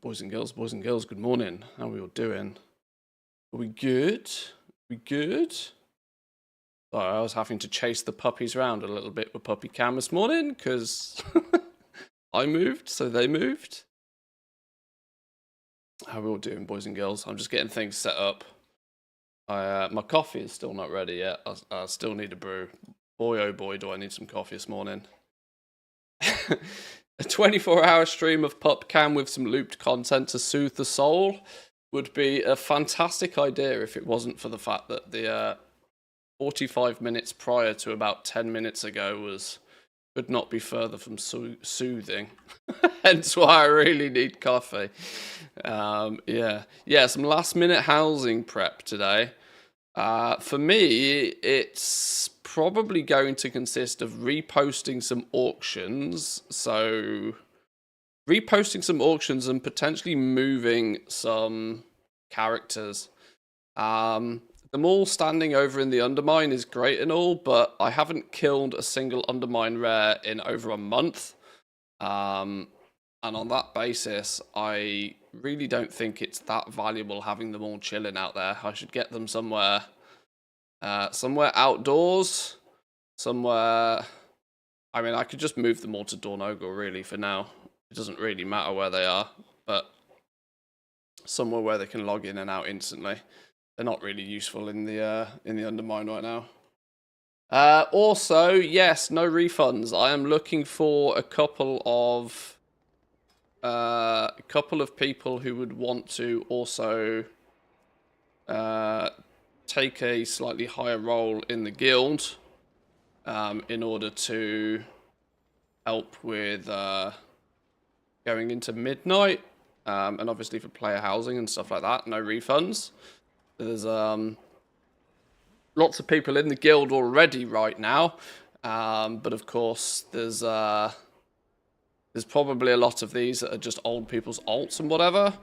boys and girls, good morning. How are we all doing? Are we good? We good? Sorry, I was having to chase the puppies around a little bit with Puppy Cam this morning because I moved, so they moved. How are we all doing, boys and girls? I'm just getting things set up. My coffee is still not ready yet. I still need a brew. Boy, oh boy, do I need some coffee this morning. A 24-hour stream of Pup Cam with some looped content to soothe the soul would be a fantastic idea if it wasn't for the fact that the 45 minutes prior to about 10 minutes ago could not be further from soothing. Hence why I really need coffee. Yeah, some last minute housing prep today. For me, it's probably going to consist of reposting some auctions. So, reposting some auctions and potentially moving some characters. Them all standing over in the Undermine is great and all, but I haven't killed a single Undermine rare in over a month. And on that basis, I really don't think it's that valuable having them all chilling out there. I should get them somewhere outdoors, somewhere. I mean, I could just move them all to Dornogal really for now. It doesn't really matter where they are, but somewhere where they can log in and out instantly. They're not really useful in the Undermine right now. Also, yes, no refunds. I am looking for a couple of people who would want to also take a slightly higher role in the guild in order to help with going into midnight and obviously for player housing and stuff like that. No refunds. There's lots of people in the guild already right now, but of course there's probably a lot of these that are just old people's alts and whatever.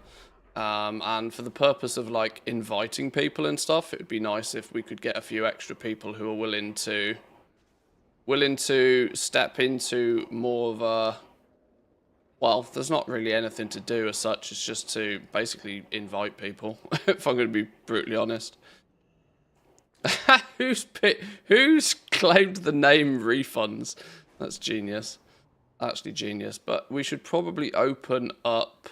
And for the purpose of like inviting people and stuff, it would be nice if we could get a few extra people who are willing to step into more of a. Well, there's not really anything to do as such. It's just to basically invite people. If I'm going to be brutally honest. Who's claimed the name refunds? That's genius. Actually genius. But we should probably open up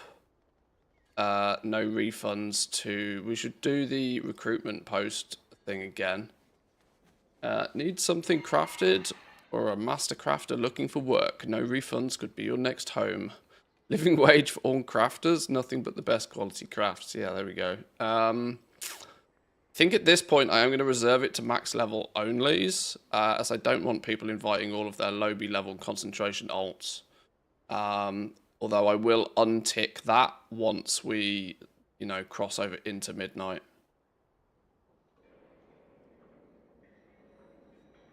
no refunds to. We should do the recruitment post thing again. Need something crafted or a master crafter looking for work. No refunds could be your next home. Living wage for all crafters. Nothing but the best quality crafts. Yeah, there we go. I think at this point I am going to reserve it to max level onlys, as I don't want people inviting all of their lowbie level concentration alts. Although I will untick that once we, cross over into midnight.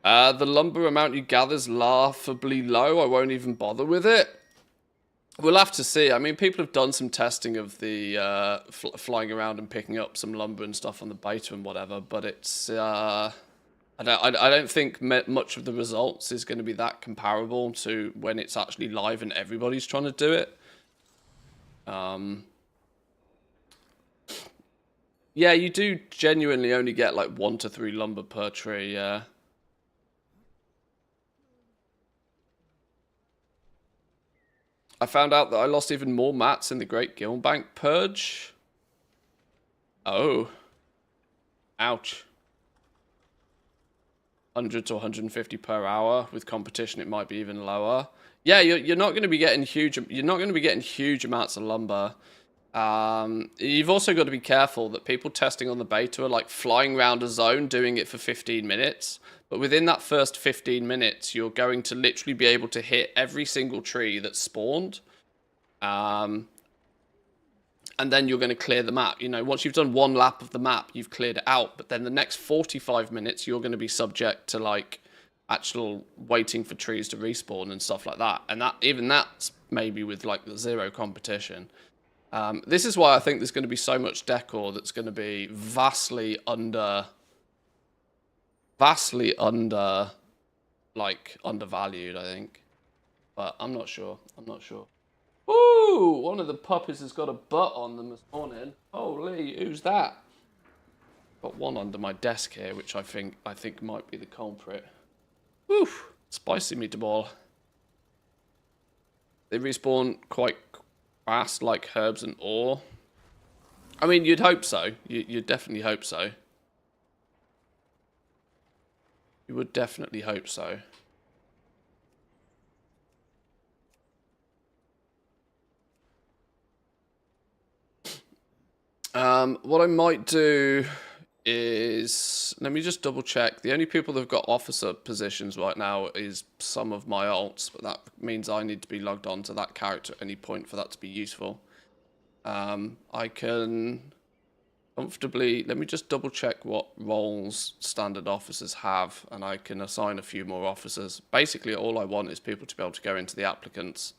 The lumber amount you gather is laughably low. I won't even bother with it. We'll have to see. I mean, people have done some testing of the flying around and picking up some lumber and stuff on the beta and whatever, but it's I don't think much of the results is going to be that comparable to when it's actually live and everybody's trying to do it. Yeah, you do genuinely only get like 1 to 3 lumber per tree. Yeah. I found out that I lost even more mats in the Great Guildbank Purge. Oh. Ouch. 100 to 150 per hour. With competition, it might be even lower. Yeah, you're not going to be getting huge. You're not going to be getting huge amounts of lumber. You've also got to be careful that people testing on the beta are like flying around a zone, doing it for 15 minutes. But within that first 15 minutes, you're going to literally be able to hit every single tree that's spawned. And then you're going to clear the map. Once you've done one lap of the map, you've cleared it out. But then the next 45 minutes, you're going to be subject to like actual waiting for trees to respawn and stuff like that. And that's maybe with like the 0 competition. This is why I think there's going to be so much decor that's going to be vastly undervalued, I think. But I'm not sure. Ooh, one of the puppies has got a butt on them this morning. Holy, who's that? Got one under my desk here, which I think might be the culprit. Woo, spicy meatball. They respawn quite fast, like herbs and ore. I mean, you'd hope so. You'd definitely hope so. You would definitely hope so. What I might do is, let me just double check. The only people that have got officer positions right now is some of my alts, but that means I need to be logged on to that character at any point for that to be useful. I can comfortably, let me just double check what roles standard officers have, and I can assign a few more officers. Basically, all I want is people to be able to go into the applicants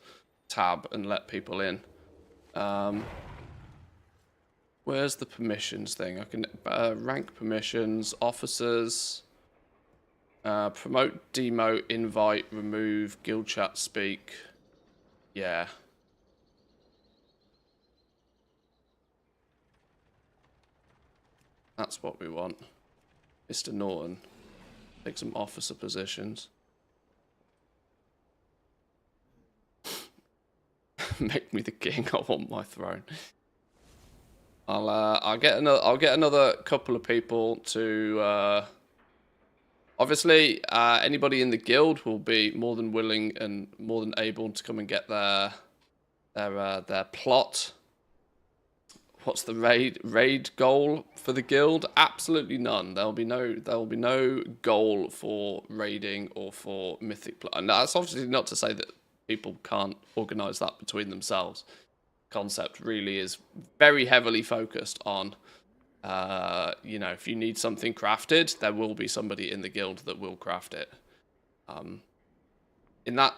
tab and let people in. Where's the permissions thing? I can rank permissions, officers, promote, demote, invite, remove, guild chat, speak. Yeah. That's what we want. Mr. Norton. Take some officer positions. Make me the king. I want my throne. I'll get another couple of people to obviously anybody in the guild will be more than willing and more than able to come and get their plot. What's the raid goal for the guild? Absolutely none. There'll be no goal for raiding or for mythic plot. And that's obviously not to say that people can't organize that between themselves. Concept really is very heavily focused on you know, if you need something crafted, there will be somebody in the guild that will craft it. In that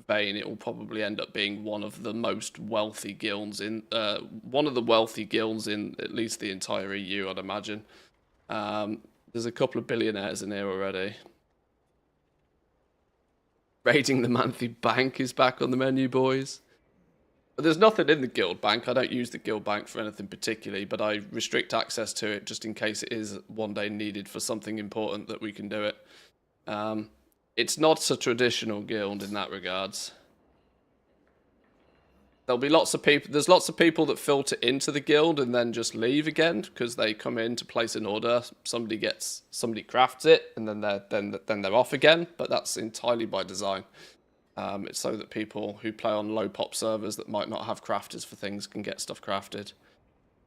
vein, it will probably end up being one of the most wealthy guilds in one of the wealthy guilds in at least the entire EU, I'd imagine. There's a couple of billionaires in here already. Raiding the monthly bank is back on the menu, boys. But there's nothing in the guild bank. I don't use the guild bank for anything particularly, but I restrict access to it just in case it is one day needed for something important that we can do it. It's not a traditional guild in that regards. There'll be lots of people. There's lots of people that filter into the guild and then just leave again because they come in to place an order. Somebody crafts it, and then they're off again. But that's entirely by design. It's so that people who play on low pop servers that might not have crafters for things can get stuff crafted.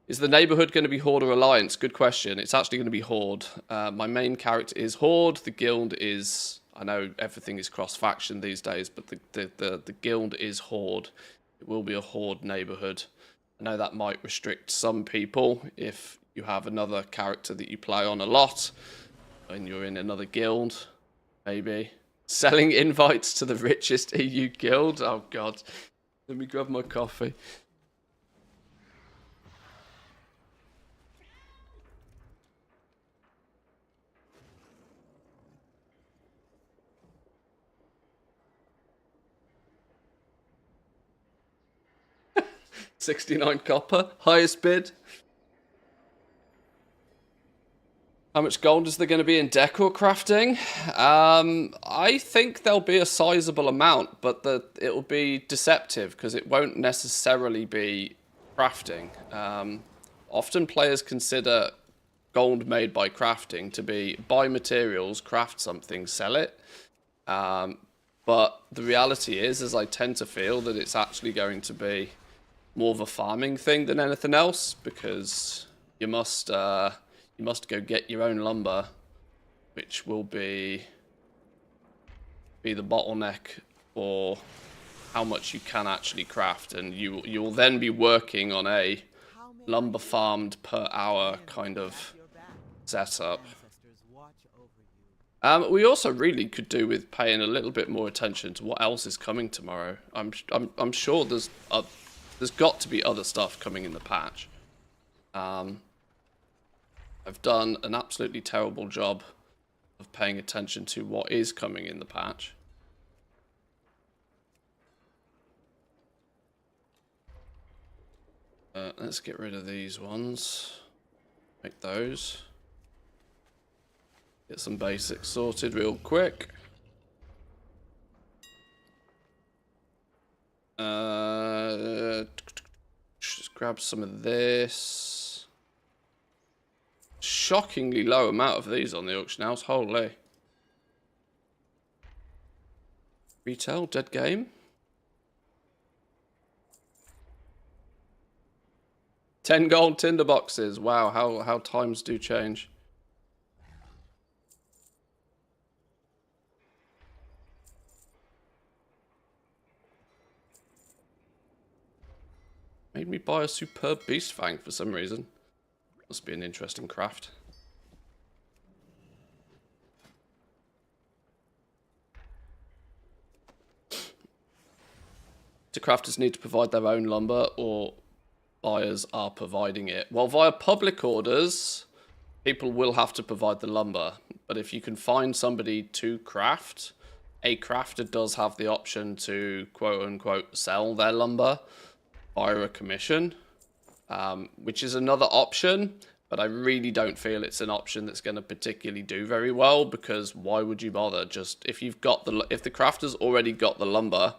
Is the neighborhood going to be Horde or Alliance? Good question. It's actually going to be Horde. My main character is Horde. The guild is, I know everything is cross-faction these days, but the guild is Horde. It will be a Horde neighborhood. I know that might restrict some people if you have another character that you play on a lot and you're in another guild, maybe. Selling invites to the richest EU guild? Oh, God. Let me grab my coffee. $69 copper. Highest bid. How much gold is there going to be in decor crafting? I think there'll be a sizable amount, but it will be deceptive because it won't necessarily be crafting. Often players consider gold made by crafting to be buy materials, craft something, sell it. But the reality is I tend to feel that it's actually going to be more of a farming thing than anything else because you must go get your own lumber, which will be the bottleneck for how much you can actually craft, and you will then be working on a lumber farmed per hour kind of setup. We also really could do with paying a little bit more attention to what else is coming tomorrow. I'm sure there's got to be other stuff coming in the patch. I've done an absolutely terrible job of paying attention to what is coming in the patch. Let's get rid of these ones. Make those. Get some basics sorted real quick. Just grab some of this. Shockingly low amount of these on the auction house. Holy. Retail, dead game. 10 gold tinder boxes. Wow, how times do change. Made me buy a superb beast fang for some reason. Must be an interesting craft. Do crafters need to provide their own lumber, or buyers are providing it? Well, via public orders, people will have to provide the lumber. But if you can find somebody to craft, a crafter does have the option to quote-unquote sell their lumber via a commission, which is another option. But I really don't feel it's an option that's going to particularly do very well, because why would you bother? Just if you've got if the crafter's already got the lumber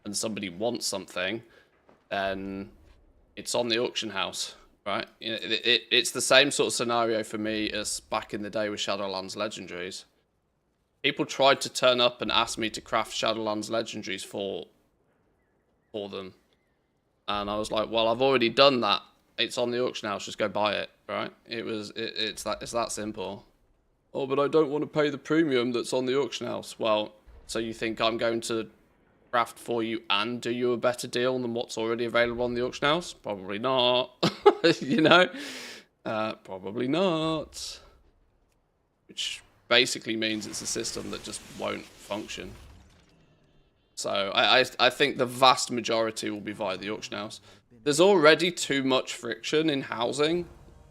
and somebody wants something, then it's on the auction house, right? It's the same sort of scenario for me as back in the day with Shadowlands Legendaries. People tried to turn up and ask me to craft Shadowlands Legendaries for them, and I was like, well, I've already done that. It's on the auction house. Just go buy it, right? It's that simple. Oh, but I don't want to pay the premium that's on the auction house. Well, so you think I'm going to craft for you and do you a better deal than what's already available on the auction house? Probably not. You know? Probably not. Which basically means it's a system that just won't function. So I think the vast majority will be via the auction house. There's already too much friction in housing.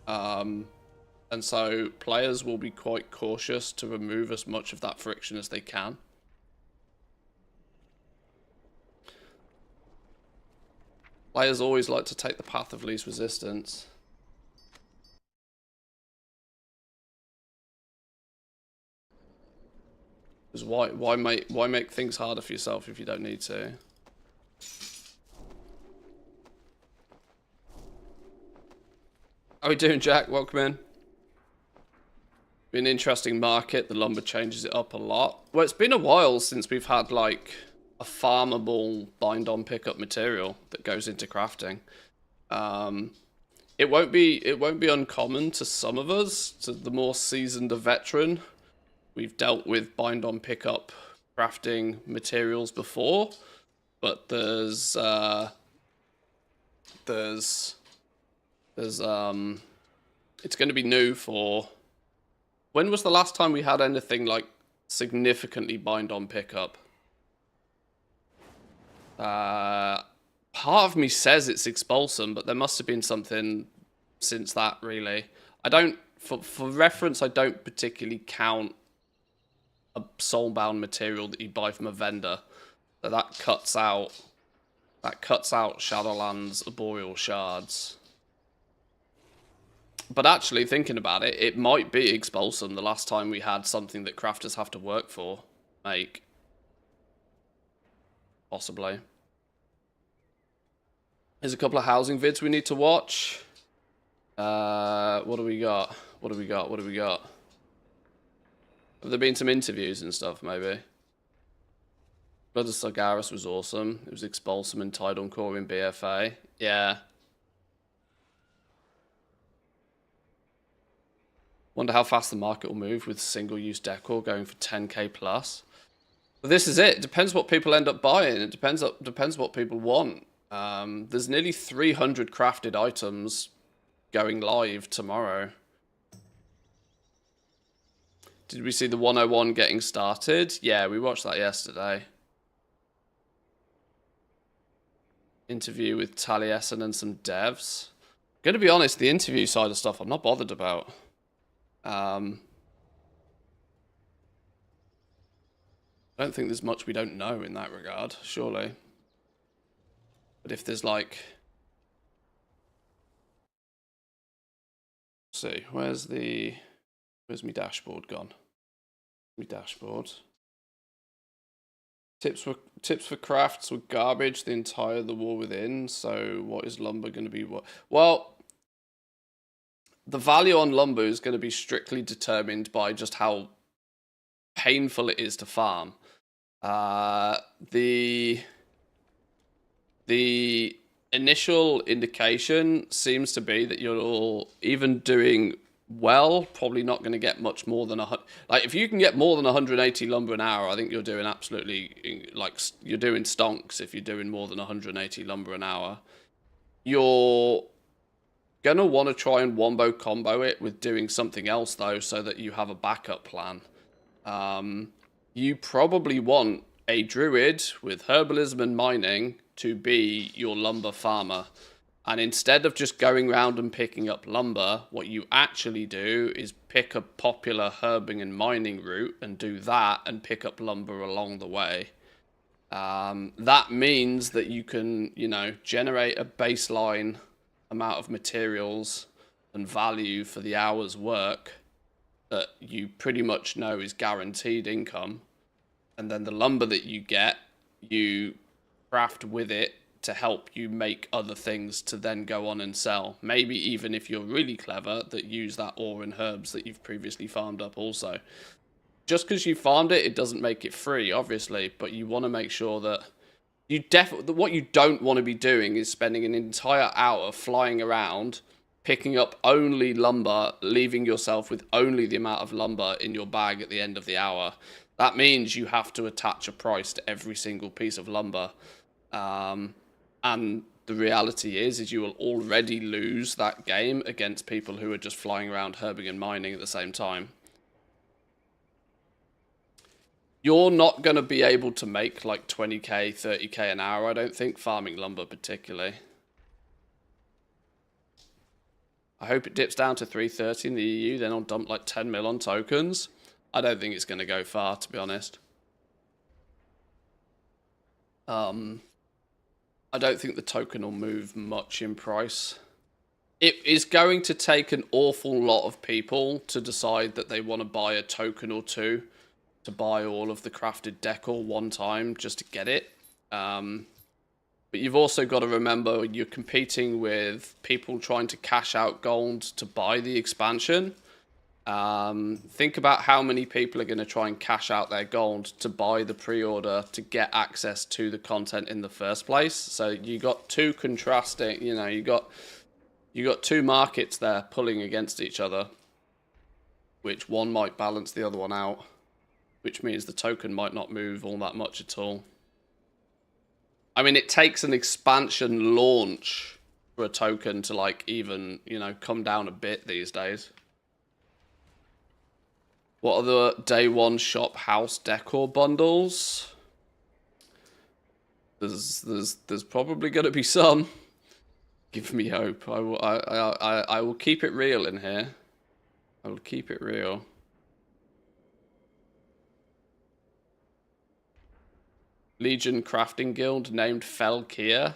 And so players will be quite cautious to remove as much of that friction as they can. Players always like to take the path of least resistance. Because why make things harder for yourself if you don't need to? How are we doing, Jack? Welcome in. Been an interesting market. The lumber changes it up a lot. Well, it's been a while since we've had like a farmable bind-on pickup material that goes into crafting. It won't be uncommon to some of us, to the more seasoned veteran. We've dealt with bind-on pickup crafting materials before, but there's it's going to be new for... When was the last time we had anything like significantly bind-on pickup? Part of me says it's Expulsum, but there must have been something since that, really. I don't, for reference, I don't particularly count a soulbound material that you buy from a vendor. So that cuts out Shadowlands Arboreal Shards. But actually, thinking about it, it might be Expulsum the last time we had something that crafters have to work for. Make. Possibly. There's a couple of housing vids we need to watch. What do we got? What do we got? What do we got? Have there been some interviews and stuff, maybe? Blood of Sargeras was awesome. It was Expulsum and Tidal Core in BFA. Yeah. Wonder how fast the market will move with single-use decor going for 10k plus. But this is it. It depends what people end up buying. It depends what people want. There's nearly 300 crafted items going live tomorrow. Did we see the 101 getting started? Yeah, we watched that yesterday. Interview with Taliesin and some devs. I'm going to be honest, the interview side of stuff I'm not bothered about. I don't think there's much we don't know in that regard, surely. But if there's like see, where's my dashboard gone? My dashboard. Tips for crafts were garbage the entire The War Within. So what is lumber going to be? What? Well, the value on lumber is going to be strictly determined by just how painful it is to farm. The initial indication seems to be that you're all even doing well, probably not going to get much more than like if you can get more than 180 lumber an hour, I think you're doing absolutely like you're doing stonks. If you're doing more than 180 lumber an hour, you're gonna want to try and wombo combo it with doing something else though, so that you have a backup plan. You probably want a druid with herbalism and mining to be your lumber farmer. And instead of just going around and picking up lumber, what you actually do is pick a popular herbing and mining route and do that and pick up lumber along the way. That means that you can, generate a baseline amount of materials and value for the hour's work that you pretty much know is guaranteed income. And then the lumber that you get, you craft with it to help you make other things to then go on and sell. Maybe even if you're really clever, that use that ore and herbs that you've previously farmed up also. Just because you farmed it, it doesn't make it free, obviously, but you want to make sure that what you don't want to be doing is spending an entire hour flying around, picking up only lumber, leaving yourself with only the amount of lumber in your bag at the end of the hour. That means you have to attach a price to every single piece of lumber. And the reality is you will already lose that game against people who are just flying around herbing and mining at the same time. You're not going to be able to make like 20k, 30k an hour, I don't think, farming lumber particularly. I hope it dips down to 330 in the EU, then I'll dump like 10 mil on tokens. I don't think it's going to go far, to be honest. I don't think the token will move much in price. It is going to take an awful lot of people to decide that they want to buy a token or two to buy all of the crafted decor one time just to get it. But you've also got to remember you're competing with people trying to cash out gold to buy the expansion. Think about how many people are going to try and cash out their gold to buy the pre-order to get access to the content in the first place. So you got two contrasting, you got two markets there pulling against each other, which one might balance the other one out, which means the token might not move all that much at all. I mean, it takes an expansion launch for a token to like even, come down a bit these days. What are the day one shop house decor bundles? There's probably going to be some. Give me hope. I will keep it real in here. I will keep it real. Legion Crafting Guild named Felkier.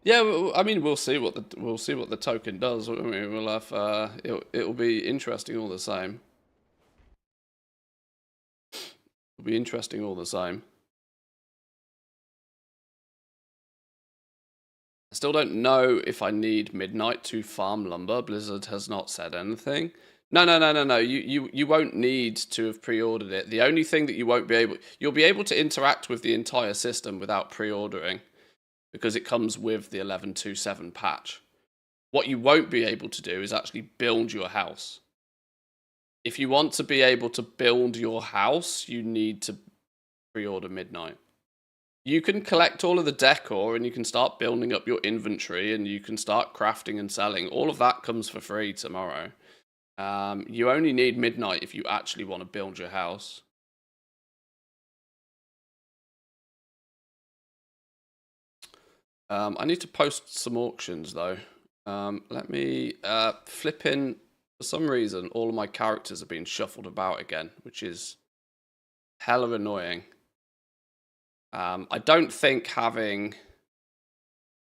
Yeah, I mean, we'll see what the token does. I mean, we'll have it'll be interesting all the same. It'll be interesting all the same. I still don't know if I need midnight to farm lumber. Blizzard has not said anything. No. You won't need to have pre-ordered it. The only thing that you'll be able to interact with the entire system without pre-ordering, because it comes with the 11.2.7 patch. What you won't be able to do is actually build your house. If you want to be able to build your house, you need to pre-order midnight. You can collect all of the decor and you can start building up your inventory and you can start crafting and selling. All of that comes for free tomorrow. You only need midnight if you actually want to build your house. I need to post some auctions though. Let me flip in. For some reason, all of my characters have been shuffled about again, which is hella annoying. I don't think having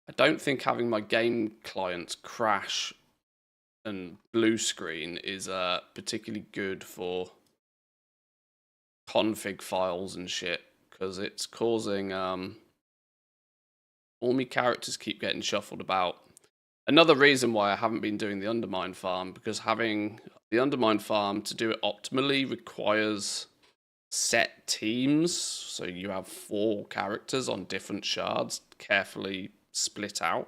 I don't think having my game clients crash and blue screen is particularly good for config files and shit, because it's causing all my characters keep getting shuffled about. Another reason why I haven't been doing the Undermine farm, because having the Undermine farm to do it optimally requires set teams, so you have 4 characters on different shards carefully split out,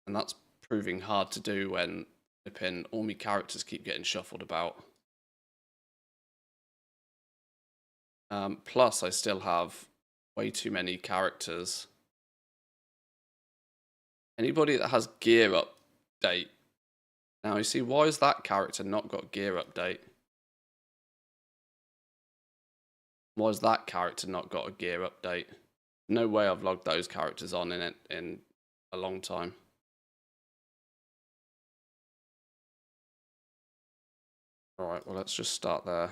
and that's proving hard to do when all my characters keep getting shuffled about. Plus I still have way too many characters. Anybody that has gear update, now you see, why has that character not got gear update? Why has that character not got a gear update? No way I've logged those characters on in it in a long time. Alright, well, let's just start there.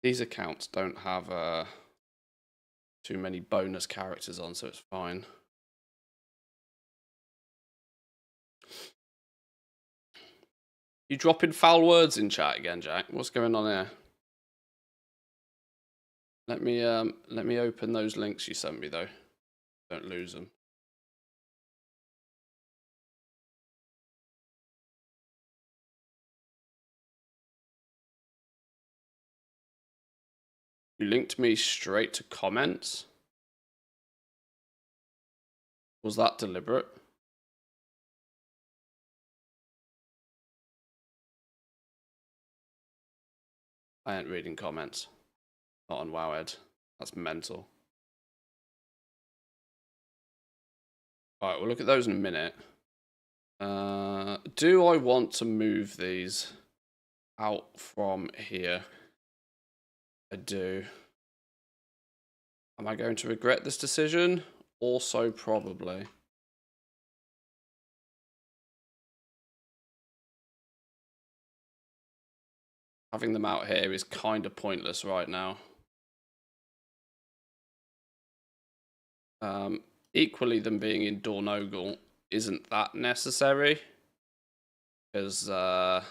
These accounts don't have too many bonus characters on, so it's fine. You dropping foul words in chat again, Jack? What's going on here? Let me open those links you sent me though. Don't lose them. You linked me straight to comments? Was that deliberate? I ain't reading comments. Not on Wowhead. That's mental. Alright, we'll look at those in a minute. Do I want to move these out from here? I do. Am I going to regret this decision? Also, probably. Having them out here is kind of pointless right now. Equally, them being in Dornogle isn't that necessary, because load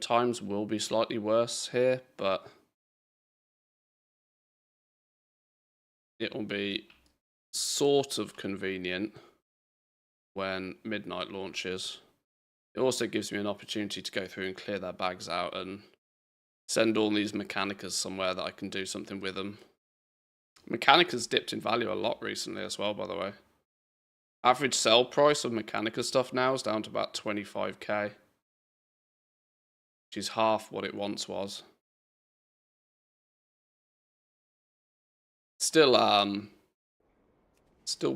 times will be slightly worse here, but it will be sort of convenient when midnight launches. It also gives me an opportunity to go through and clear their bags out and send all these Mechanicas somewhere that I can do something with them. Mechanica's dipped in value a lot recently as well, by the way. Average sell price of Mechanica stuff now is down to about 25k, which is half what it once was. Still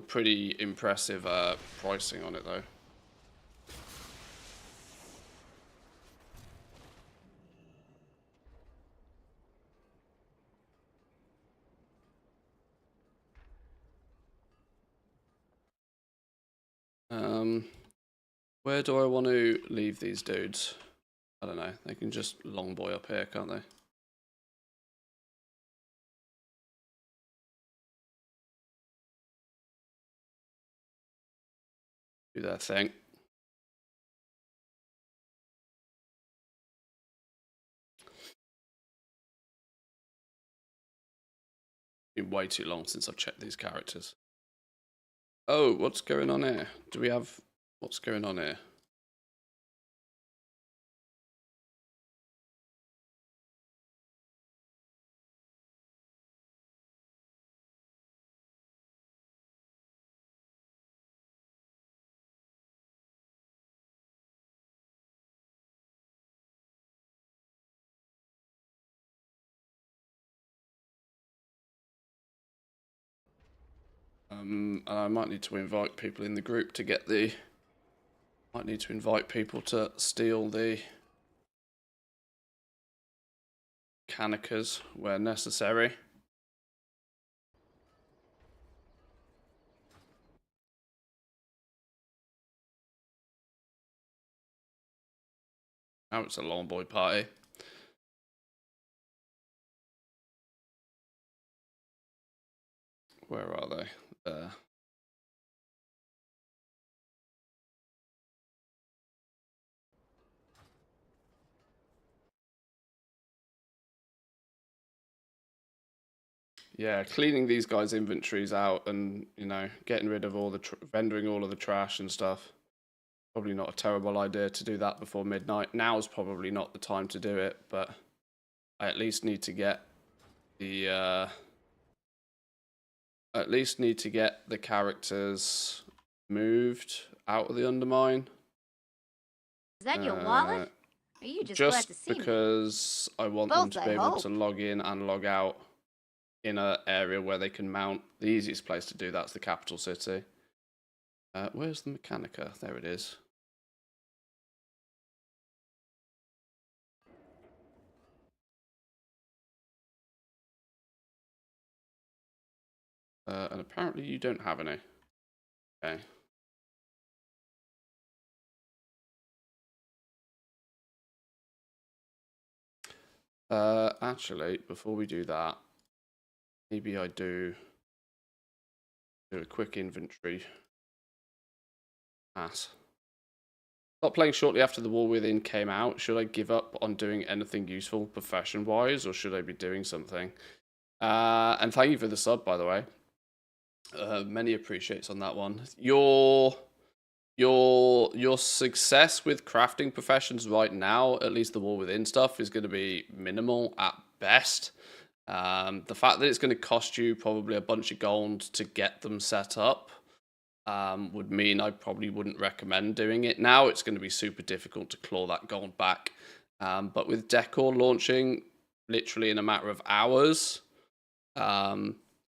pretty impressive pricing on it though. Where do I want to leave these dudes? I don't know. They can just long boy up here, can't they? Do their thing. Been way too long since I've checked these characters. Oh, what's going on here? Do we have... What's going on here? And I might need to invite people in the group to get the... Might need to invite people to steal the Canicas where necessary. Now it's a long boy party. Where are they? There. Yeah, cleaning these guys' inventories out and, you know, getting rid of all the, vendoring all of the trash and stuff. Probably not a terrible idea to do that before midnight. Now's probably not the time to do it, but I at least need to get the, characters moved out of the Undermine. Is that your wallet? Or are you just glad to see me? Because I want them to be able to log in and log out in an area where they can mount. The easiest place to do that's the capital city. Where's the Mechanica? There it is. And apparently you don't have any. Okay. Actually, before we do that, maybe I do a quick inventory pass. Not playing shortly after The War Within came out. Should I give up on doing anything useful profession-wise, or should I be doing something? And thank you for the sub, by the way. Many appreciates on that one. Your success with crafting professions right now, at least the War Within stuff, is going to be minimal at best. The fact that it's going to cost you probably a bunch of gold to get them set up would mean I probably wouldn't recommend doing it now. It's going to be super difficult to claw that gold back. But with Decor launching literally in a matter of hours,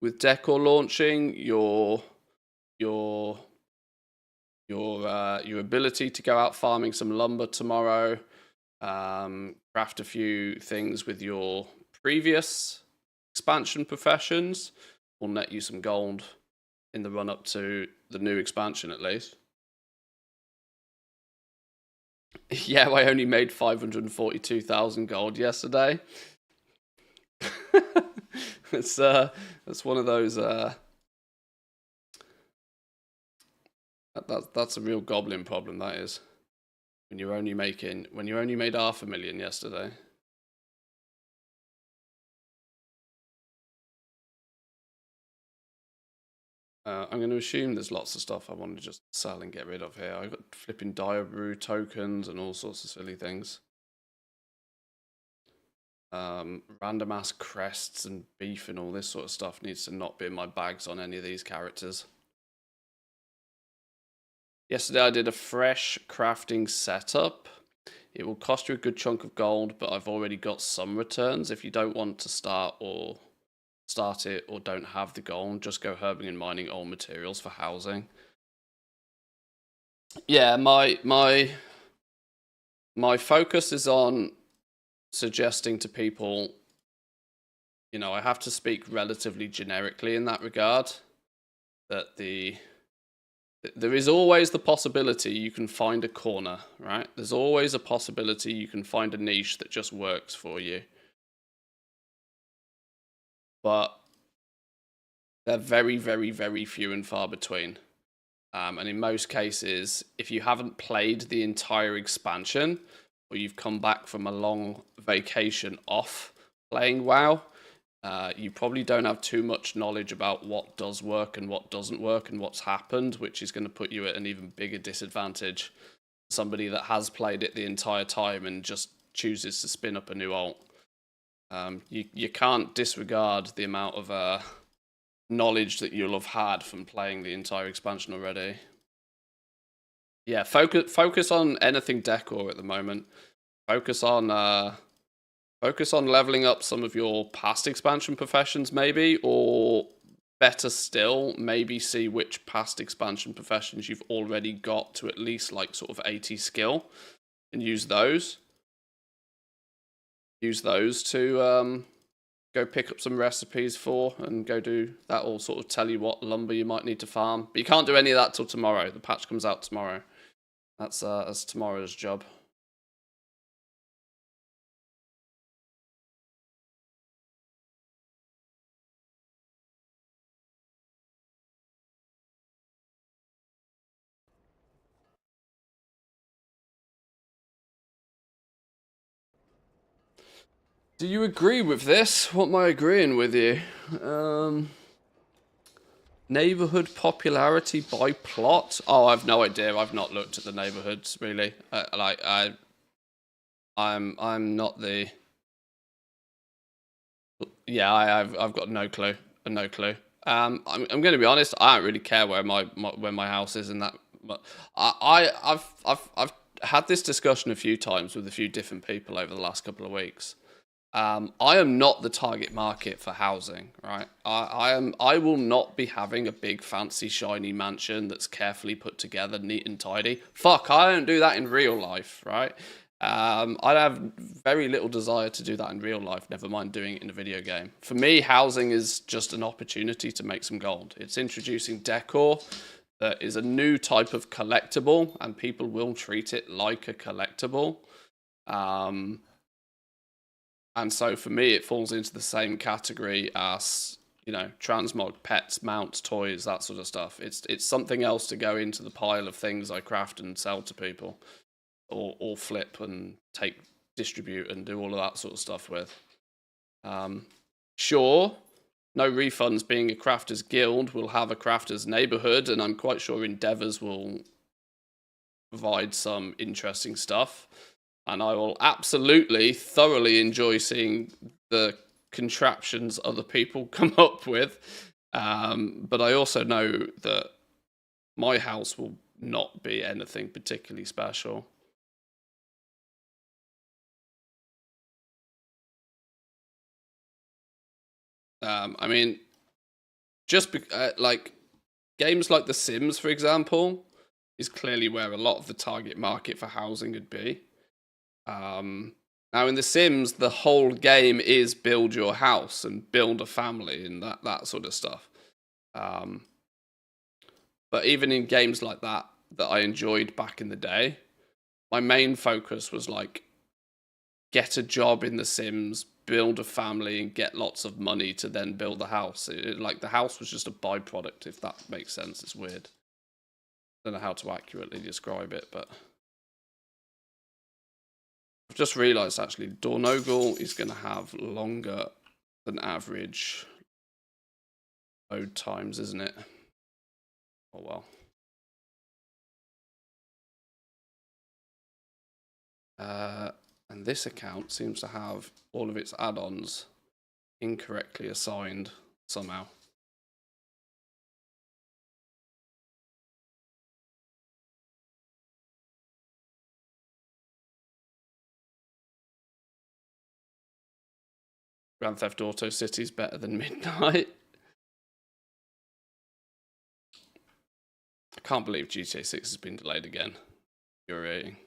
with Decor launching, your ability to go out farming some lumber tomorrow, craft a few things with your previous expansion professions will net you some gold in the run up to the new expansion, at least. Yeah, I only made 542,000 gold yesterday. It's one of those that's a real goblin problem, that is. When you only made 500,000 yesterday. I'm going to assume there's lots of stuff I want to just sell and get rid of here. I've got flipping Diabrew tokens and all sorts of silly things. Random ass crests and beef and all this sort of stuff needs to not be in my bags on any of these characters. Yesterday I did a fresh crafting setup. It will cost you a good chunk of gold, but I've already got some returns. If you don't want to start it or don't have the gold, just go herbing and mining old materials for housing. Yeah, my focus is on suggesting to people, you know, I have to speak relatively generically in that regard, that there is always the possibility you can find a corner, right? There's always a possibility you can find a niche that just works for you. But they're very, very, very few and far between. And in most cases, if you haven't played the entire expansion, or you've come back from a long vacation off playing WoW, you probably don't have too much knowledge about what does work and what doesn't work and what's happened, which is going to put you at an even bigger disadvantage. Somebody that has played it the entire time and just chooses to spin up a new alt. You can't disregard the amount of knowledge that you'll have had from playing the entire expansion already. Yeah, focus on anything decor at the moment. Focus on leveling up some of your past expansion professions, maybe, or better still, maybe see which past expansion professions you've already got to at least like sort of 80 skill, and use those. Use those to go pick up some recipes for, and go do that. Will sort of tell you what lumber you might need to farm. But you can't do any of that till tomorrow. The patch comes out tomorrow. That's tomorrow's job. Do you agree with this? What am I agreeing with you? Neighborhood popularity by plot? Oh, I've no idea. I've not looked at the neighborhoods really. I'm not the. Yeah, I've got no clue. No clue. I'm going to be honest. I don't really care where my house is in that. But I've had this discussion a few times with a few different people over the last couple of weeks. I am not the target market for housing, right? I will not be having a big fancy shiny mansion that's carefully put together, neat and tidy. Fuck, I don't do that in real life, right? I have very little desire to do that in real life, never mind doing it in a video game. For me, housing is just an opportunity to make some gold. It's introducing decor that is a new type of collectible, and people will treat it like a collectible. And so for me, it falls into the same category as, you know, transmog, pets, mounts, toys, that sort of stuff. It's something else to go into the pile of things I craft and sell to people, or flip and distribute and do all of that sort of stuff with. Sure, no refunds being a crafters guild will have a crafters neighborhood, and I'm quite sure Endeavors will provide some interesting stuff. And I will absolutely, thoroughly enjoy seeing the contraptions other people come up with. But I also know that my house will not be anything particularly special. I mean, just like games like The Sims, for example, is clearly where a lot of the target market for housing would be. Now in The Sims, the whole game is build your house and build a family and that sort of stuff. But even in games like that I enjoyed back in the day, my main focus was like get a job in The Sims, build a family, and get lots of money to then build a house. Like the house was just a byproduct, if that makes sense. It's weird. I don't know how to accurately describe it, but I've just realised actually Dornogle is going to have longer than average load times, isn't it? Oh well. And this account seems to have all of its add-ons incorrectly assigned somehow. Grand Theft Auto City's better than Midnight. I can't believe GTA 6 has been delayed again. Infuriating.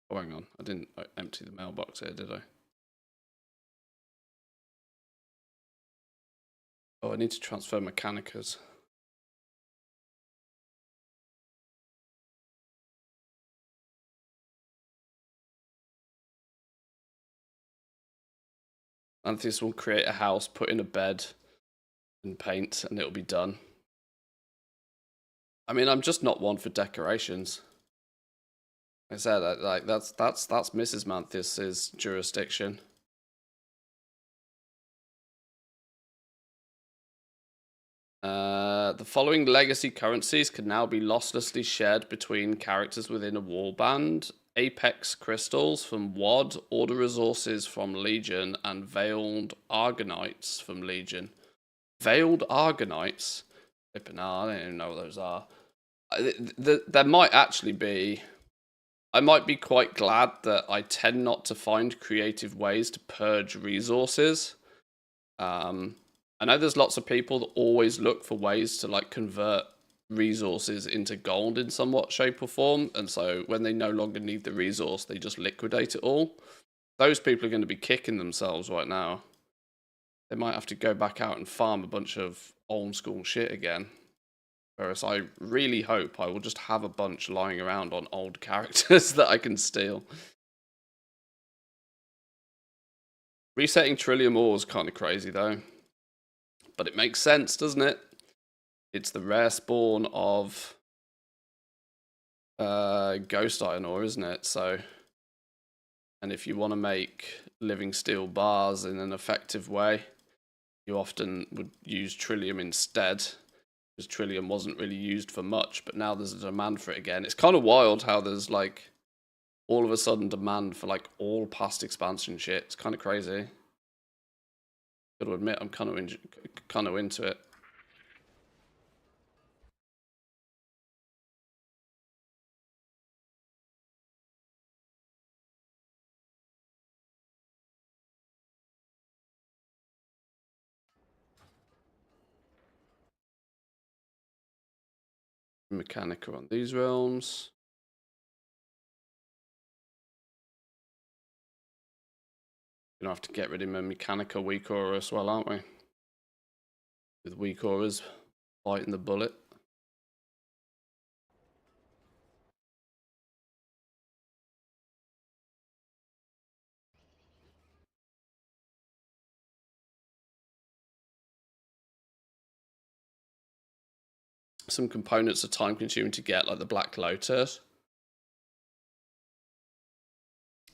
Oh, hang on. I didn't empty the mailbox here, did I? Oh, I need to transfer Mechanicas. Antheus will create a house, put in a bed, and paint, and it'll be done. I mean, I'm just not one for decorations. Like I said, like that's Mrs. Mantheus's jurisdiction. The following legacy currencies can now be losslessly shared between characters within a warband: Apex crystals from WoD, Order resources from Legion, and Veiled Argonites from Legion. Veiled Argonites? I don't even know what those are. There might actually be. I might be quite glad that I tend not to find creative ways to purge resources. I know there's lots of people that always look for ways to like convert resources into gold in somewhat shape or form, and so when they no longer need the resource, they just liquidate it all. Those people are going to be kicking themselves right now. They might have to go back out and farm a bunch of old school shit again. Whereas I really hope I will just have a bunch lying around on old characters that I can steal. Resetting Trillium Ore is kind of crazy though. But it makes sense, doesn't it? It's the rare spawn of ghost iron ore, isn't it? So, and if you want to make living steel bars in an effective way, you often would use trillium instead, because trillium wasn't really used for much, but now there's a demand for it again. It's kind of wild how there's like all of a sudden demand for like all past expansion shit. It's kind of crazy. Gotta admit, I'm kind of into it. Mechanica on these realms. Gonna have to get rid of my Mechanica weak aura as well, aren't we? With weak auras biting the bullet. Some components are time consuming to get, like the Black Lotus.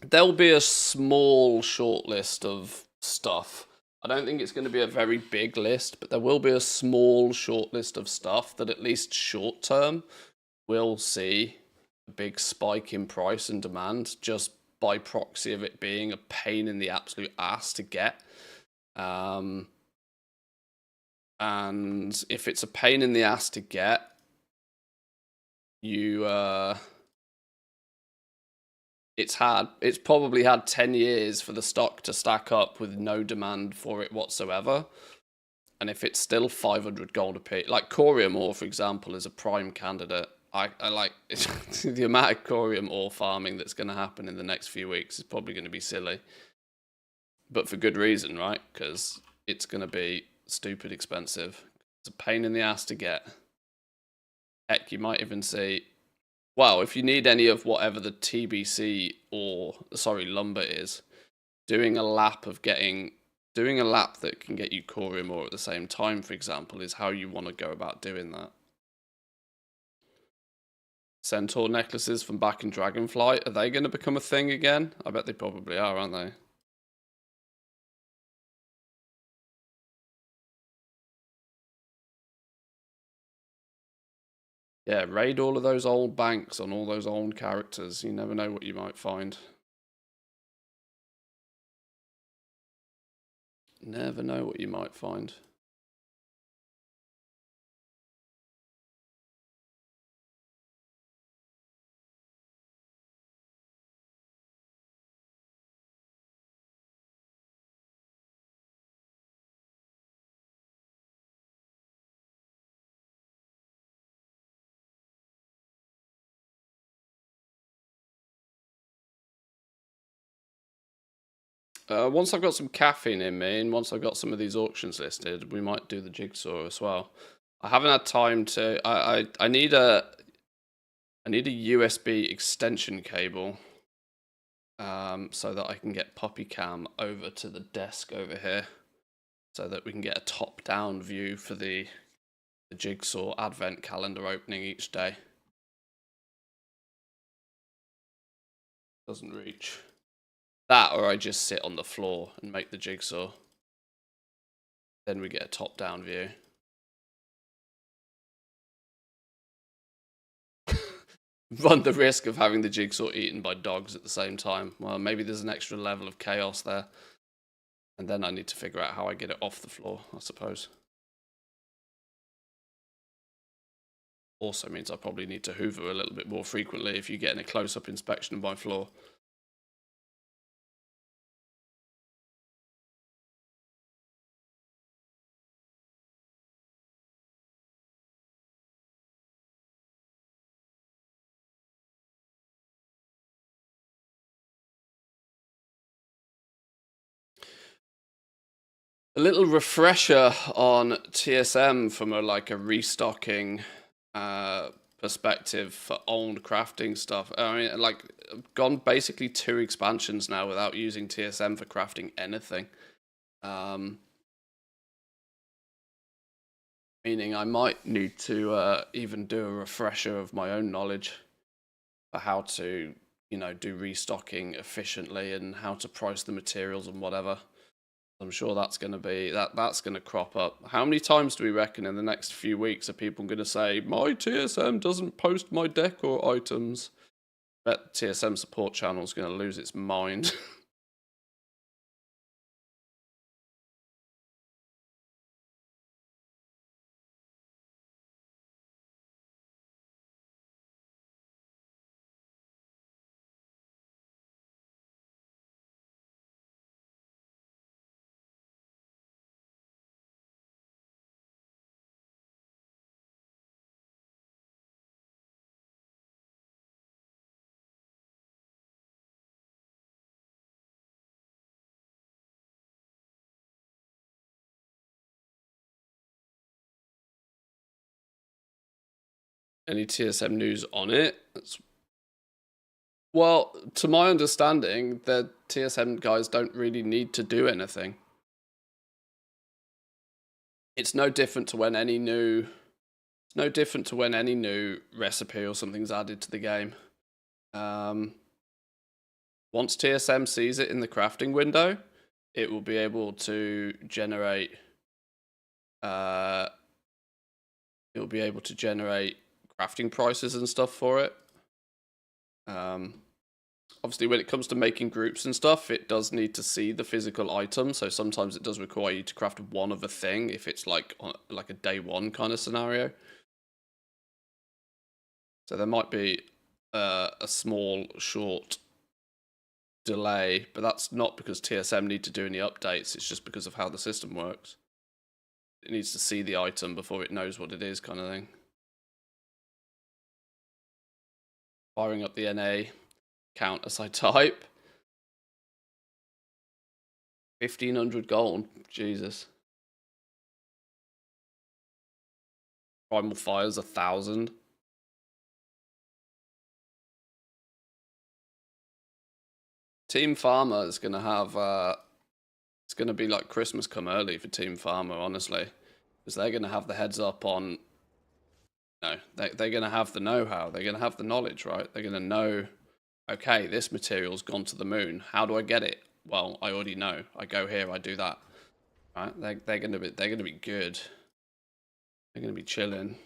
There'll be a small short list of stuff. I don't think it's going to be a very big list, but there will be a small short list of stuff that at least short term will see a big spike in price and demand just by proxy of it being a pain in the absolute ass to get. And if it's a pain in the ass to get, it's probably had 10 years for the stock to stack up with no demand for it whatsoever. And if it's still 500 gold a piece, like corium ore, for example, is a prime candidate. I like the amount of corium ore farming that's going to happen in the next few weeks is probably going to be silly, but for good reason, right? Because it's going to be stupid expensive. It's a pain in the ass to get. Heck, you might even see, well, if you need any of whatever the TBC or lumber is, doing a lap that can get you corium ore at the same time, for example, is how you want to go about doing that. Centaur necklaces from back in Dragonflight, are they going to become a thing again? I bet they probably are, aren't they? Yeah, raid all of those old banks on all those old characters. You never know what you might find. Never know what you might find. Once I've got some caffeine in me, and once I've got some of these auctions listed, we might do the jigsaw as well. I haven't had time to. I need a USB extension cable, so that I can get Puppy Cam over to the desk over here, so that we can get a top-down view for the jigsaw advent calendar opening each day. Doesn't reach. That, or I just sit on the floor and make the jigsaw. Then we get a top-down view. Run the risk of having the jigsaw eaten by dogs at the same time. Well, maybe there's an extra level of chaos there. And then I need to figure out how I get it off the floor, I suppose. Also means I probably need to hoover a little bit more frequently if you're getting a close-up inspection of my floor. A little refresher on TSM from a restocking perspective for old crafting stuff. I mean, like, I've gone basically 2 expansions now without using TSM for crafting anything. Meaning I might need to even do a refresher of my own knowledge. for how to, you know, do restocking efficiently and how to price the materials and whatever. I'm sure that's going to be that's going to crop up. How many times do we reckon in the next few weeks are people going to say my TSM doesn't post my deck or items? Bet TSM support channel is going to lose its mind. Any TSM news on it? Well, to my understanding, the TSM guys don't really need to do anything. It's no different to when any new recipe or something's added to the game. Once TSM sees it in the crafting window, it will be able to generate crafting prices and stuff for it. Obviously, when it comes to making groups and stuff, it does need to see the physical item. So sometimes it does require you to craft one of a thing if it's like a day one kind of scenario. So there might be a small, short delay, but that's not because TSM need to do any updates. It's just because of how the system works. It needs to see the item before it knows what it is, kind of thing. Firing up the NA count as I type. 1,500 gold. Jesus. Primal Fire's 1,000. Team Farmer is going to have... it's going to be like Christmas come early for Team Farmer, honestly. Because they're going to have the heads up on... No, they're going to have the know-how. They're going to have the knowledge, right? They're going to know, okay, this material's gone to the moon. How do I get it? Well, I already know. I go here, I do that. Right? They're going to be good. They're going to be chilling.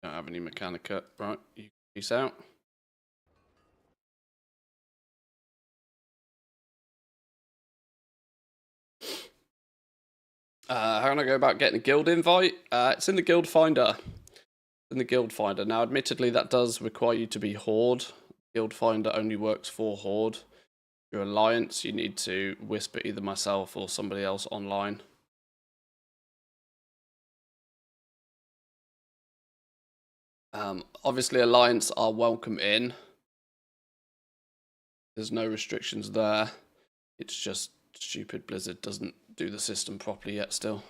Don't have any Mechanica. Right, you peace out. How can I go about getting a guild invite? It's in the guild finder. Now, admittedly, that does require you to be Horde. Guild finder only works for Horde. Your Alliance, you need to whisper either myself or somebody else online. Obviously, Alliance are welcome in. There's no restrictions there. It's just stupid Blizzard doesn't do the system properly yet still.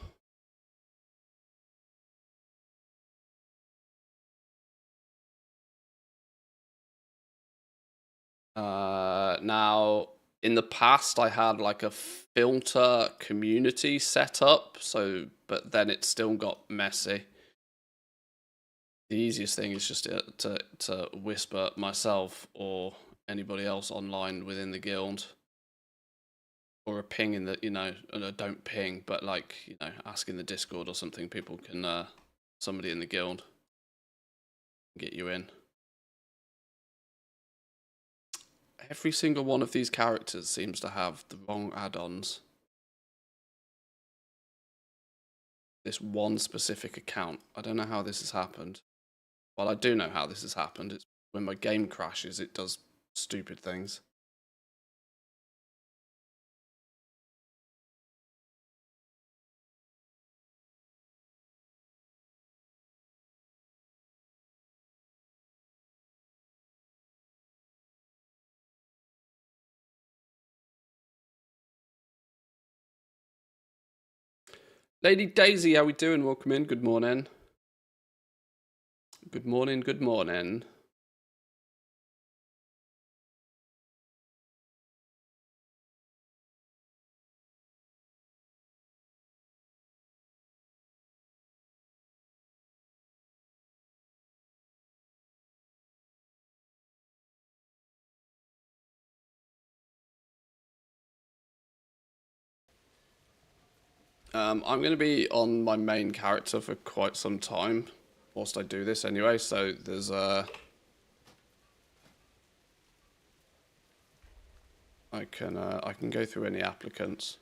Now, in the past, I had like a filter community set up, but then it still got messy. The easiest thing is just to whisper myself or anybody else online within the guild, or a ping in the, you know, don't ping, but like, you know, ask in the Discord or something. People can, somebody in the guild get you in. Every single one of these characters seems to have the wrong add-ons. This one specific account. I don't know how this has happened. Well, I do know how this has happened. It's when my game crashes, it does stupid things. Lady Daisy, how we doing? Welcome in. Good morning. Good morning. Good morning. I'm going to be on my main character for quite some time, whilst I do this anyway. So there's I can go through any applicants.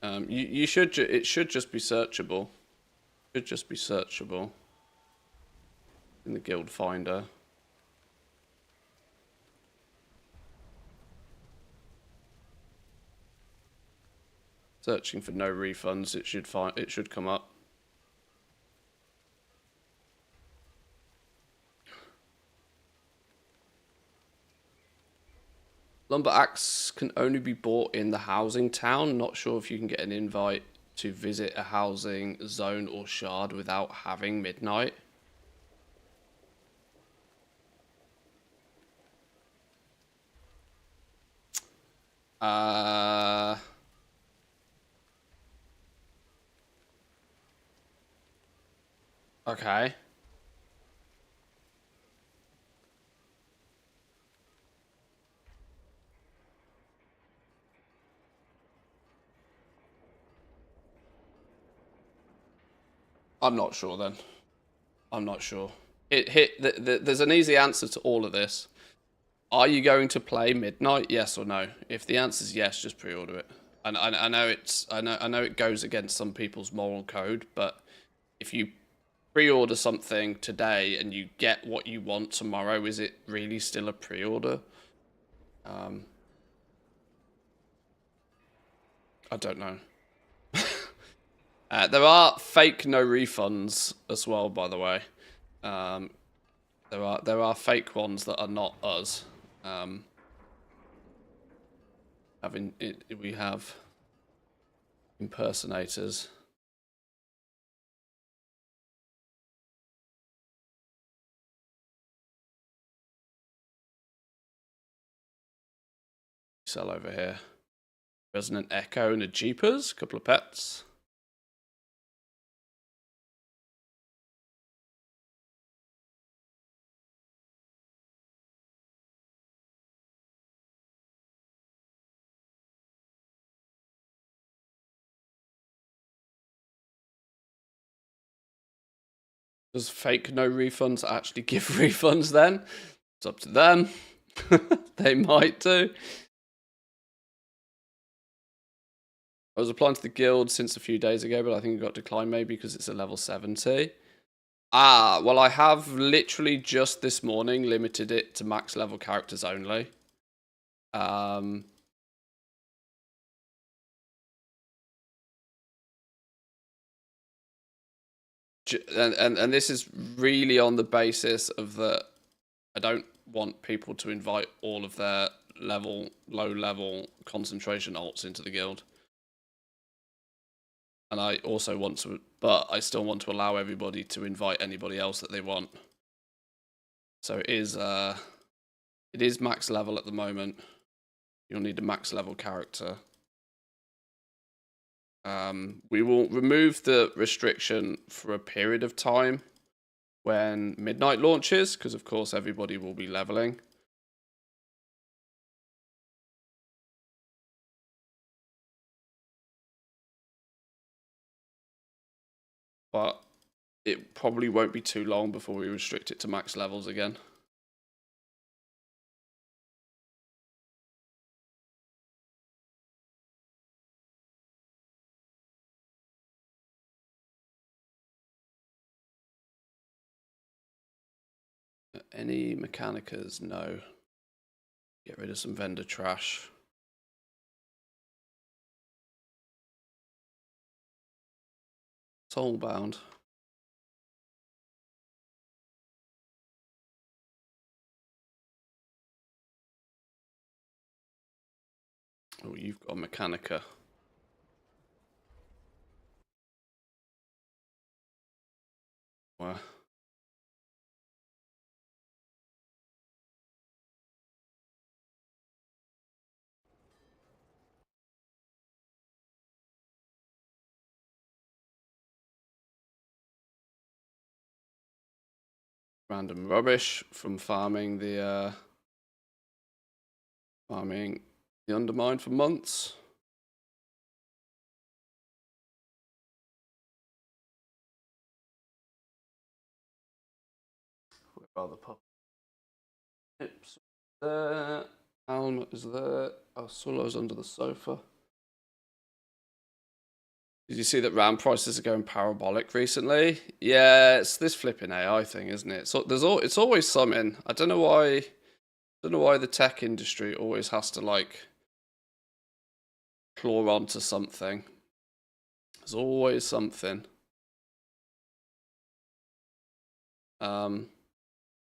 You should it should just be searchable. Should just be searchable in the guild finder. Searching for no refunds, it should come up. Lumber axe can only be bought in the housing town. Not sure if you can get an invite to visit a housing zone or shard without having midnight. Okay. I'm not sure then. I'm not sure. There's an easy answer to all of this. Are you going to play midnight? Yes or no? If the answer is yes, just pre-order it. And I know I know it goes against some people's moral code, but if you pre-order something today and you get what you want tomorrow, is it really still a pre-order? I don't know. There are fake no refunds as well, by the way. There are fake ones that are not us. We have impersonators. Sell over here. Resonant Echo and a Jeepers, couple of pets. Does fake no refunds actually give refunds then? It's up to them. They might do. I was applying to the guild since a few days ago, but I think it got declined maybe because it's a level 70. Ah, well, I have literally just this morning limited it to max level characters only. And this is really on the basis of that I don't want people to invite all of their low level concentration alts into the guild. And I also want to, but I still want to allow everybody to invite anybody else that they want. So it is max level at the moment. You'll need a max level character. We will remove the restriction for a period of time when midnight launches, because of course everybody will be leveling. But it probably won't be too long before we restrict it to max levels again. Any mechanicas? No. Get rid of some vendor trash. Soulbound. Oh, you've got a Mechanica. Wow. Random rubbish from farming the undermine for months. Where are the pups? Hips there. Alma is there. Oh, Solo's under the sofa. Did you see that RAM prices are going parabolic recently? Yeah, it's this flipping AI thing, isn't it? So it's always something. I don't know why the tech industry always has to like claw onto something. There's always something.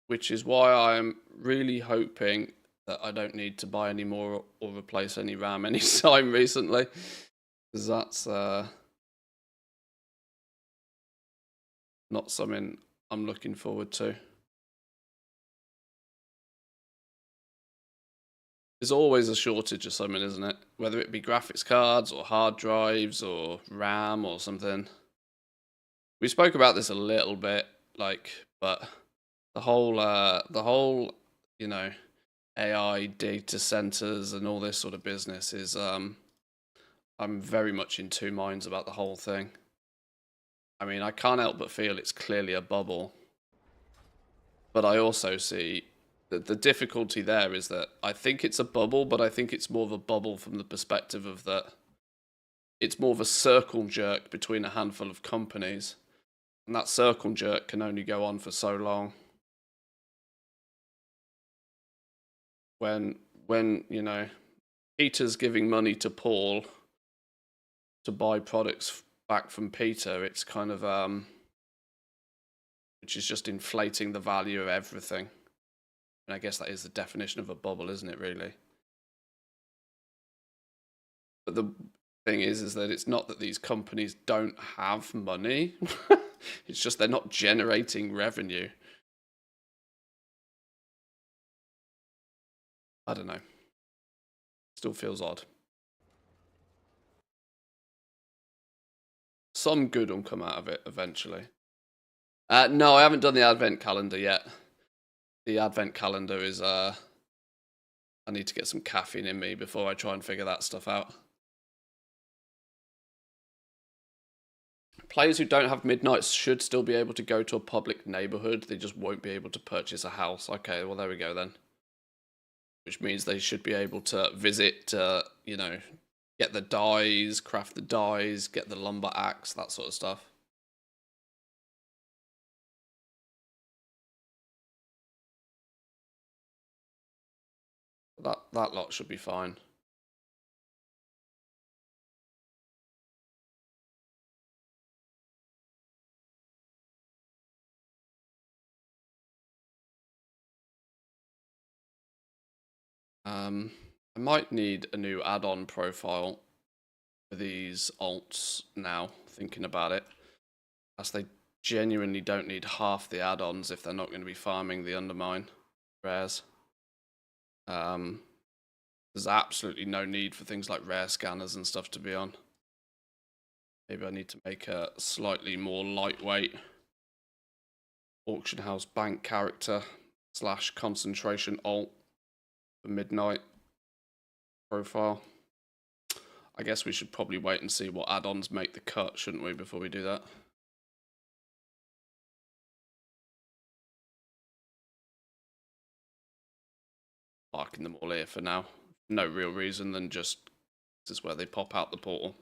Which is why I'm really hoping that I don't need to buy any more or replace any RAM anytime recently. Because that's not something I'm looking forward to. There's always a shortage of something, isn't it? Whether it be graphics cards or hard drives or RAM or something. We spoke about this a little bit, but the whole, you know, AI data centers and all this sort of business is, I'm very much in two minds about the whole thing. I mean, I can't help but feel it's clearly a bubble. But I also see that the difficulty there is that I think it's a bubble, but I think it's more of a bubble from the perspective of that it's more of a circle jerk between a handful of companies. And that circle jerk can only go on for so long. When you know, Peter's giving money to Paul to buy products back from Peter, it's kind of which is just inflating the value of everything. And I guess that is the definition of a bubble, isn't it, really? But the thing is that it's not that these companies don't have money. It's just they're not generating revenue. I don't know. Still feels odd. Some good will come out of it eventually. No, I haven't done the advent calendar yet. The advent calendar is I need to get some caffeine in me before I try and figure that stuff out. Players who don't have midnights should still be able to go to a public neighborhood. They just won't be able to purchase a house. Okay, well there we go then. Which means they should be able to visit, you know, get the dyes, craft the dyes, get the lumber axe, that sort of stuff. That lot should be fine. I might need a new add-on profile for these alts now, thinking about it. As they genuinely don't need half the add-ons if they're not going to be farming the undermine rares. There's absolutely no need for things like rare scanners and stuff to be on. Maybe I need to make a slightly more lightweight auction house bank character / concentration alt for midnight profile. I guess we should probably wait and see what add-ons make the cut, shouldn't we, before we do that? Parking them all here for now. No real reason than just this is where they pop out the portal.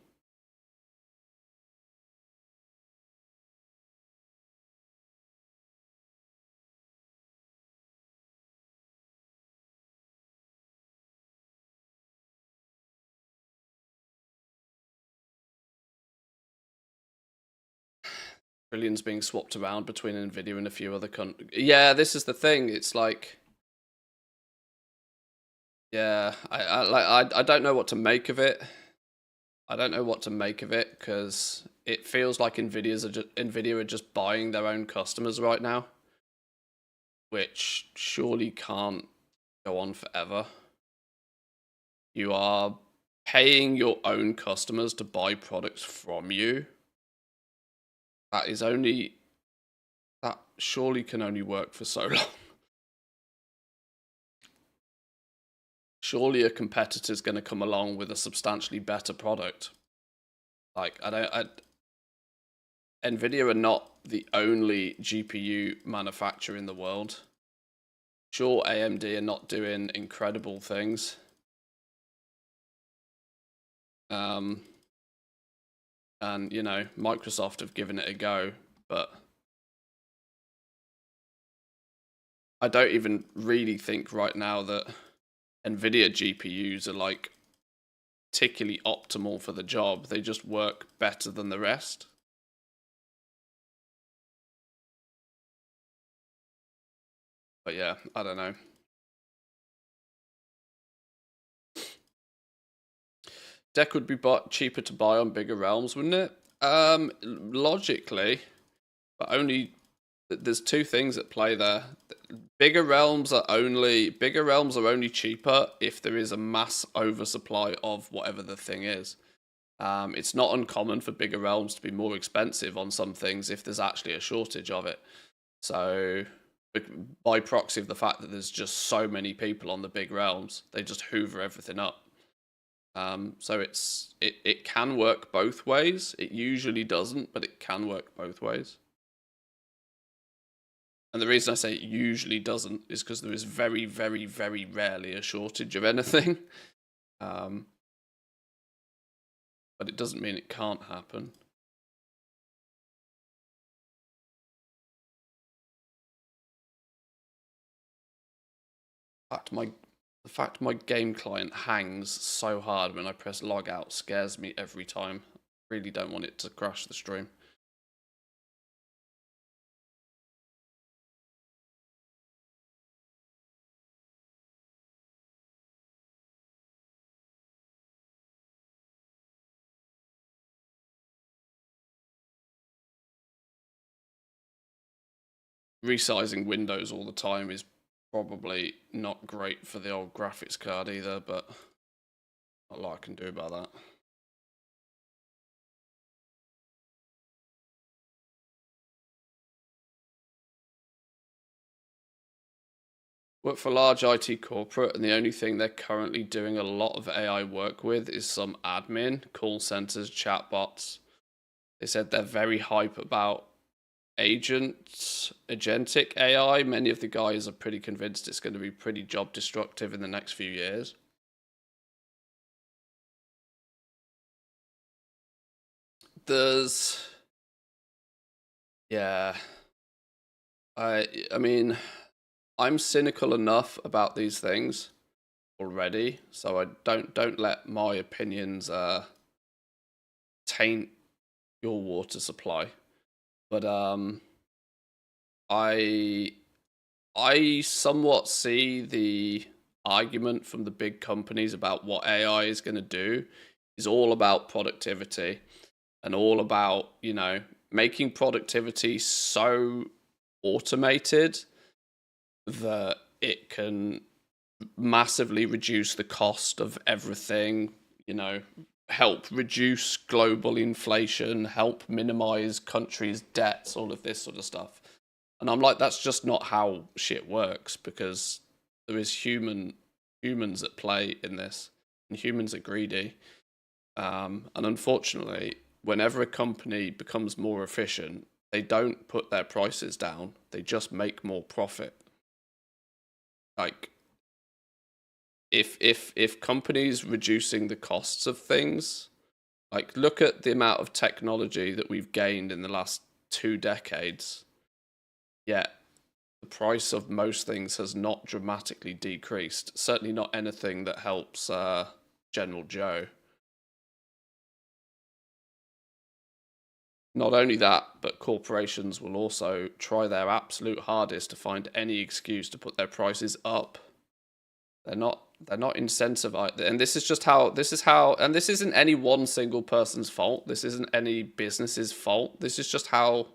Trillions being swapped around between Nvidia and a few other countries. Yeah, this is the thing. It's like Yeah, I don't know what to make of it. I don't know what to make of it because it feels like Nvidia are just buying their own customers right now, which surely can't go on forever. You are paying your own customers to buy products from you. That is only that surely can only work for so long. Surely a competitor's going to come along with a substantially better product. Like Nvidia are not the only GPU manufacturer in the world. Sure, AMD are not doing incredible things. And you know, Microsoft have given it a go, but I don't even really think right now that Nvidia GPUs are like particularly optimal for the job. They just work better than the rest. But yeah, I don't know. Deck would be cheaper to buy on bigger realms, wouldn't it? Logically, but only there's two things at play there. Bigger realms are only cheaper if there is a mass oversupply of whatever the thing is. It's not uncommon for bigger realms to be more expensive on some things if there's actually a shortage of it. So by proxy of the fact that there's just so many people on the big realms, they just hoover everything up. So it can work both ways. It usually doesn't, but it can work both ways. And the reason I say it usually doesn't is because there is very, very, very rarely a shortage of anything. But it doesn't mean it can't happen. The fact my game client hangs so hard when I press log out scares me every time. I really don't want it to crash the stream. Resizing windows all the time is probably not great for the old graphics card either, but not a lot I can do about that. Work for a large IT corporate, and the only thing they're currently doing a lot of AI work with is some admin, call centers, chatbots. They said they're very hype about agentic AI. Many of the guys are pretty convinced it's going to be pretty job destructive in the next few years. Yeah, I mean, I'm cynical enough about these things already, so I don't let my opinions taint your water supply. But I somewhat see the argument from the big companies about what AI is going to do is all about productivity and all about, you know, making productivity so automated that it can massively reduce the cost of everything, you know, help reduce global inflation, help minimize countries' debts, all of this sort of stuff. And I'm like, that's just not how shit works, because there is humans at play in this, and humans are greedy. And unfortunately, whenever a company becomes more efficient, they don't put their prices down; they just make more profit. Like, if companies reducing the costs of things, like look at the amount of technology that we've gained in the last 2 decades, yet the price of most things has not dramatically decreased. Certainly not anything that helps General Joe. Not only that, but corporations will also try their absolute hardest to find any excuse to put their prices up. They're not incentivized, and this is how, and this isn't any one single person's fault. This isn't any business's fault. This is just how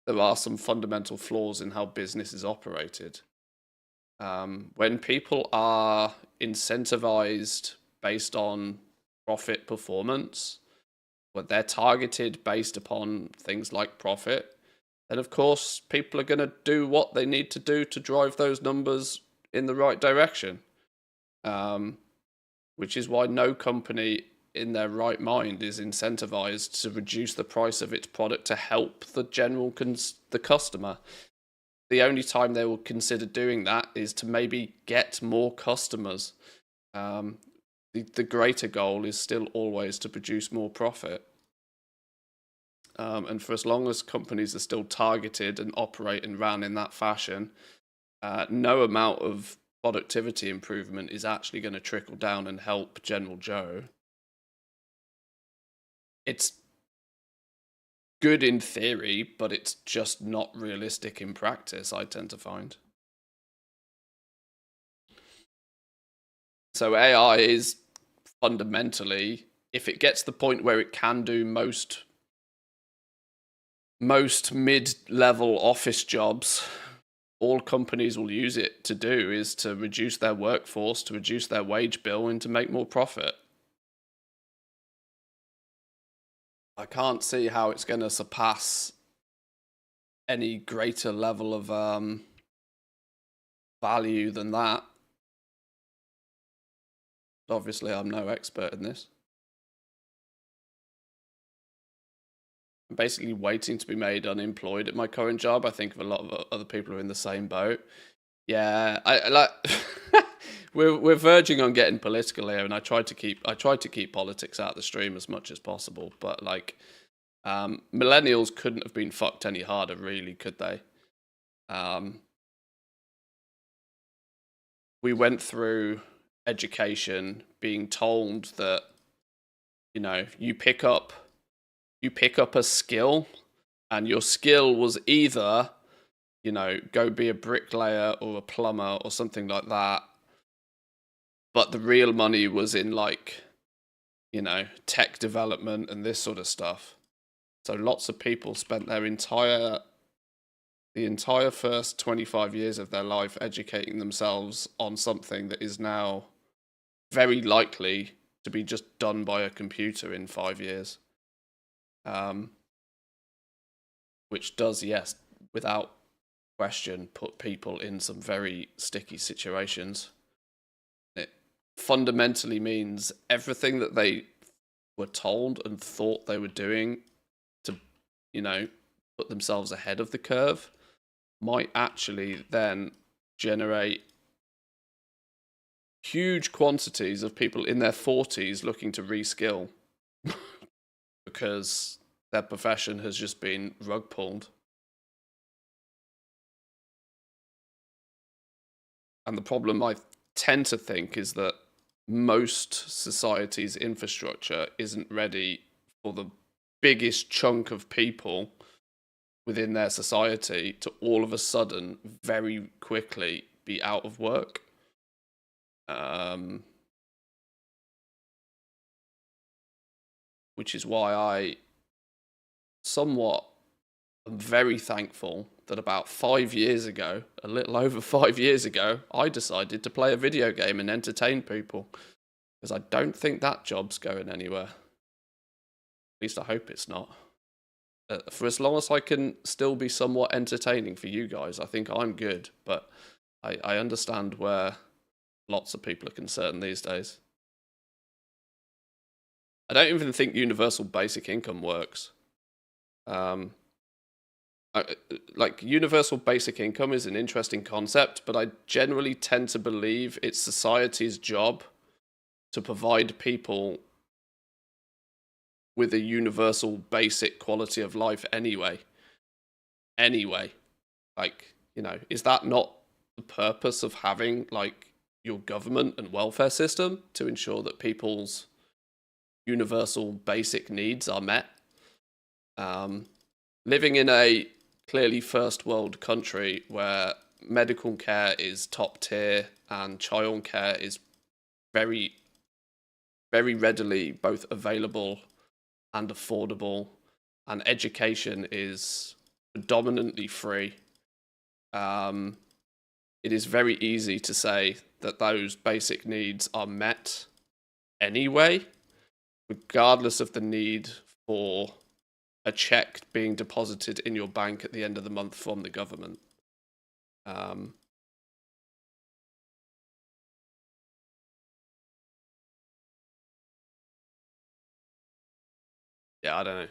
there are some fundamental flaws in how business is operated. When people are incentivized based on profit performance, when they're targeted based upon things like profit, then of course people are going to do what they need to do to drive those numbers in the right direction. Which is why no company in their right mind is incentivized to reduce the price of its product to help the the customer. The only time they will consider doing that is to maybe get more customers. The greater goal is still always to produce more profit. And for as long as companies are still targeted and operate and run in that fashion, no amount of productivity improvement is actually going to trickle down and help General Joe. It's good in theory, but it's just not realistic in practice, I tend to find. So AI is fundamentally, if it gets to the point where it can do most mid-level office jobs, all companies will use it to do is to reduce their workforce, to reduce their wage bill, and to make more profit. I can't see how it's going to surpass any greater level of value than that. Obviously, I'm no expert in this. I'm basically waiting to be made unemployed at my current job. I think of a lot of other people who are in the same boat. Yeah, I like we're verging on getting political here, and I try to keep politics out of the stream as much as possible. But like, millennials couldn't have been fucked any harder, really, could they? We went through education being told that, you know, you pick up a skill, and your skill was either, you know, go be a bricklayer or a plumber or something like that. But the real money was in, like, you know, tech development and this sort of stuff. So lots of people spent the entire first 25 years of their life educating themselves on something that is now very likely to be just done by a computer in 5 years. Which does, yes, without question, put people in some very sticky situations. It fundamentally means everything that they were told and thought they were doing to, you know, put themselves ahead of the curve might actually then generate huge quantities of people in their 40s looking to reskill because their profession has just been rug pulled. And the problem I tend to think is that most society's infrastructure isn't ready for the biggest chunk of people within their society to all of a sudden very quickly be out of work. Which is why I somewhat am very thankful that about 5 years ago, a little over 5 years ago, I decided to play a video game and entertain people. Because I don't think that job's going anywhere. At least I hope it's not. For as long as I can still be somewhat entertaining for you guys, I think I'm good. But I understand where lots of people are concerned these days. I don't even think universal basic income works. Like, universal basic income is an interesting concept, but I generally tend to believe it's society's job to provide people with a universal basic quality of life anyway. Like, you know, is that not the purpose of having, like, your government and welfare system, to ensure that people's universal basic needs are met? Living in a clearly first world country where medical care is top tier and childcare is very, very readily both available and affordable, and education is predominantly free. It is very easy to say that those basic needs are met anyway, regardless of the need for a check being deposited in your bank at the end of the month from the government. Yeah, I don't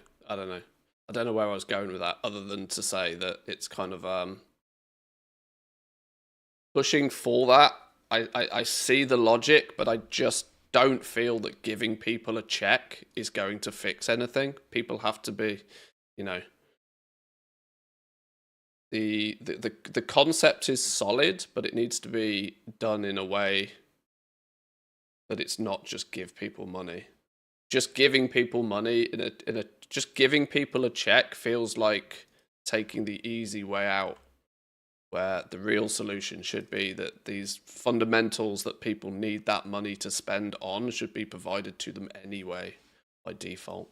know. I don't know where I was going with that, other than to say that it's kind of pushing for that. I see the logic, but I just don't feel that giving people a check is going to fix anything. People have to be, you know, the concept is solid, but it needs to be done in a way that it's not just give people money. Just giving people money just giving people a check feels like taking the easy way out, where the real solution should be that these fundamentals that people need that money to spend on should be provided to them anyway by default.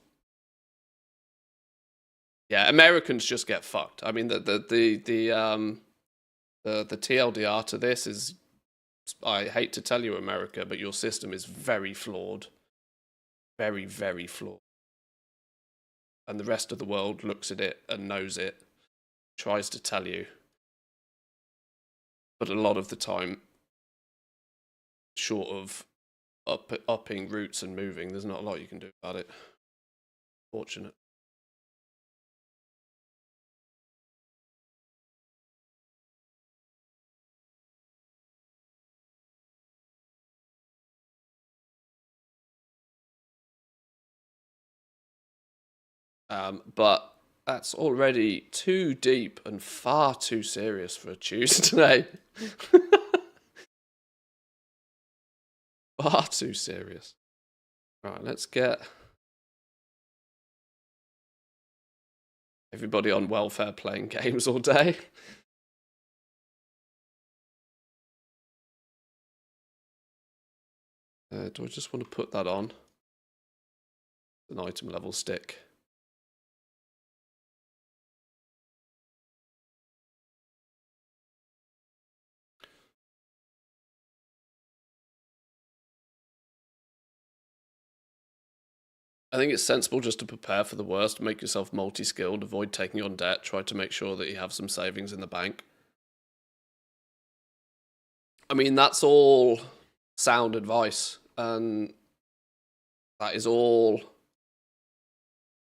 Yeah, Americans just get fucked. I mean, the TLDR to this is, I hate to tell you, America, but your system is very flawed. Very, very flawed. And the rest of the world looks at it and knows it, tries to tell you. But a lot of the time, short of upping roots and moving, there's not a lot you can do about it. Fortunate. But that's already too deep and far too serious for a Tuesday. Far too serious. Right, let's get everybody on welfare playing games all day. Do I just want to put that on? An item level stick. I think it's sensible just to prepare for the worst, make yourself multi-skilled, avoid taking on debt, try to make sure that you have some savings in the bank. I mean, that's all sound advice, and that is all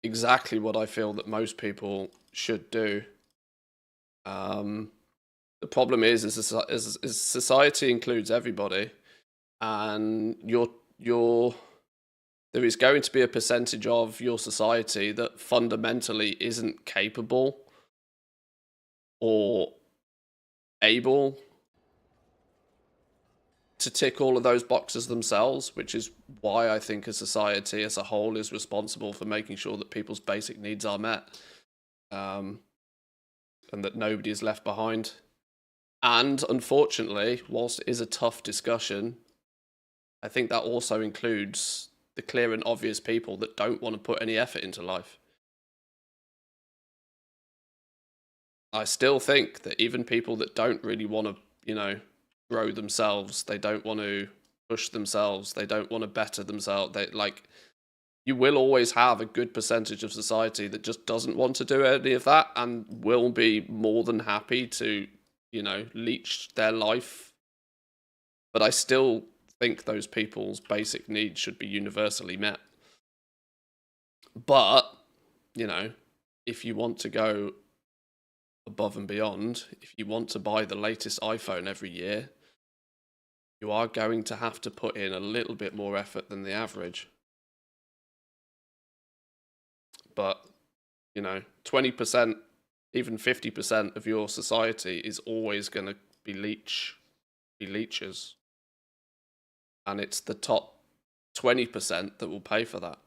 exactly what I feel that most people should do. The problem is society includes everybody, and there is going to be a percentage of your society that fundamentally isn't capable or able to tick all of those boxes themselves, which is why I think a society as a whole is responsible for making sure that people's basic needs are met, and that nobody is left behind. And unfortunately, whilst it is a tough discussion, I think that also includes the clear and obvious people that don't want to put any effort into life. I still think that even people that don't really want to, grow themselves, they don't want to push themselves, they don't want to better themselves, you will always have a good percentage of society that just doesn't want to do any of that and will be more than happy to, leech their life. But I still think those people's basic needs should be universally met. But, if you want to go above and beyond, if you want to buy the latest iPhone every year, you are going to have to put in a little bit more effort than the average. But, 20%, even 50% of your society is always going to be leechers. And it's the top 20% that will pay for that.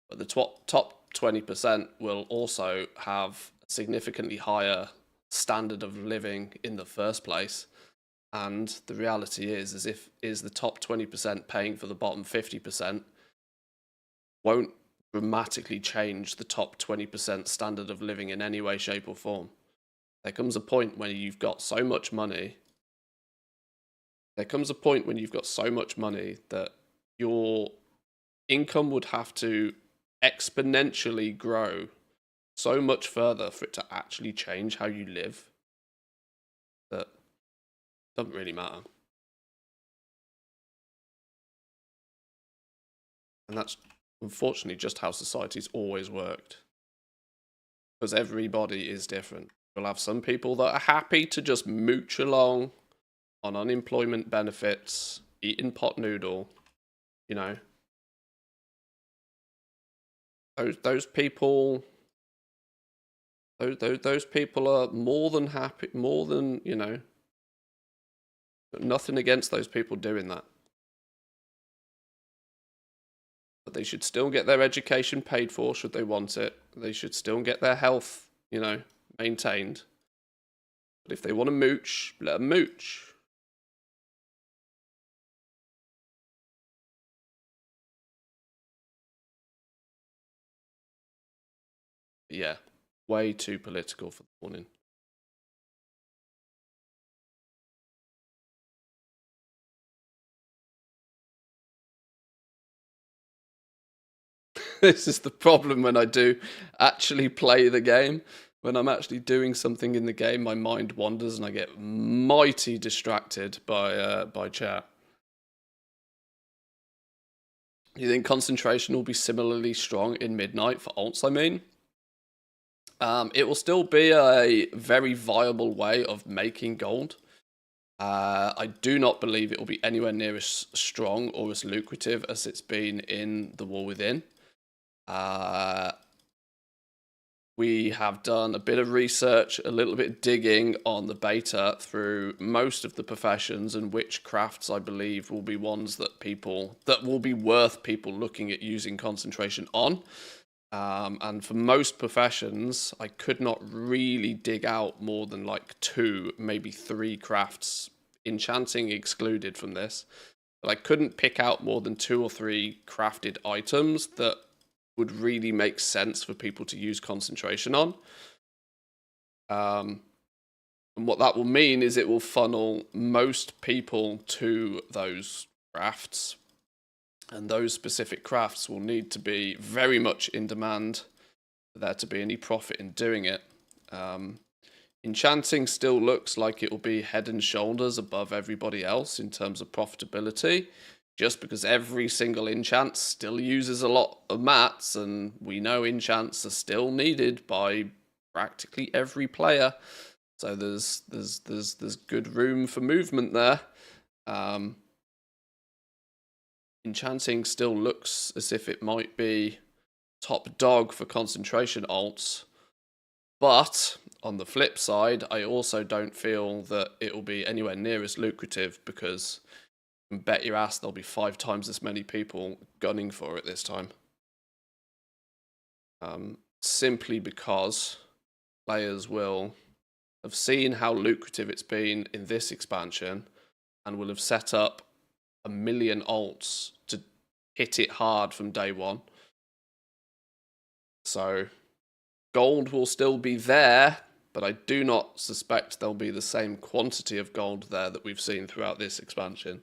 But the top 20% will also have a significantly higher standard of living in the first place. And the reality is the top 20% paying for the bottom 50% won't dramatically change the top 20% standard of living in any way, shape, or form. There comes a point when you've got so much money. There comes a point when you've got so much money that your income would have to exponentially grow so much further for it to actually change how you live that doesn't really matter. And that's unfortunately just how society's always worked. Because everybody is different. You'll have some people that are happy to just mooch along on unemployment benefits, eating pot noodle, you know. Those people are more than happy, more than, you know, nothing against those people doing that. But they should still get their education paid for should they want it. They should still get their health, you know, maintained. But if they want to mooch, let them mooch. Yeah, way too political for the morning. This is the problem when I do actually play the game. When I'm actually doing something in the game, my mind wanders and I get mighty distracted by chat. You think concentration will be similarly strong in Midnight for alts, I mean? It will still be a very viable way of making gold. I do not believe it will be anywhere near as strong or as lucrative as it's been in The War Within. We have done a bit of research, a little bit digging on the beta through most of the professions, and which crafts I believe will be ones that will be worth people looking at using concentration on. And for most professions, I could not really dig out more than like 2, maybe 3 crafts, enchanting excluded from this. But I couldn't pick out more than 2 or 3 crafted items that would really make sense for people to use concentration on. And what that will mean is it will funnel most people to those crafts. And those specific crafts will need to be very much in demand for there to be any profit in doing it. Enchanting still looks like it will be head and shoulders above everybody else in terms of profitability, just because every single enchant still uses a lot of mats, and we know enchants are still needed by practically every player. So there's good room for movement there. Enchanting still looks as if it might be top dog for concentration alts. But on the flip side, I also don't feel that it will be anywhere near as lucrative, because you can bet your ass there'll be 5 times as many people gunning for it this time. Simply because players will have seen how lucrative it's been in this expansion and will have set up 1 million alts to hit it hard from day one. So gold will still be there, but I do not suspect there'll be the same quantity of gold there that we've seen throughout this expansion.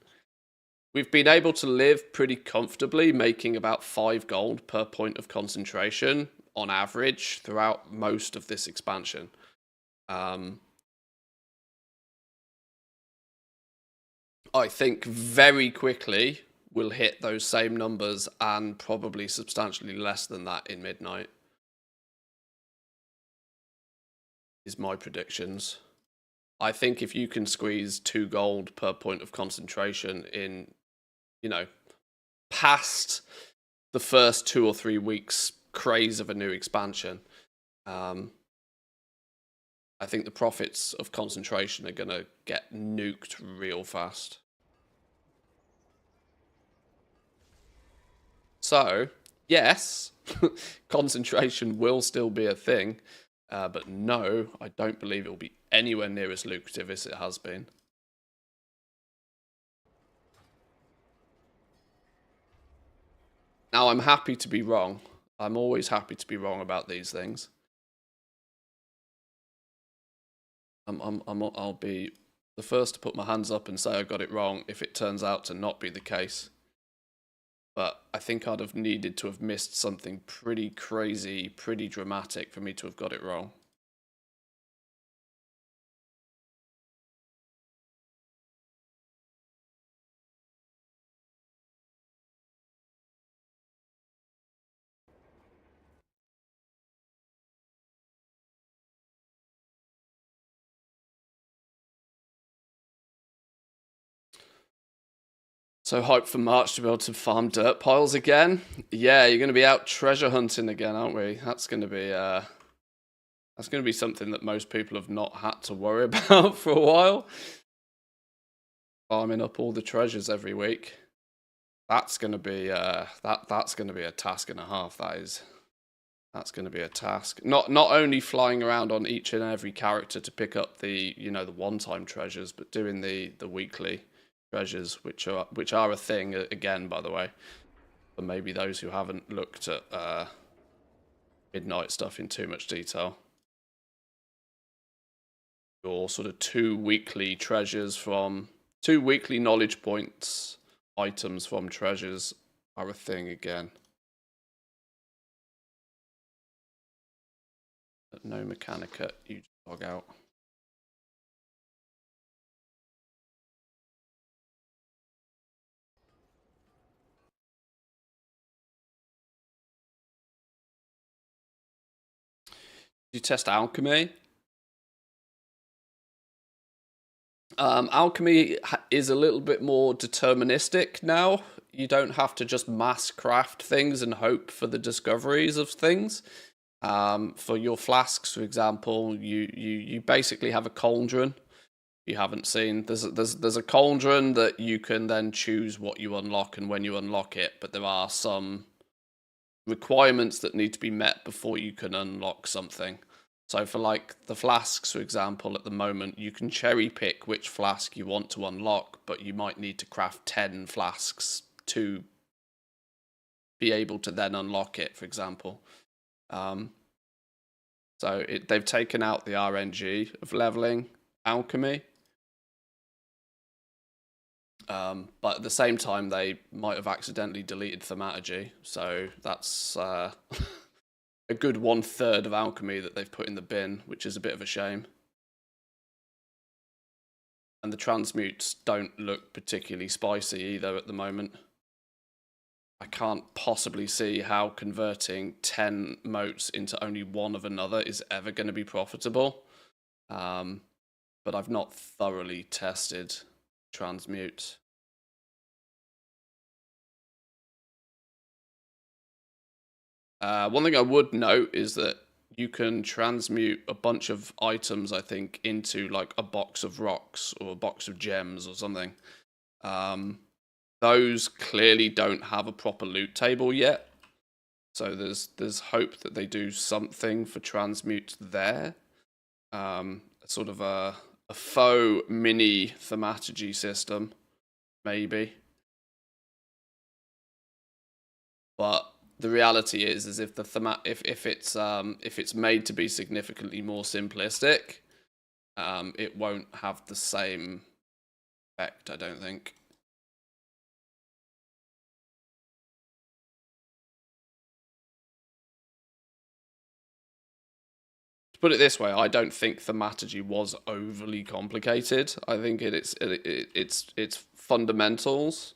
We've been able to live pretty comfortably, making about 5 gold per point of concentration on average throughout most of this expansion. I think very quickly we'll hit those same numbers, and probably substantially less than that in Midnight, is my predictions. I think if you can squeeze 2 gold per point of concentration in, you know, past the first 2 or 3 weeks craze of a new expansion, I think the profits of concentration are going to get nuked real fast. So, yes, concentration will still be a thing. But no, I don't believe it will be anywhere near as lucrative as it has been. Now, I'm happy to be wrong. I'm always happy to be wrong about these things. I'll be the first to put my hands up and say I got it wrong if it turns out to not be the case. But I think I'd have needed to have missed something pretty crazy, pretty dramatic for me to have got it wrong. So hyped for March to be able to farm dirt piles again. Yeah, you're going to be out treasure hunting again, aren't we? That's going to be something that most people have not had to worry about for a while. Farming up all the treasures every week. That's going to be that's going to be a task and a half. That's going to be a task. Not only flying around on each and every character to pick up the the one-time treasures, but doing the weekly treasures, which are a thing again, by the way, for maybe those who haven't looked at midnight stuff in too much detail. Your sort of 2 weekly treasures from 2 weekly knowledge points items from treasures are a thing again. But no Mechanica, you just log out. You test alchemy. Alchemy is a little bit more deterministic now. You don't have to just mass craft things and hope for the discoveries of things. For your flasks, for example, you basically have a cauldron. You haven't seen there's a cauldron that you can then choose what you unlock and when you unlock it, but there are some requirements that need to be met before you can unlock something. So for like the flasks, for example, at the moment, you can cherry pick which flask you want to unlock, but you might need to craft 10 flasks to be able to then unlock it, for example. So they've taken out the RNG of leveling alchemy. But at the same time, they might have accidentally deleted thaumaturgy. So that's a good 1/3 of alchemy that they've put in the bin, which is a bit of a shame. And the transmutes don't look particularly spicy either at the moment. I can't possibly see how converting 10 motes into only one of another is ever going to be profitable. But I've not thoroughly tested transmute. One thing I would note is that you can transmute a bunch of items, I think, into like a box of rocks or a box of gems or something. Those clearly don't have a proper loot table yet. So there's hope that they do something for transmute there. Sort of a faux mini thaumaturgy system, maybe. But the reality is if the if it's made to be significantly more simplistic, it won't have the same effect, I don't think. To put it this way, I don't think thaumaturgy was overly complicated. I think it's fundamentals.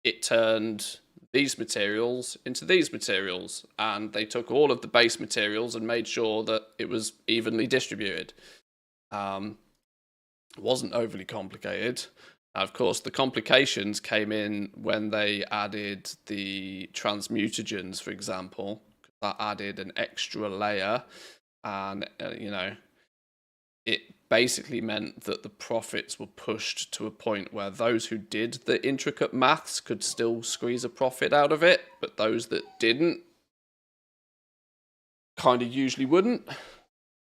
It turned these materials into these materials, and they took all of the base materials and made sure that it was evenly distributed. It wasn't overly complicated. Of course, the complications came in when they added the transmutagens, for example. That added an extra layer, and it basically meant that the profits were pushed to a point where those who did the intricate maths could still squeeze a profit out of it, but those that didn't kind of usually wouldn't.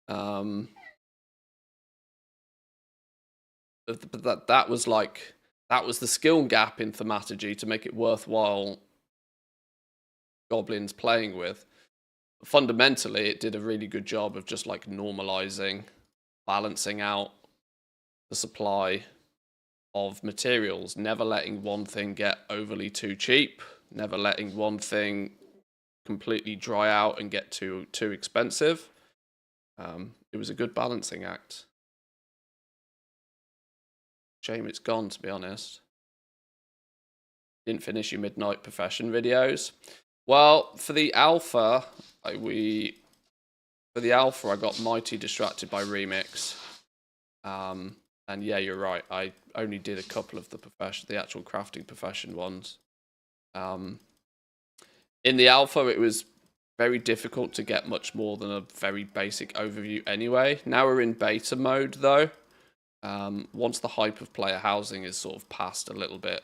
But that was the skill gap in thaumaturgy to make it worthwhile goblins playing with. Fundamentally, it did a really good job of just like normalizing, balancing out the supply of materials, never letting one thing get overly too cheap, never letting one thing completely dry out and get too expensive. It was a good balancing act. Shame it's gone, to be honest. Didn't finish your midnight profession videos. Well, for the alpha, I got mighty distracted by Remix. And yeah, you're right. I only did a couple of the actual crafting profession ones. In the alpha, it was very difficult to get much more than a very basic overview anyway. Now we're in beta mode though. Once the hype of player housing is sort of passed a little bit,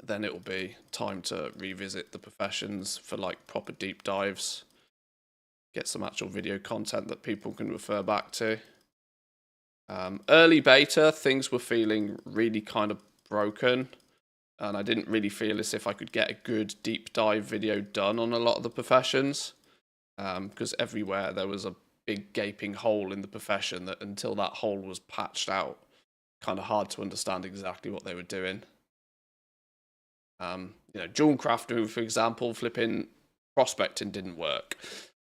then it will be time to revisit the professions for like proper deep dives. Get some actual video content that people can refer back to. Early beta, things were feeling really kind of broken, and I didn't really feel as if I could get a good deep dive video done on a lot of the professions, because everywhere there was a big gaping hole in the profession that until that hole was patched out, kind of hard to understand exactly what they were doing. Jewel crafting, for example, flipping prospecting didn't work.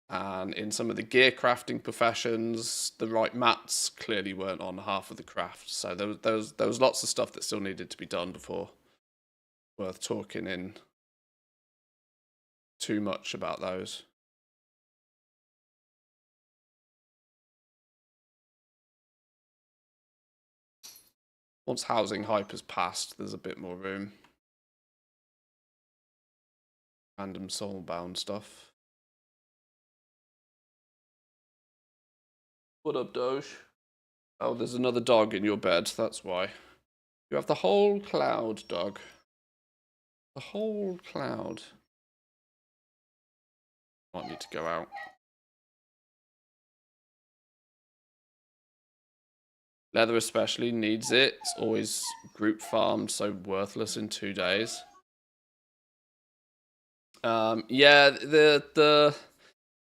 And in some of the gear crafting professions, the right mats clearly weren't on half of the craft. So there was lots of stuff that still needed to be done before worth talking in too much about those. Once housing hype has passed, there's a bit more room. Random soulbound stuff. What up, Doge? Oh, there's another dog in your bed, that's why. You have the whole cloud, dog. The whole cloud. Might need to go out. Leather especially needs it. It's always group farmed, so worthless in 2 days. Yeah,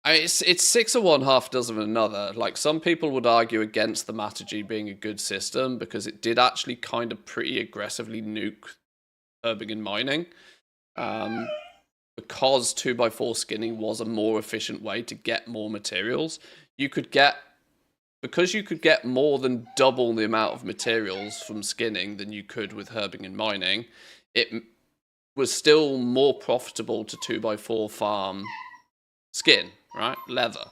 it's 6 of one, half dozen of another. Like, some people would argue against the thaumaturgy being a good system because it did actually kind of pretty aggressively nuke herbing and mining. Because 2x4 skinning was a more efficient way to get more materials, because you could get more than double the amount of materials from skinning than you could with herbing and mining, it was still more profitable to 2x4 farm skin, right? Leather.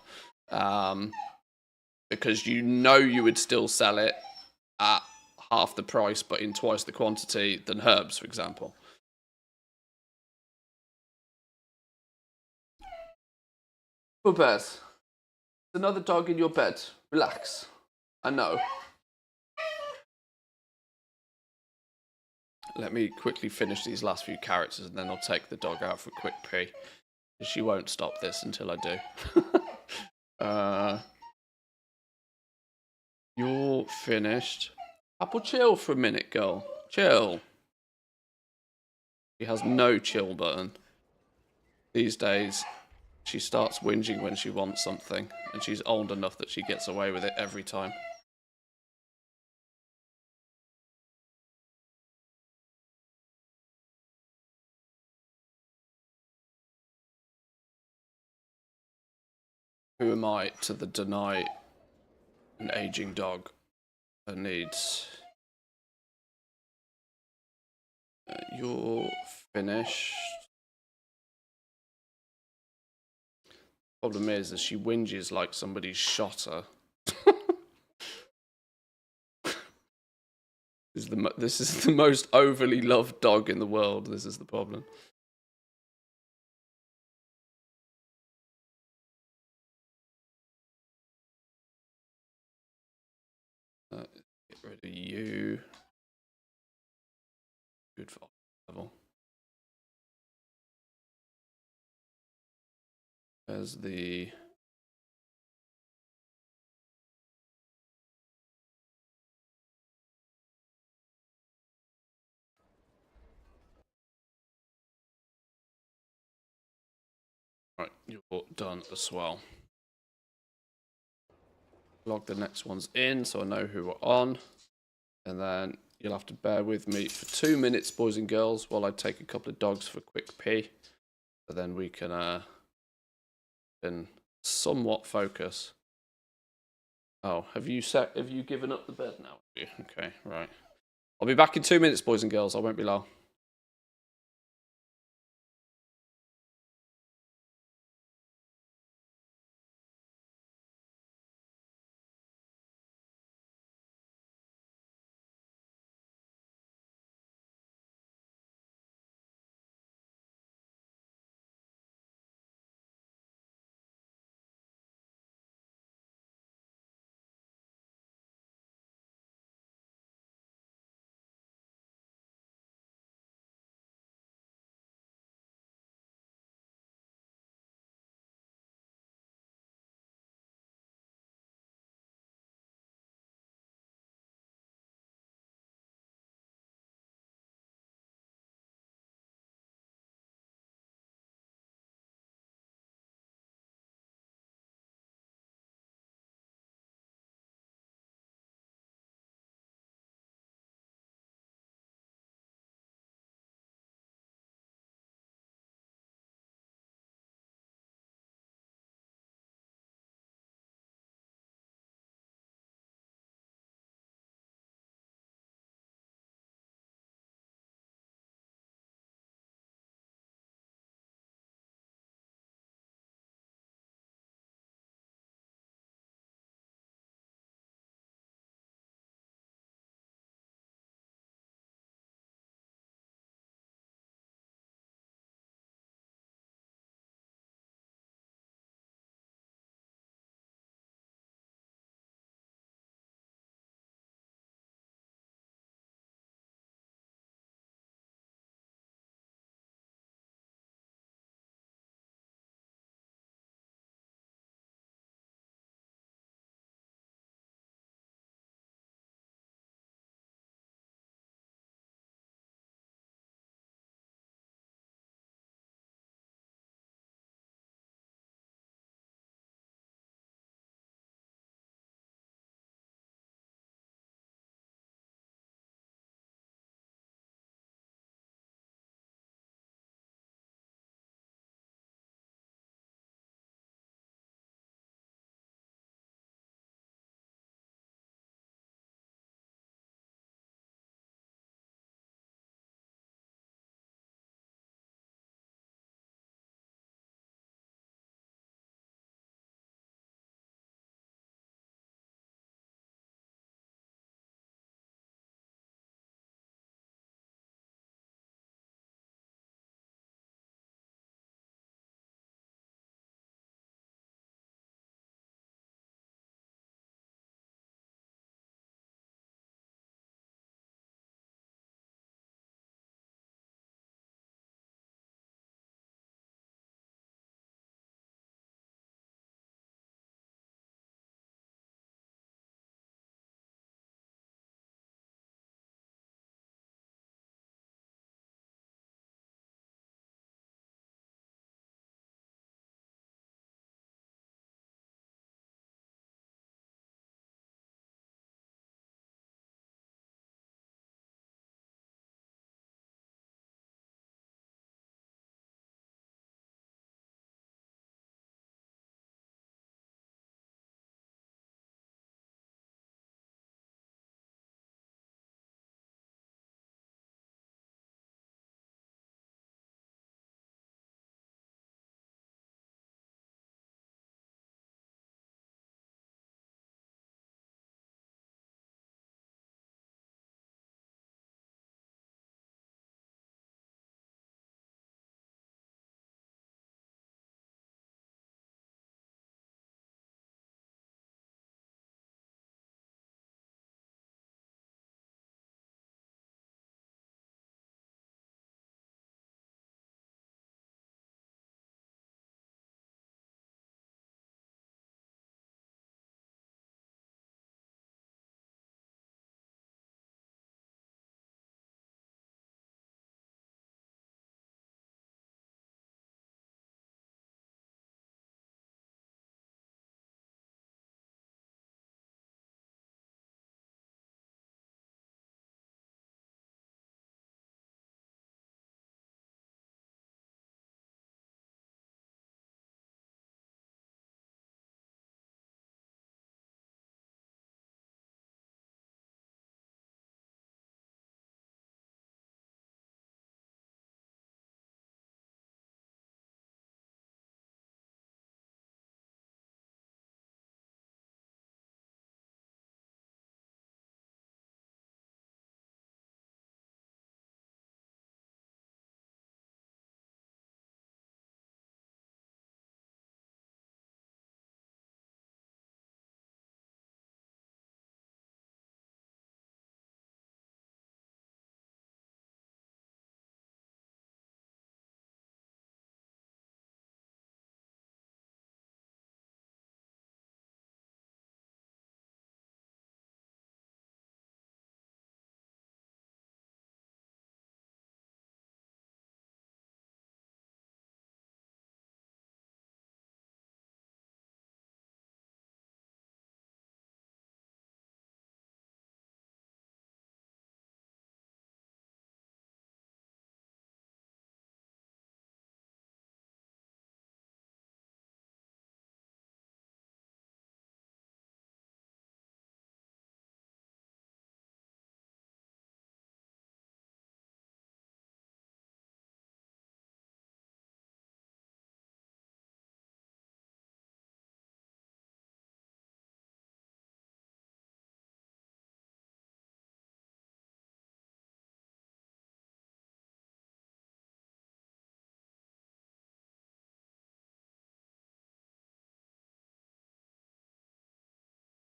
Because you would still sell it at half the price but in twice the quantity than herbs, for example. Bubez, another dog in your bed. Relax. I know. Let me quickly finish these last few characters and then I'll take the dog out for a quick pee. She won't stop this until I do. You're finished. Apple, chill for a minute, girl. Chill. She has no chill button. These days, she starts whinging when she wants something, and she's old enough that she gets away with it every time. Who am I to deny an aging dog her needs? You're finished. Problem is she whinges like somebody's shot her. This is the most overly loved dog in the world. This is the problem. Get rid of you. Good for level. Where's the... Right, you're done as well. Log the next ones in so I know who we're on. And then you'll have to bear with me for 2 minutes, boys and girls, while I take a couple of dogs for a quick pee. So then we can somewhat focus. Oh, have you given up the bed now? Okay, right. I'll be back in 2 minutes, boys and girls. I won't be long.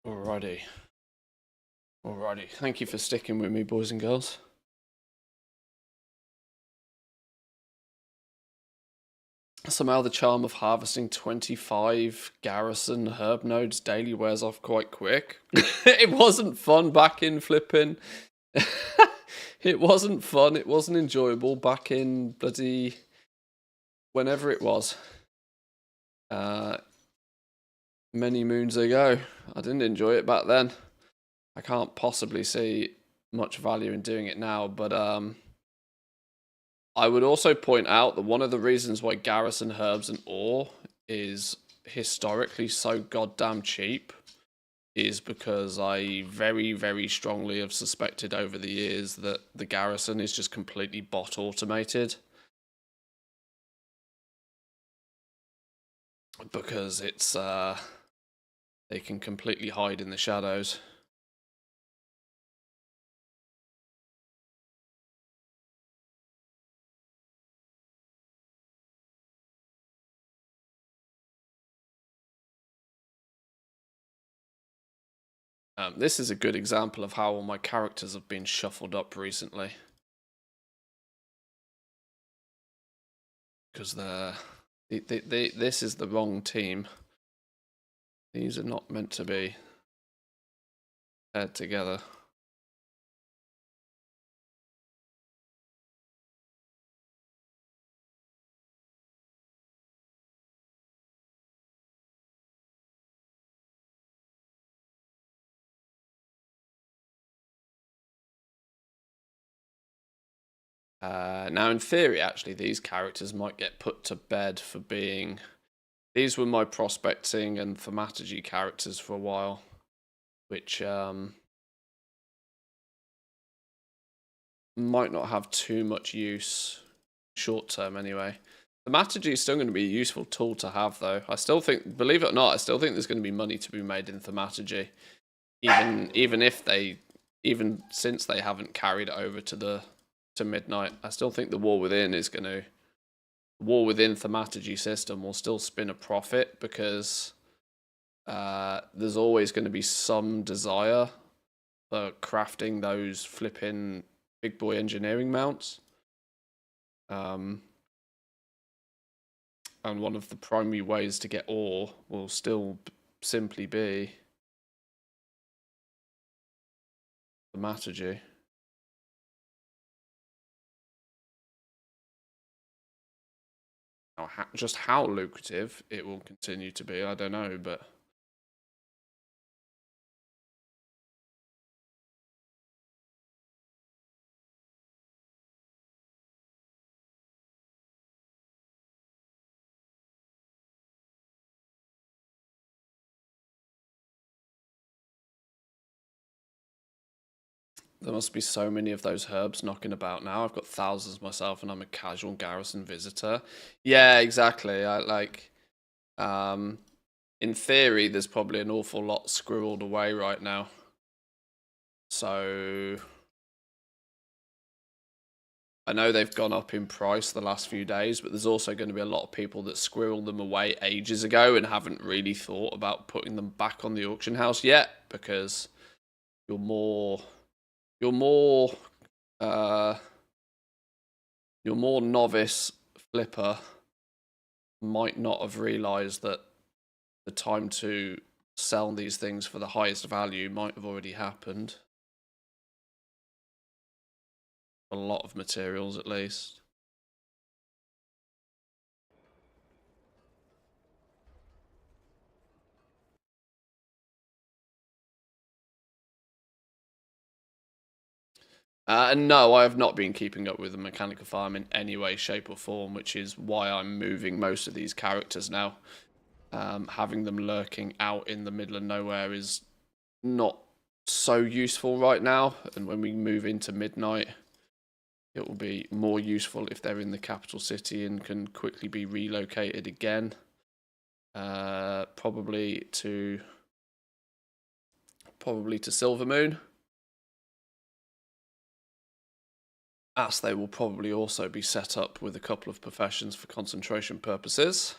Alrighty. Alrighty. Thank you for sticking with me, boys and girls. Somehow the charm of harvesting 25 garrison herb nodes daily wears off quite quick. It wasn't fun back in flipping. It wasn't fun. It wasn't enjoyable back in bloody whenever it was. Many moons ago. I didn't enjoy it back then. I can't possibly see much value in doing it now, but I would also point out that one of the reasons why garrison herbs and ore is historically so goddamn cheap is because I very, very strongly have suspected over the years that the garrison is just completely bot automated. Because it's, they can completely hide in the shadows. This is a good example of how all my characters have been shuffled up recently. Because this is the wrong team. These are not meant to be paired together. Now, in theory, actually, these characters might get put to bed for being... These were my prospecting and thaumaturgy characters for a while, which might not have too much use, short term anyway. Thaumaturgy is still going to be a useful tool to have, though. I still think, believe it or not, I still think there's going to be money to be made in thaumaturgy, even since they haven't carried it over to midnight. I still think the War Within is going to... War Within thaumaturgy system will still spin a profit because there's always going to be some desire for crafting those flipping big boy engineering mounts. And one of the primary ways to get ore will still simply be thaumaturgy. Now, just how lucrative it will continue to be, I don't know, but... There must be so many of those herbs knocking about now. I've got thousands myself and I'm a casual garrison visitor. Yeah, exactly. In theory, there's probably an awful lot squirreled away right now. So I know they've gone up in price the last few days, but there's also going to be a lot of people that squirreled them away ages ago and haven't really thought about putting them back on the auction house yet, because you're more novice flipper might not have realized that the time to sell these things for the highest value might have already happened. A lot of materials, at least. And no, I have not been keeping up with the mechanical farm in any way, shape or form, which is why I'm moving most of these characters now. Having them lurking out in the middle of nowhere is not so useful right now, and when we move into midnight, it will be more useful if they're in the capital city and can quickly be relocated again. Probably to Silvermoon. As they will probably also be set up with a couple of professions for concentration purposes.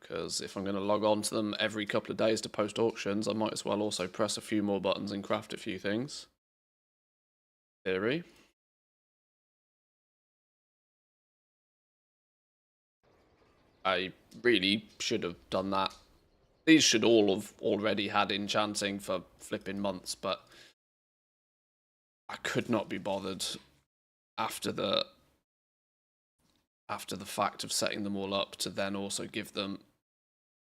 because if I'm going to log on to them every couple of days to post auctions, I might as well also press a few more buttons and craft a few things. Theory. I really should have done that. These should all have already had enchanting for flipping months, but I could not be bothered after the fact of setting them all up to then also give them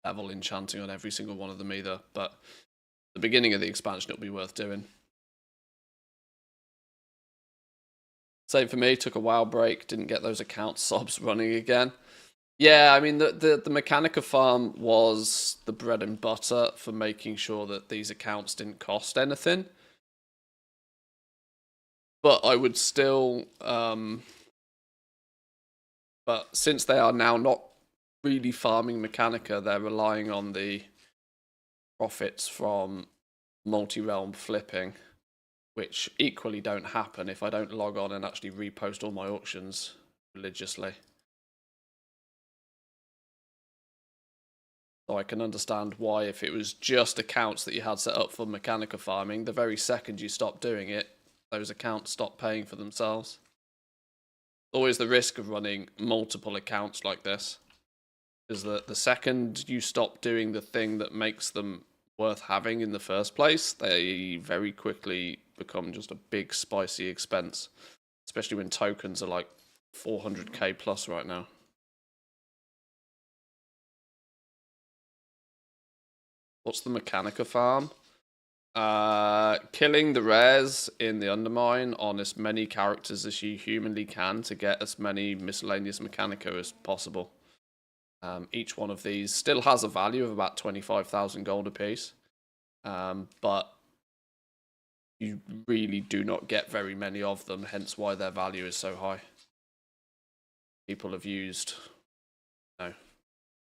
level enchanting on every single one of them either. But the beginning of the expansion, it'll be worth doing. Same for me, took a while break, didn't get those account subs running again. Yeah, I mean, the Mechanica farm was the bread and butter for making sure that these accounts didn't cost anything. But I would still, but since they are now not really farming Mechanica, they're relying on the profits from multi-realm flipping, which equally don't happen if I don't log on and actually repost all my auctions religiously. So I can understand why, if it was just accounts that you had set up for Mechanica farming, the very second you stop doing it, those accounts stop paying for themselves. Always the risk of running multiple accounts like this is that the second you stop doing the thing that makes them worth having in the first place, they very quickly become just a big spicy expense, especially when tokens are like 400k plus right now. What's the Mechanica farm? Killing the rares in the Undermine on as many characters as you humanly can to get as many miscellaneous Mechanica as possible. Each one of these still has a value of about 25,000 gold apiece, but you really do not get very many of them, hence why their value is so high. People have used,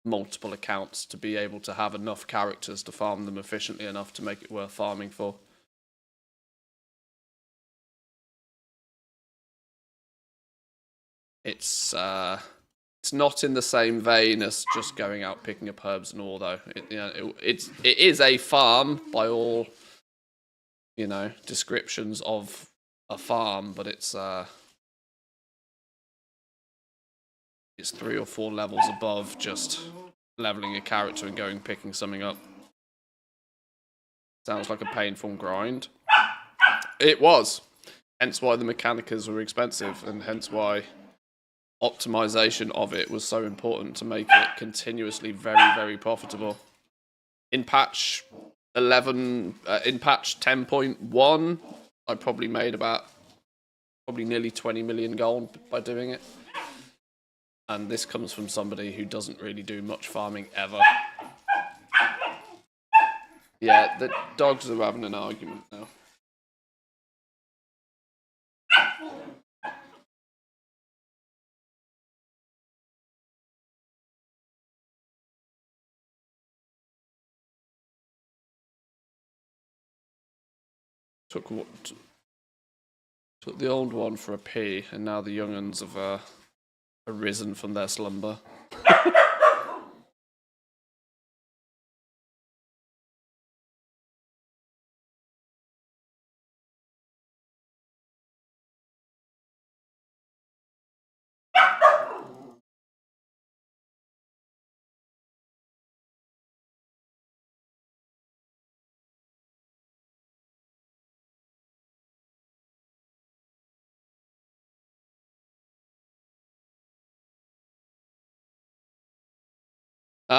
multiple accounts to be able to have enough characters to farm them efficiently enough to make it worth farming for. It's not in the same vein as just going out picking up herbs and all, though. It is a farm by all descriptions of a farm, but it's 3 or 4 levels above just leveling a character and going picking something up. Sounds like a painful grind. It was. Hence why the Mechanicas were expensive, and hence why optimization of it was so important to make it continuously very, very profitable. In patch 10.1, I probably made nearly 20 million gold by doing it. And this comes from somebody who doesn't really do much farming ever. Yeah, the dogs are having an argument now. Took the old one for a pee, and now the young uns have arisen from their slumber.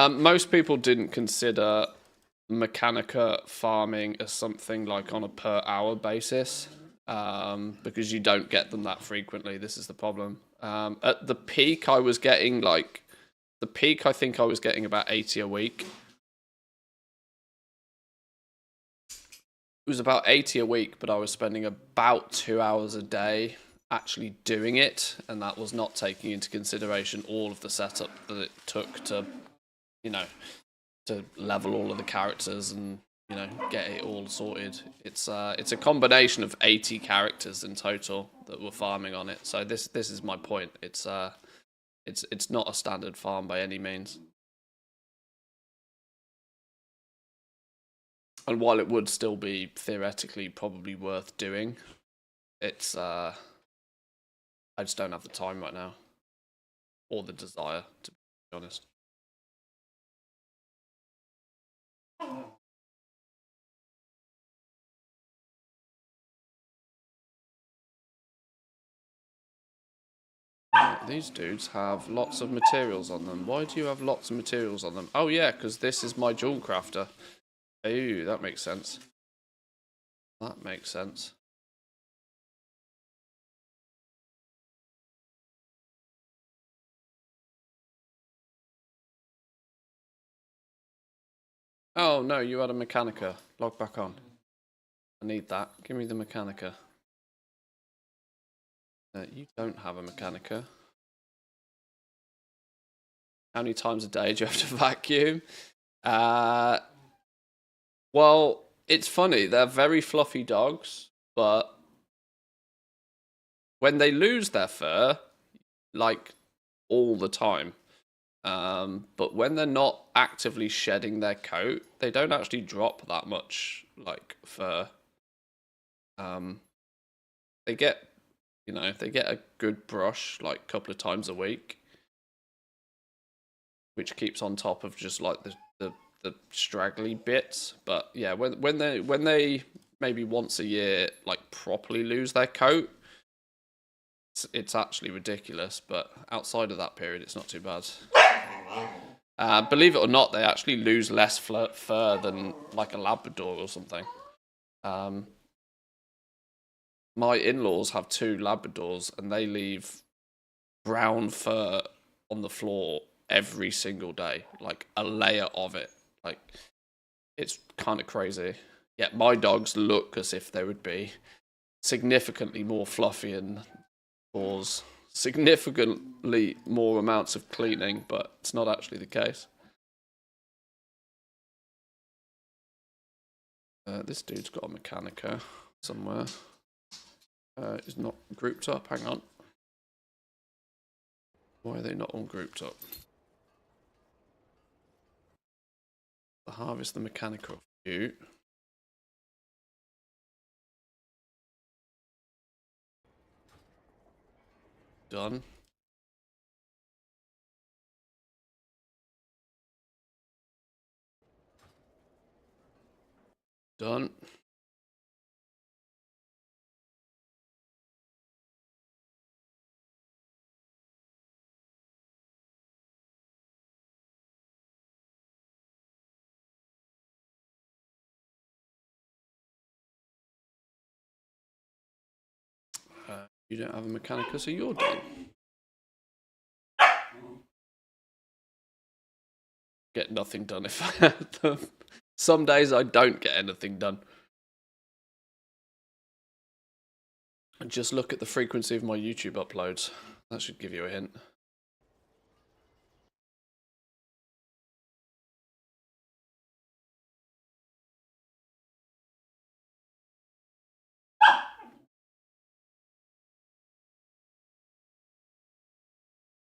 Most people didn't consider Mechanica farming as something like on a per hour basis, because you don't get them that frequently. This is the problem. At the peak, I was getting I think I was getting about 80 a week. It was about 80 a week, but I was spending about 2 hours a day actually doing it, and that was not taking into consideration all of the setup that it took to to level all of the characters and get it all sorted. It's a combination of 80 characters in total that were farming on it. So this is my point. It's not a standard farm by any means. And while it would still be theoretically probably worth doing, it's I just don't have the time right now. Or the desire, to be honest. These dudes have lots of materials on them. Why do you have lots of materials on them? Oh yeah, because this is my jewel crafter. Ooh, that makes sense. That makes sense. Oh no, you had a Mechanica. Log back on. I need that. Give me the Mechanica. You don't have a Mechanica. How many times a day do you have to vacuum? Well, it's funny. They're very fluffy dogs, but when they lose their fur, like all the time, but when they're not actively shedding their coat, they don't actually drop that much, like fur. They get, they get a good brush like a couple of times a week, which keeps on top of just like the straggly bits. But yeah, when they maybe once a year like properly lose their coat, it's actually ridiculous. But outside of that period, it's not too bad. Believe it or not, they actually lose less fur than like a Labrador or something. My in-laws have 2 Labradors, and they leave brown fur on the floor every single day, like a layer of it. Like, it's kind of crazy. Yet my dogs look as if they would be significantly more fluffy and cause significantly more amounts of cleaning, but it's not actually the case. This dude's got a Mechanica somewhere. Is not grouped up. Hang on. Why are they not all grouped up? Harvest the Mechanica off you. Done. Done. You don't have a Mechanica, so you're done. Get nothing done if I had them. Some days I don't get anything done. And just look at the frequency of my YouTube uploads. That should give you a hint.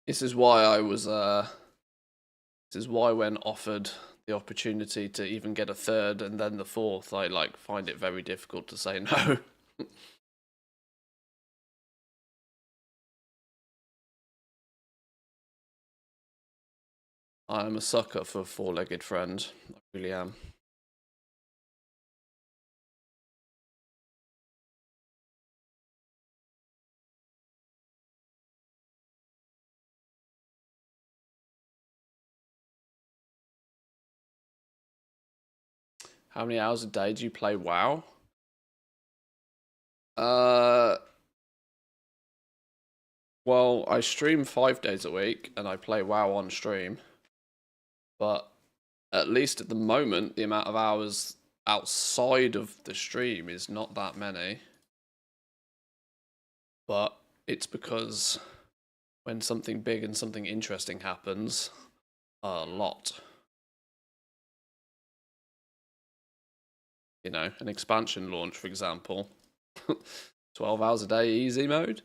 This is why I was this is why when offered the opportunity to even get a 3rd and then the 4th, I like find it very difficult to say no. I am a sucker for 4-legged friend. I really am. How many hours a day do you play WoW? Well, I stream 5 days a week and I play WoW on stream. But at least at the moment, the amount of hours outside of the stream is not that many. But it's because when something big and something interesting happens, a lot. An expansion launch, for example. 12 hours a day, easy mode.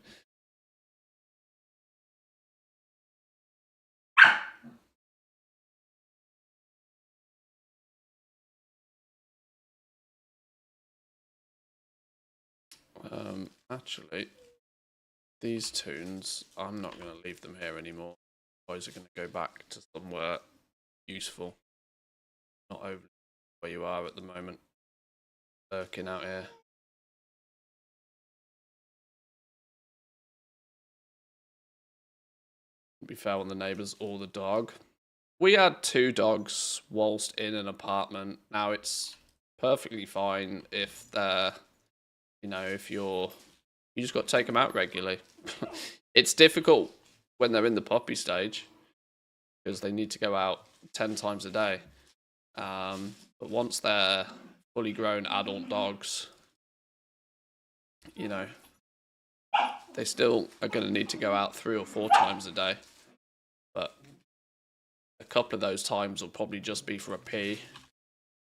Actually, these tunes, I'm not going to leave them here anymore. Boys are going to go back to somewhere useful. Not over where you are at the moment. Lurking out here. To be fair on the neighbours or the dog. We had 2 dogs whilst in an apartment. Now it's perfectly fine if they're, you know, if you just got to take them out regularly. It's difficult when they're in the puppy stage because they need to go out 10 times a day. But once they're fully grown adult dogs, you know, they still are going to need to go out 3 or 4 times a day. But a couple of those times will probably just be for a pee.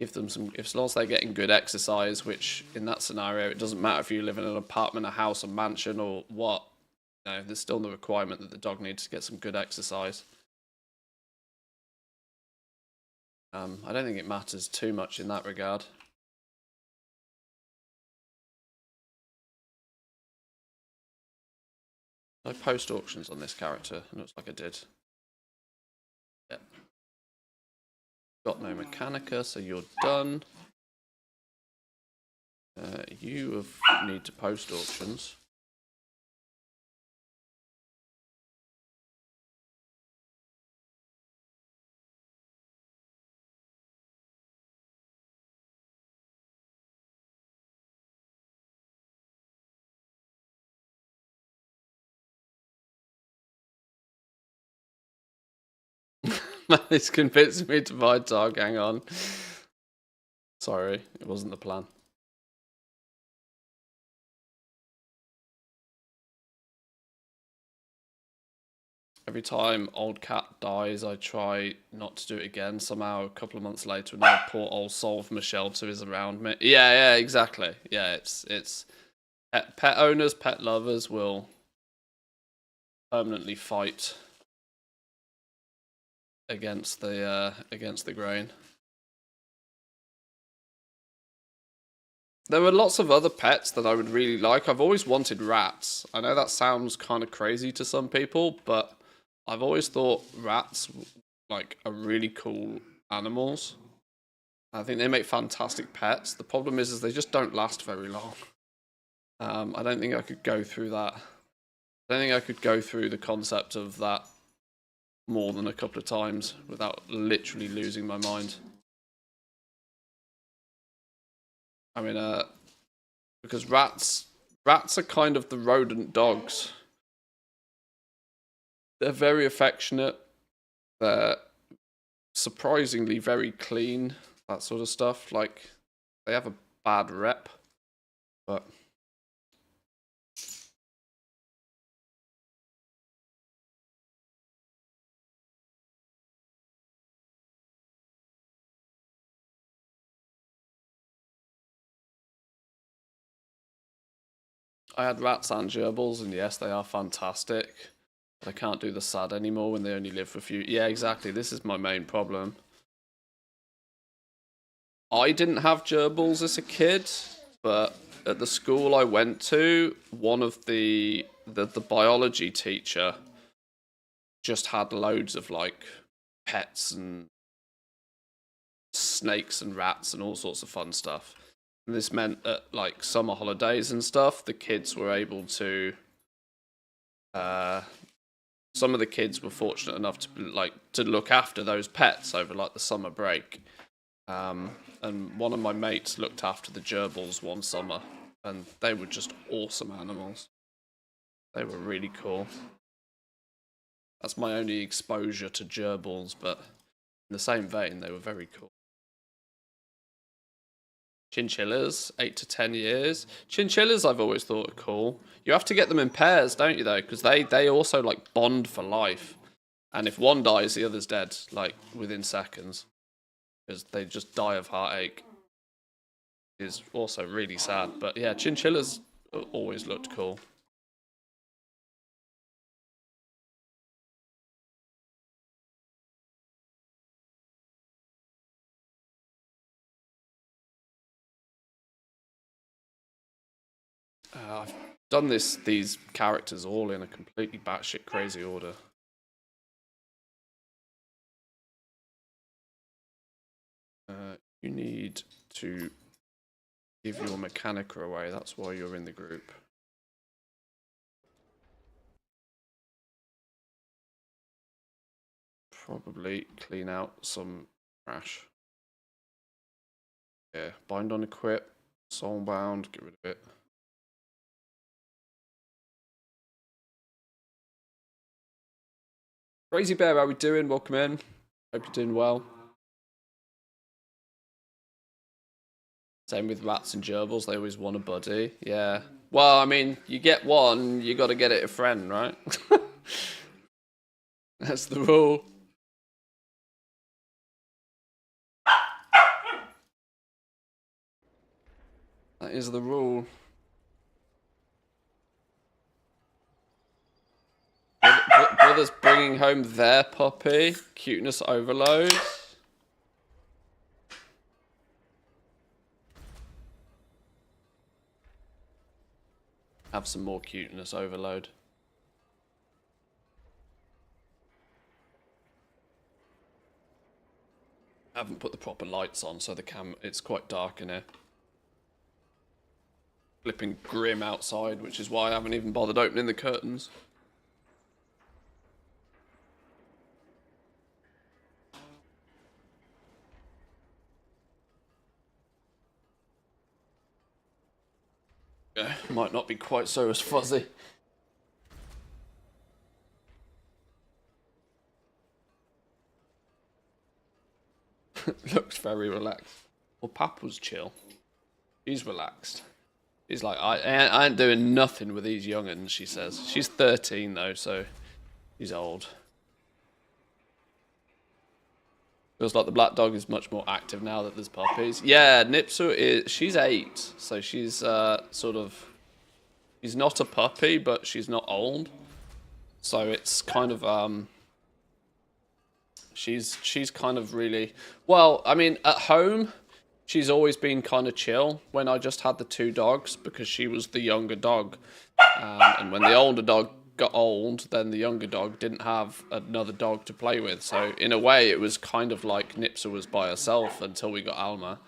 Give them some, as long as they're getting good exercise, which in that scenario, it doesn't matter if you live in an apartment, a house, a mansion, or what. You know, there's still the requirement that the dog needs to get some good exercise. I don't think it matters too much in that regard. I post auctions on this character. It looks like I did. Yep. Got no Mechanica, so you're done. You need to post auctions. It's convinced me to buy dog. Hang on. Sorry, it wasn't the plan. Every time old cat dies, I try not to do it again. Somehow, a couple of months later, another poor old soul from a shelter is around me. Yeah, exactly. Yeah, it's pet owners, pet lovers will permanently fight against the grain. There were lots of other pets that I would really like. I've always wanted rats. I know that sounds kind of crazy to some people, but I've always thought rats like are really cool animals. I think they make fantastic pets. The problem is they just don't last very long. I don't think I could go through that. I don't think I could go through the concept of that more than a couple of times without literally losing my mind. I mean, because rats are kind of the rodent dogs. They're very affectionate. They're surprisingly very clean. That sort of stuff. Like, they have a bad rep, but I had rats and gerbils, and yes, they are fantastic. But I can't do the sad anymore when they only live for a few. Yeah, exactly. This is my main problem. I didn't have gerbils as a kid, but at the school I went to, one of the biology teacher just had loads of like pets and snakes and rats and all sorts of fun stuff. And this meant that like summer holidays and stuff, the kids were able to some of the kids were fortunate enough to look after those pets over like the summer break. And one of my mates looked after the gerbils one summer, and they were just awesome animals. They were really cool. That's my only exposure to gerbils, but in the same vein, they were very cool. Chinchillas, 8 to 10 years. Chinchillas I've always thought are cool. You have to get them in pairs, don't you, though? Because they also, like, bond for life. And if one dies, the other's dead, like, within seconds. Because they just die of heartache. Is also really sad. But yeah, chinchillas always looked cool. I've done these characters all in a completely batshit crazy order. You need to give your Mechanica away. That's why you're in the group. Probably clean out some trash. Yeah, bind on equip, soulbound, get rid of it. Crazy Bear, how we doing? Welcome in. Hope you're doing well. Same with rats and gerbils, they always want a buddy. Yeah. Well, I mean, you get one, you gotta get it a friend, right? That's the rule. That is the rule. Brothers bringing home their puppy. Cuteness overload. Have some more cuteness overload. I haven't put the proper lights on, so it's quite dark in here. Flipping grim outside, which is why I haven't even bothered opening the curtains. Yeah, might not be quite so as fuzzy. Looks very relaxed. Well, Pap was chill. He's relaxed. He's like, I ain't doing nothing with these young'uns, she says. She's 13 though, so he's old. Feels like the black dog is much more active now that there's puppies. Yeah, Nipsu she's 8, so she's sort of, she's not a puppy, but she's not old. So it's kind of she's kind of really, well, I mean, at home she's always been kind of chill when I just had the 2 dogs because she was the younger dog. And when the older dog got old, then the younger dog didn't have another dog to play with. So in a way, it was kind of like Nipsa was by herself until we got Alma.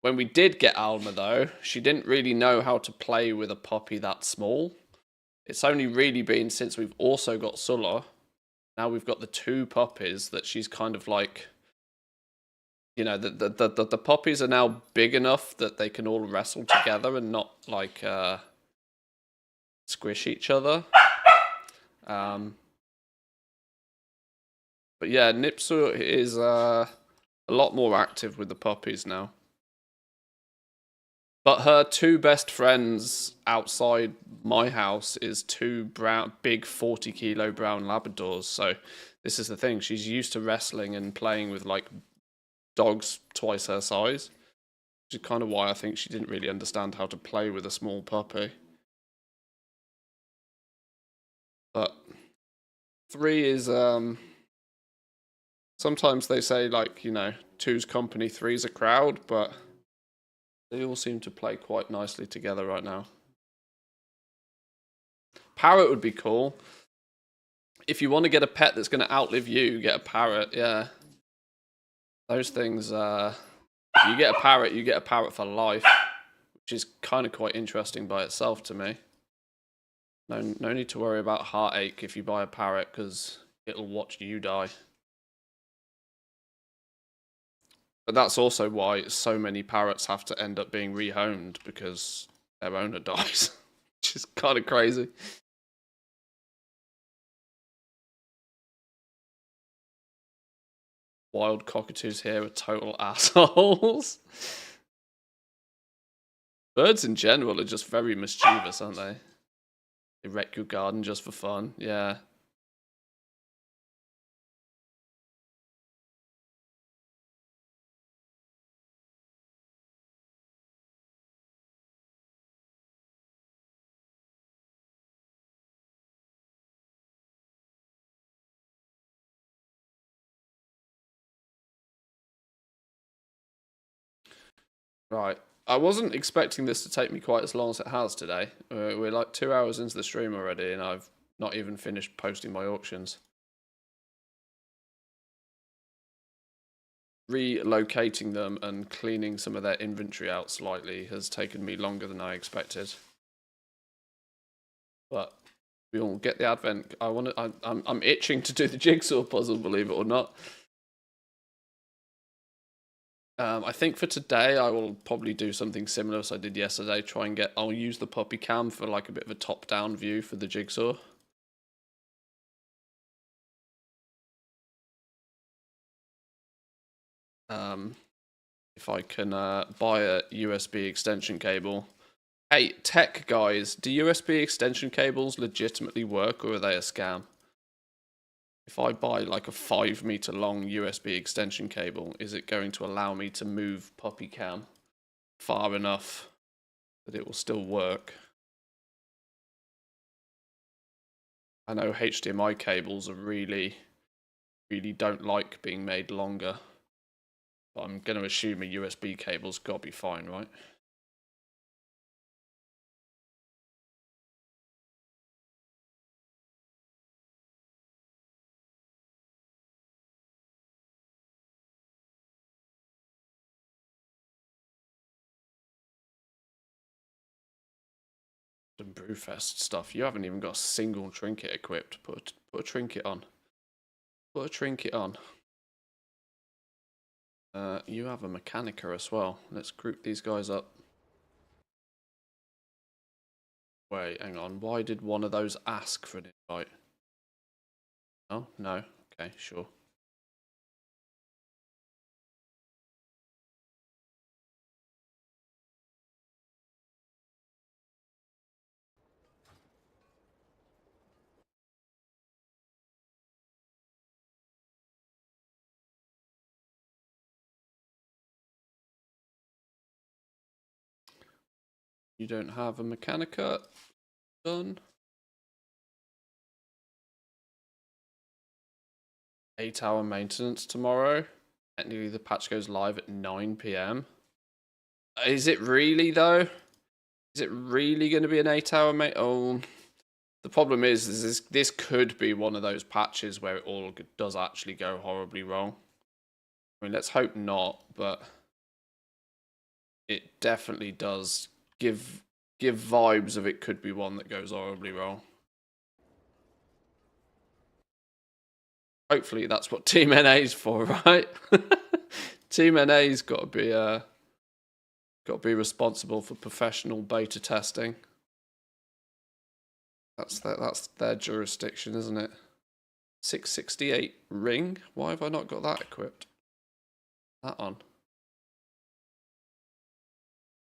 When we did get Alma, though, she didn't really know how to play with a puppy that small. It's only really been since we've also got Sulla. Now we've got the 2 puppies that she's kind of like, you know, the puppies are now big enough that they can all wrestle together and not like squish each other. But yeah, Nipsu is a lot more active with the puppies now. But her 2 best friends outside my house is 2 big 40-kilo brown Labradors. So this is the thing. She's used to wrestling and playing with like dogs twice her size. Which is kind of why I think she didn't really understand how to play with a small puppy. But 3 is sometimes they say, like, you know, 2's company, 3's a crowd, but they all seem to play quite nicely together right now. Parrot would be cool. If you want to get a pet that's going to outlive you, get a parrot, yeah. Those things, if you get a parrot for life, which is kind of quite interesting by itself to me. No need to worry about heartache if you buy a parrot, because it'll watch you die. But that's also why so many parrots have to end up being rehomed, because their owner dies. Which is kind of crazy. Wild cockatoos here are total assholes. Birds in general are just very mischievous, aren't they? They wreck your garden just for fun. Yeah. Right. I wasn't expecting this to take me quite as long as it has today. We're like 2 hours into the stream already, and I've not even finished posting my auctions. Relocating them and cleaning some of their inventory out slightly has taken me longer than I expected. But we'll get the advent. I'm itching to do the jigsaw puzzle, believe it or not. I think for today I will probably do something similar as I did yesterday. I'll use the puppy cam for like a bit of a top-down view for the jigsaw. If I can buy a USB extension cable. Hey, tech guys, do USB extension cables legitimately work, or are they a scam? If I buy like a 5-meter long USB extension cable, is it going to allow me to move puppy cam far enough that it will still work? I know HDMI cables are really don't like being made longer. But I'm going to assume a USB cable's got to be fine, right? Some Brewfest stuff. You haven't even got a single trinket equipped. Put a trinket on. Put a trinket on. You have a Mechanica as well. Let's group these guys up. Wait, hang on. Why did one of those ask for an invite? Oh, no. Okay, sure. You don't have a Mechanica? Done. 8-hour maintenance tomorrow. Technically, the patch goes live at 9 PM. Is it really, though? Is it really going to be an 8-hour Oh, the problem is this could be one of those patches where it all does actually go horribly wrong. I mean, let's hope not, but it definitely does give vibes of it could be one that goes horribly wrong. Hopefully that's what Team NA's for, right? Team NA's got to be responsible for professional beta testing. That's their jurisdiction, isn't it? 668 ring? Why have I not got that equipped? That on.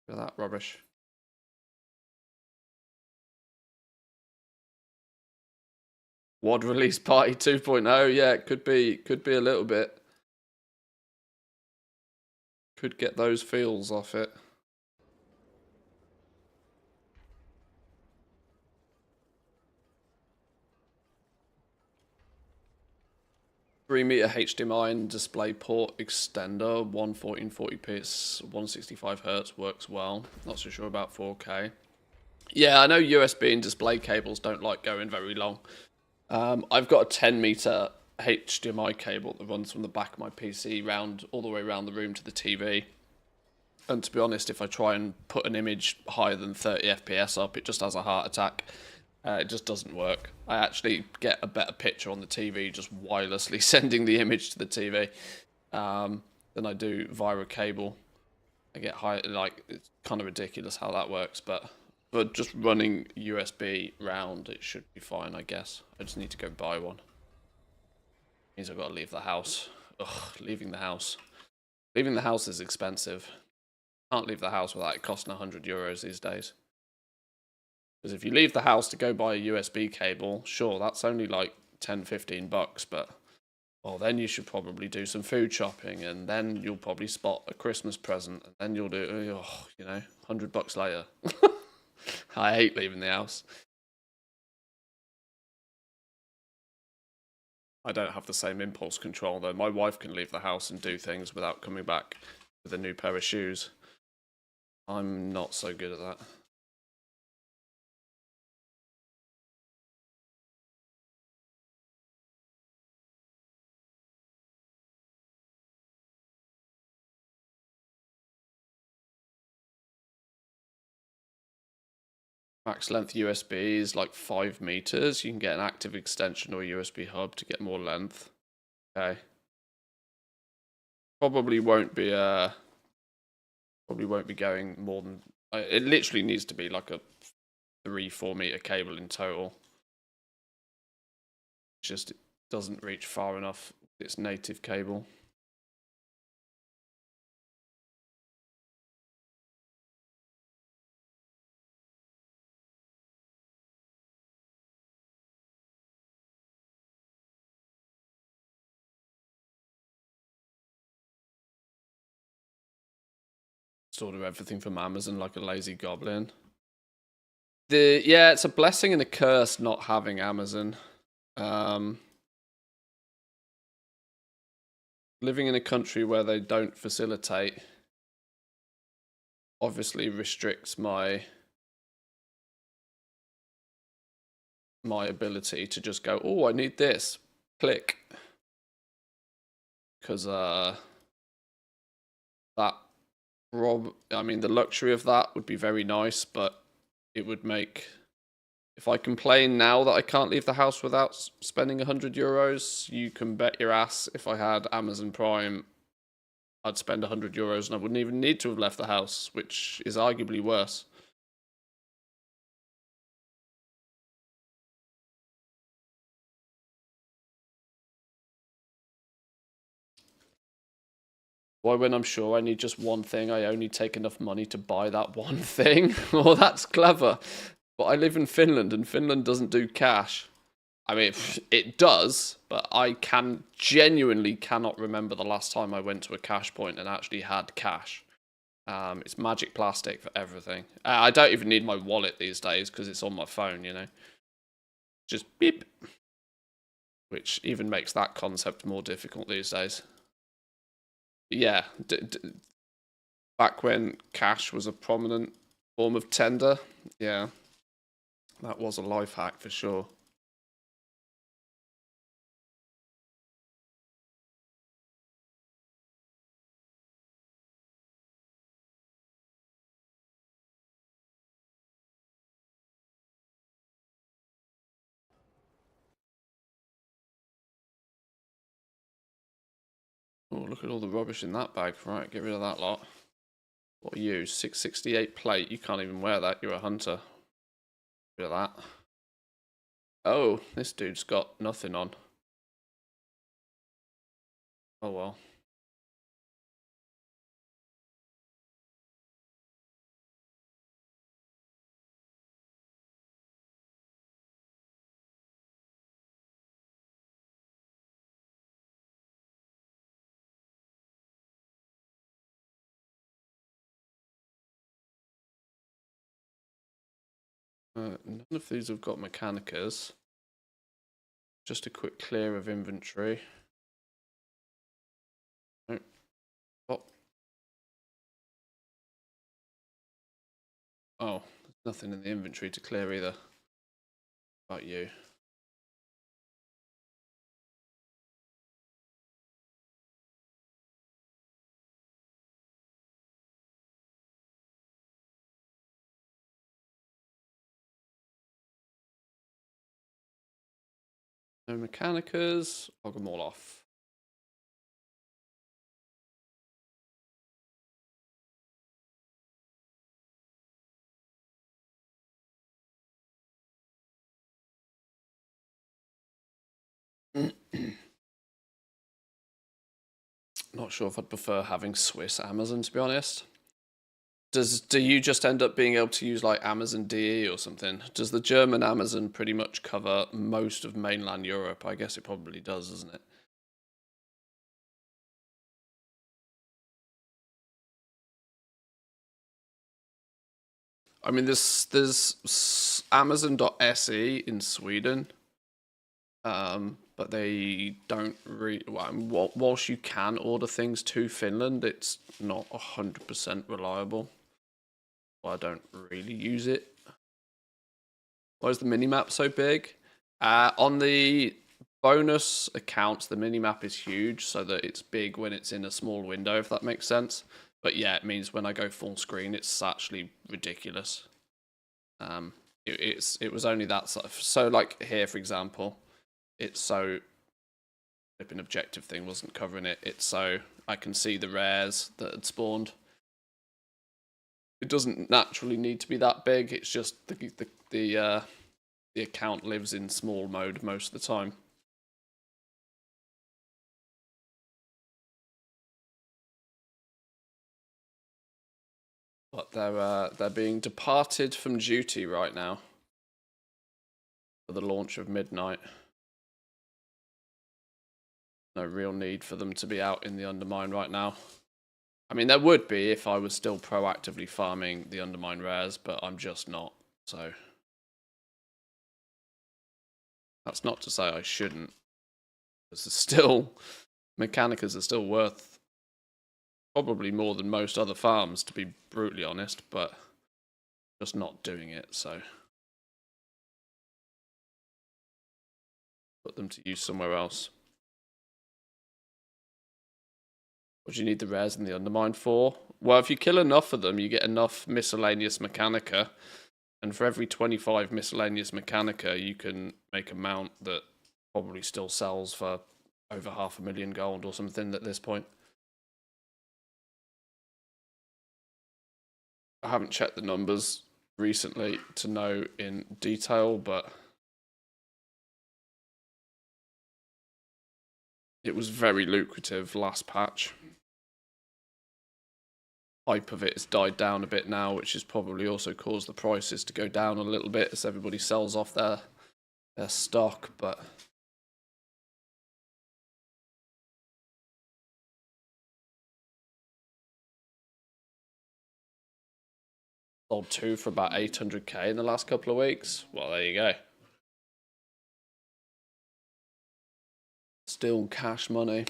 Look at that rubbish. WOD release party 2.0, yeah, it could be a little bit. Could get those feels off it. Three-meter HDMI and display port extender, 1440p, 165 Hz works well. Not so sure about 4K. Yeah, I know USB and display cables don't like going very long. I've got a 10-meter HDMI cable that runs from the back of my PC all the way around the room to the TV. And to be honest, if I try and put an image higher than 30 FPS up, it just has a heart attack. It just doesn't work. I actually get a better picture on the TV just wirelessly sending the image to the TV than I do via a cable. I get high, like, it's kind of ridiculous how that works, but just running USB round, it should be fine, I guess. I just need to go buy one. Means I've got to leave the house. Ugh, leaving the house. Leaving the house is expensive. Can't leave the house without it costing €100 these days. Because if you leave the house to go buy a USB cable, sure, that's only like 10-15 bucks, but well, then you should probably do some food shopping, and then you'll probably spot a Christmas present, and then you'll do, $100 later. I hate leaving the house. I don't have the same impulse control, though. My wife can leave the house and do things without coming back with a new pair of shoes. I'm not so good at that. Max length USB is like 5 meters. You can get an active extension or USB hub to get more length. Okay. Probably won't be going more than. It literally needs to be like a 3-4 meter cable in total. Just it doesn't reach far enough. It's native cable. Sort of everything from Amazon like a lazy goblin. Yeah, it's a blessing and a curse not having Amazon. Living in a country where they don't facilitate obviously restricts my ability to just go, oh, I need this. Click. Because the luxury of that would be very nice, but it would make. If I complain now that I can't leave the house without spending 100 euros, you can bet your ass if I had Amazon Prime, I'd spend 100 euros and I wouldn't even need to have left the house, which is arguably worse. Why, when I'm sure I need just one thing, I only take enough money to buy that one thing? Well, that's clever. But I live in Finland, and Finland doesn't do cash. I mean, it does, but I genuinely cannot remember the last time I went to a cash point and actually had cash. It's magic plastic for everything. I don't even need my wallet these days because it's on my phone, you know. Just beep. Which even makes that concept more difficult these days. Yeah. Back when cash was a prominent form of tender, yeah. That was a life hack for sure. Oh, look at all the rubbish in that bag. Right, get rid of that lot. What are you? 668 plate. You can't even wear that. You're a hunter. Get rid of that. Oh, this dude's got nothing on. Oh well. None of these have got mechanicas. Just a quick clear of inventory. Oh. Oh, there's nothing in the inventory to clear either. About you. No mechanicas. Log them all off. Not sure if I'd prefer having Swiss Amazon, to be honest. Do you just end up being able to use like Amazon DE or something? Does the German Amazon pretty much cover most of mainland Europe? I guess it probably does, doesn't it? I mean, there's Amazon.se in Sweden, but they don't really. Well, whilst you can order things to Finland, it's not 100% reliable. Well, I don't really use it. Why is the minimap so big? On the bonus accounts, the minimap is huge, so that it's big when it's in a small window, if that makes sense. But yeah, it means when I go full screen, it's actually ridiculous. It was only that sort of, so like here, for example, it's so an objective thing wasn't covering it. It's so I can see the rares that had spawned. It doesn't naturally need to be that big. It's just the account lives in small mode most of the time. But they're being departed from duty right now for the launch of Midnight. No real need for them to be out in the Undermine right now. I mean, there would be if I was still proactively farming the Undermine rares, but I'm just not, so... That's not to say I shouldn't. Because Mechanicas are still worth probably more than most other farms, to be brutally honest, but just not doing it, so... Put them to use somewhere else. What do you need the rares in the Undermine for? Well, if you kill enough of them, you get enough miscellaneous Mechanica. And for every 25 miscellaneous Mechanica, you can make a mount that probably still sells for over 500,000 gold or something at this point. I haven't checked the numbers recently to know in detail, but it was very lucrative last patch. Hype of it has died down a bit now, which has probably also caused the prices to go down a little bit as everybody sells off their stock, but sold 2 for about 800k in the last couple of weeks. Well, there you go. Still cash money.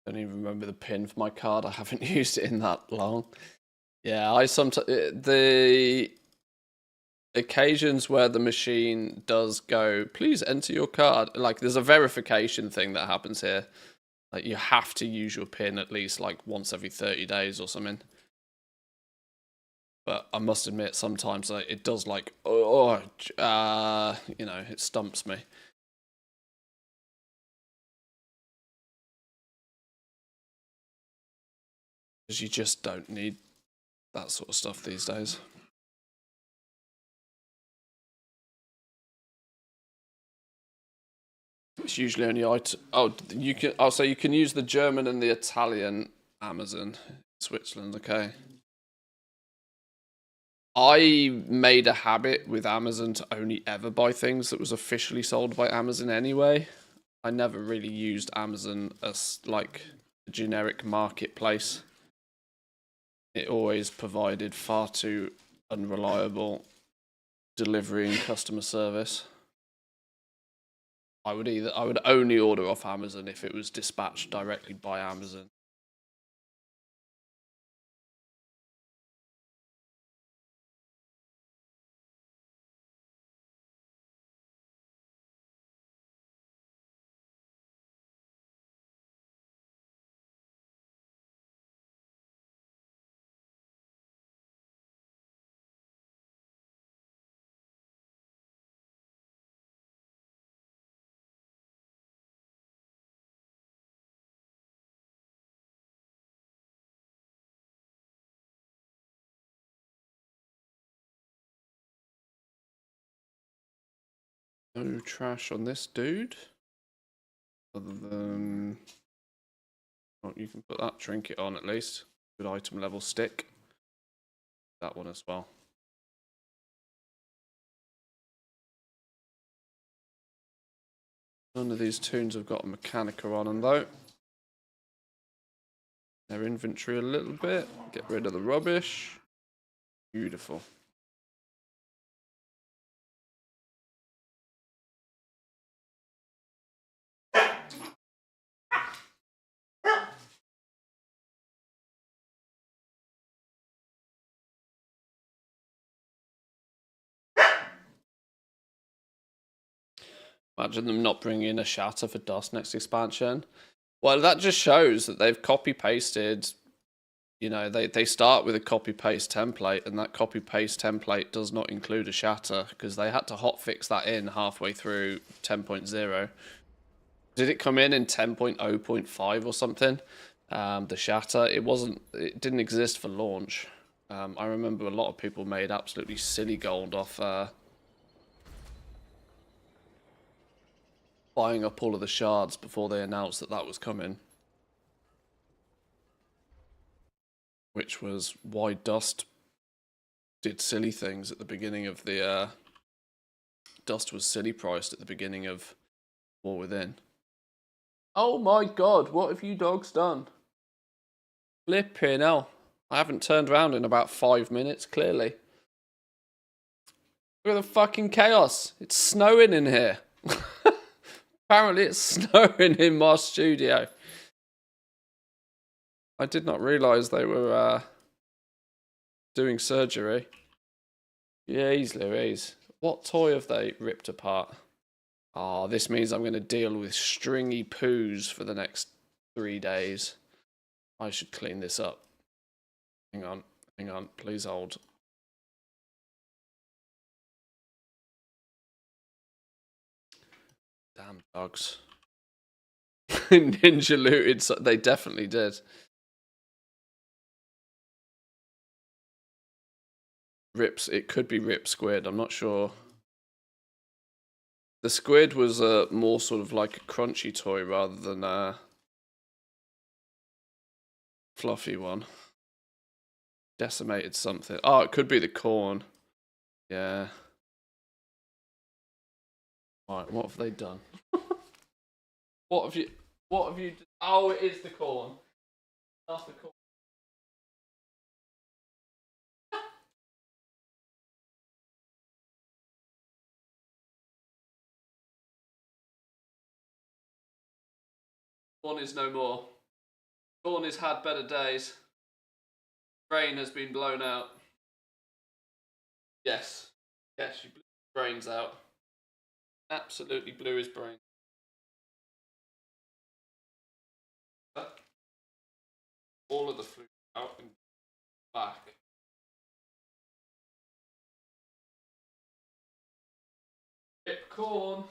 Don't even remember the pin for my card. I haven't used it in that long. Yeah, I sometimes the occasions where the machine does go, please enter your card. Like there's a verification thing that happens here. Like you have to use your pin at least like once every 30 days or something. But I must admit, sometimes it does like, you know, it stumps me. Because you just don't need that sort of stuff these days. It's usually only you can. Oh, so you can use the German and the Italian Amazon, Switzerland. Okay. I made a habit with Amazon to only ever buy things that was officially sold by Amazon anyway. I never really used Amazon as like a generic marketplace. It always provided far too unreliable delivery and customer service. I would only order off Amazon if it was dispatched directly by Amazon. No trash on this dude. Other than... Oh, you can put that trinket on at least. Good item level stick. that one as well. None of these tunes have got a Mechanica on them though. Their inventory a little bit. Get rid of the rubbish. Beautiful. Imagine them not bringing in a shatter for Dust next expansion. Well, that just shows that they've copy-pasted, you know, they start with a copy-paste template, and that copy-paste template does not include a shatter, because they had to hotfix that in halfway through 10.0. Did it come in 10.0.5 or something? The shatter, it didn't exist for launch. I remember a lot of people made absolutely silly gold off buying up all of the shards before they announced that that was coming. Which was why Dust did silly things at the beginning of the... Dust was silly priced at the beginning of War Within. Oh my god, what have you dogs done? Flipping hell. I haven't turned around in about 5 minutes, clearly. Look at the fucking chaos. It's snowing in here. Apparently it's snowing in my studio. I did not realise they were doing surgery. Jeez Louise. What toy have they ripped apart? Oh, this means I'm going to deal with stringy poos for the next 3 days. I should clean this up. Hang on, please hold. Damn dogs. Ninja looted, so they definitely did. Rips, it could be Rip Squid, I'm not sure. The squid was more sort of like a crunchy toy rather than a fluffy one. Decimated something. Oh, it could be the corn. Yeah. Alright, what have they done? What have you... Oh, it is the corn. That's the corn. Corn is no more. Corn has had better days. Brain has been blown out. Yes. Yes, you blew his brains out. Absolutely blew his brain. All of the fluid out and back. Rip corn.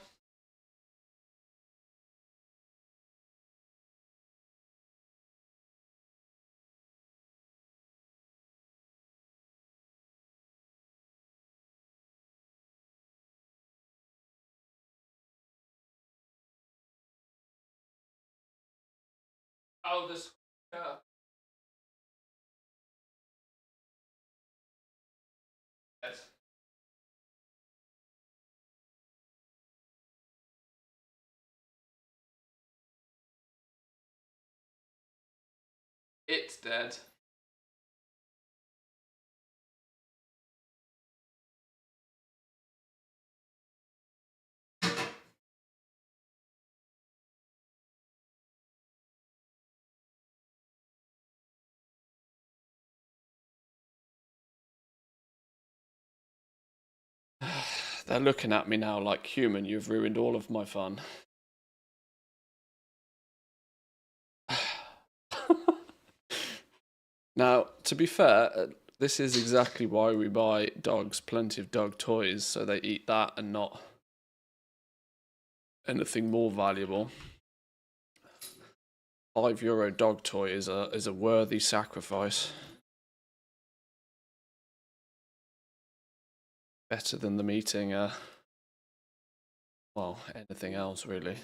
Oh, this. Yes. It's dead. They're looking at me now like, human, you've ruined all of my fun. Now, to be fair, this is exactly why we buy dogs plenty of dog toys, so they eat that and not anything more valuable. €5 dog toy is a worthy sacrifice. Better than them eating well, anything else really.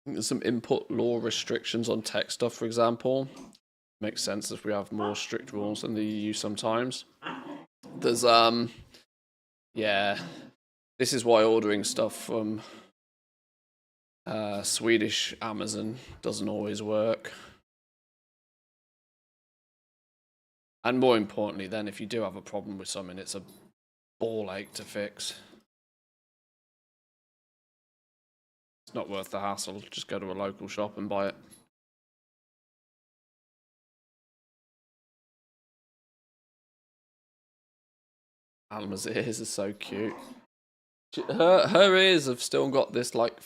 There's some input law restrictions on tech stuff, for example. Makes sense if we have more strict rules than the EU sometimes. There's yeah, this is why ordering stuff from Swedish Amazon doesn't always work. And more importantly, then, if you do have a problem with something, it's a ball ache to fix. It's not worth the hassle. Just go to a local shop and buy it. Alma's ears are so cute. Her ears have still got this like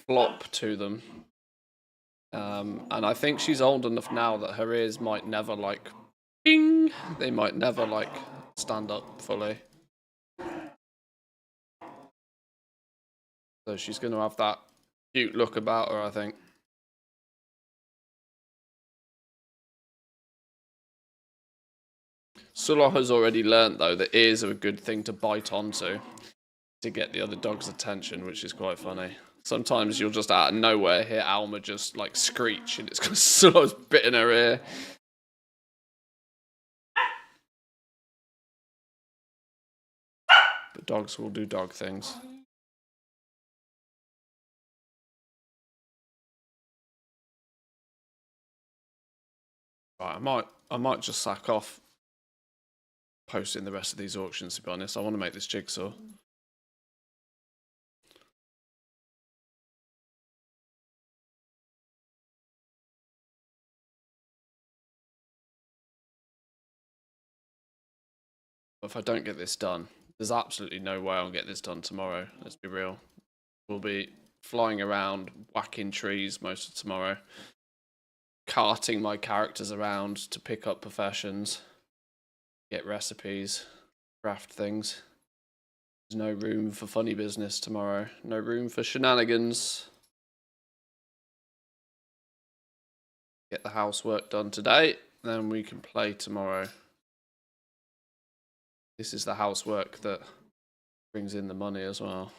flop to them. And I think she's old enough now that her ears might never like bing. They might never like stand up fully. So she's going to have that cute look about her, I think. Sulah has already learnt, though, that ears are a good thing to bite onto to get the other dog's attention, which is quite funny. Sometimes you'll just out of nowhere hear Alma just like screech, and it's because Sulah's bitten her ear. But dogs will do dog things. Right, I might just sack off posting the rest of these auctions, to be honest. I want to make this jigsaw. If I don't get this done, there's absolutely no way I'll get this done tomorrow. Let's be real. We'll be flying around, whacking trees most of tomorrow, carting my characters around to pick up professions, get recipes, craft things. There's no room for funny business tomorrow. No room for shenanigans. Get the housework done today, then we can play tomorrow. This is the housework that brings in the money as well.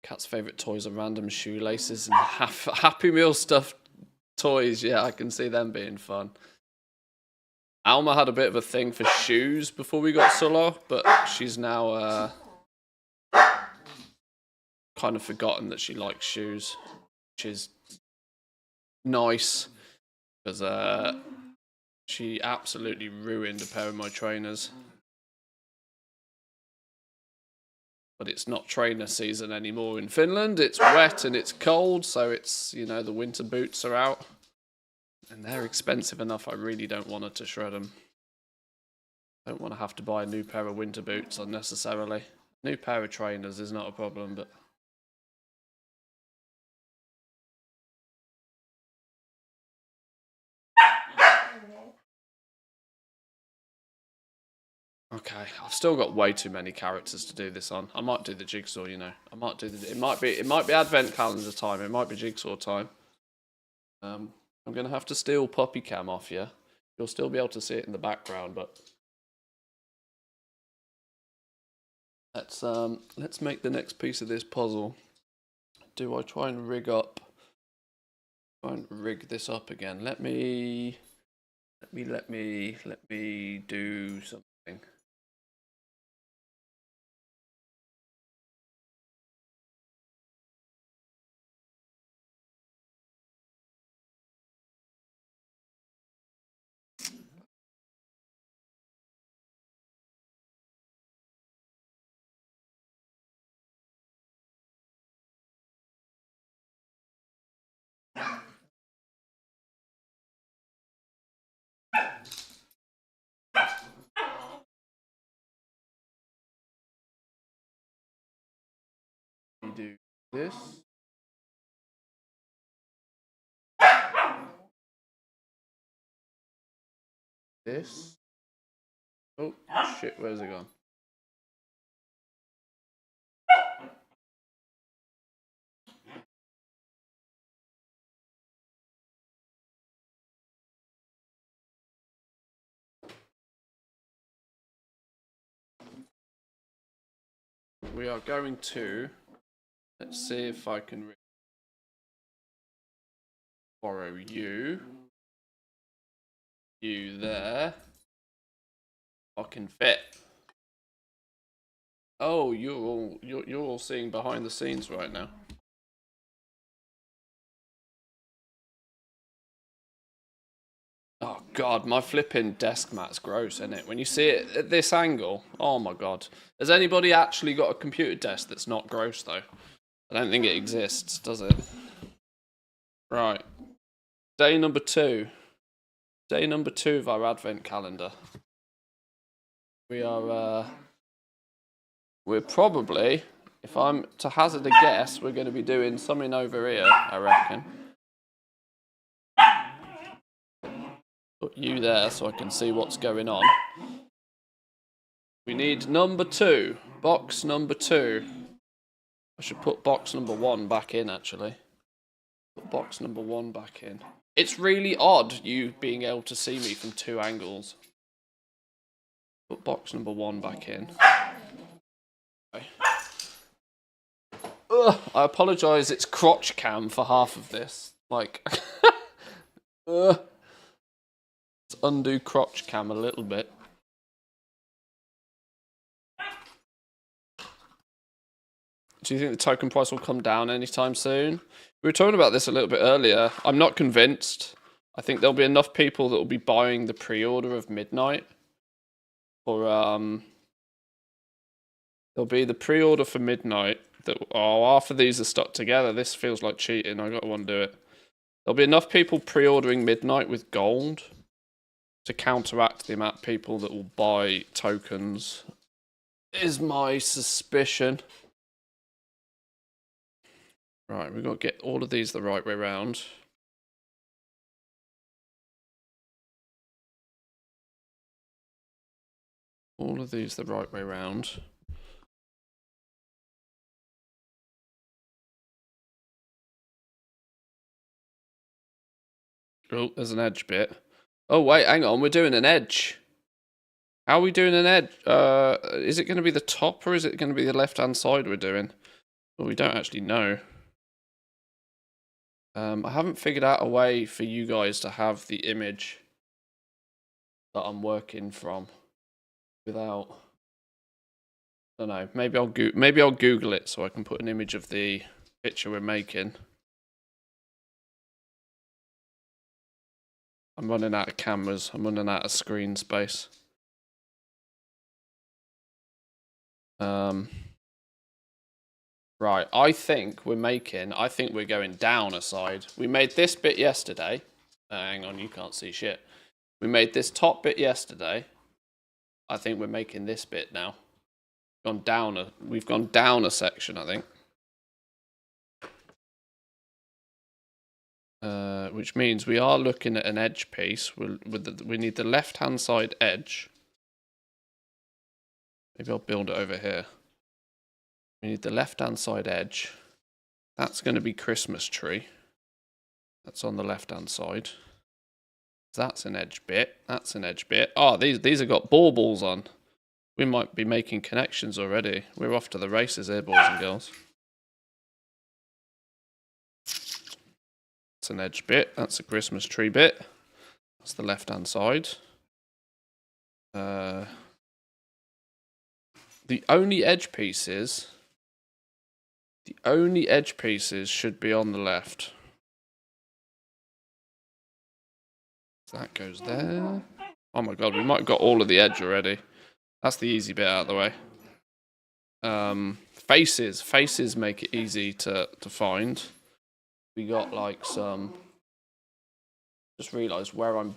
Cat's favourite toys are random shoelaces and Happy Meal stuffed toys. Yeah, I can see them being fun. Alma had a bit of a thing for shoes before we got Sulah, but she's now kind of forgotten that she likes shoes, which is nice, because she absolutely ruined a pair of my trainers. But it's not trainer season anymore in Finland. It's wet and it's cold, so it's, you know, the winter boots are out. And they're expensive enough, I really don't want her to shred them. Don't want to have to buy a new pair of winter boots unnecessarily. New pair of trainers is not a problem, but... Okay, I've still got way too many characters to do this on. I might do the jigsaw, you know. I might do the... It might be advent calendar time. It might be jigsaw time. I'm gonna have to steal puppy cam off you. You'll still be able to see it in the background, but let's make the next piece of this puzzle. Do I try and rig this up again? Let me do something. We do this. This. Oh shit, where's it gone? we are going to... Let's see if I can borrow you. You there. I can fit. Oh, you're all seeing behind the scenes right now. Oh god, my flipping desk mat's gross, isn't it? When you see it at this angle, oh my god. Has anybody actually got a computer desk that's not gross though? I don't think it exists, does it? Right. Day number 2. Day number 2 of our advent calendar. We are, we're probably, if I'm to hazard a guess, we're going to be doing something over here, I reckon. Put you there so I can see what's going on. We need number 2. Box number 2. I should put box number 1 back in, actually. Put box number 1 back in. It's really odd, you being able to see me from 2 angles. Put box number 1 back in. Okay. Ugh, I apologise, it's crotch cam for half of this. Like... Let's undo crotch cam a little bit. Do you think the token price will come down anytime soon? We were talking about this a little bit earlier. I'm not convinced. I think there'll be enough people that will be buying the pre-order of midnight. Or there'll be the pre-order for midnight that after these are stuck together, this feels like cheating. I gotta want to do it. There'll be enough people pre-ordering midnight with gold to counteract the amount of people that will buy tokens. Is my suspicion. Right, we've got to get all of these the right way round. All of these the right way round. Oh, there's an edge bit. Oh, wait, hang on, we're doing an edge. How are we doing an edge? Is it going to be the top or is it going to be the left-hand side we're doing? Well, we don't actually know. I haven't figured out a way for you guys to have the image that I'm working from without... I don't know. Maybe I'll Google it so I can put an image of the picture we're making. I'm running out of cameras. I'm running out of screen space. Right, I think we're going down a side. We made this bit yesterday. Hang on, you can't see shit. We made this top bit yesterday. I think we're making this bit now. We've gone down a section, I think. Which means we are looking at an edge piece. We need the left-hand side edge. Maybe I'll build it over here. We need the left-hand side edge. That's going to be Christmas tree. That's on the left-hand side. That's an edge bit. That's an edge bit. Oh, these have got baubles on. We might be making connections already. We're off to the races here, boys and girls. That's an edge bit. That's a Christmas tree bit. That's the left-hand side. The only edge pieces should be on the left. So that goes there. Oh my god, we might have got all of the edge already. That's the easy bit out of the way. Faces make it easy to find. We got like some... Just realised where I'm...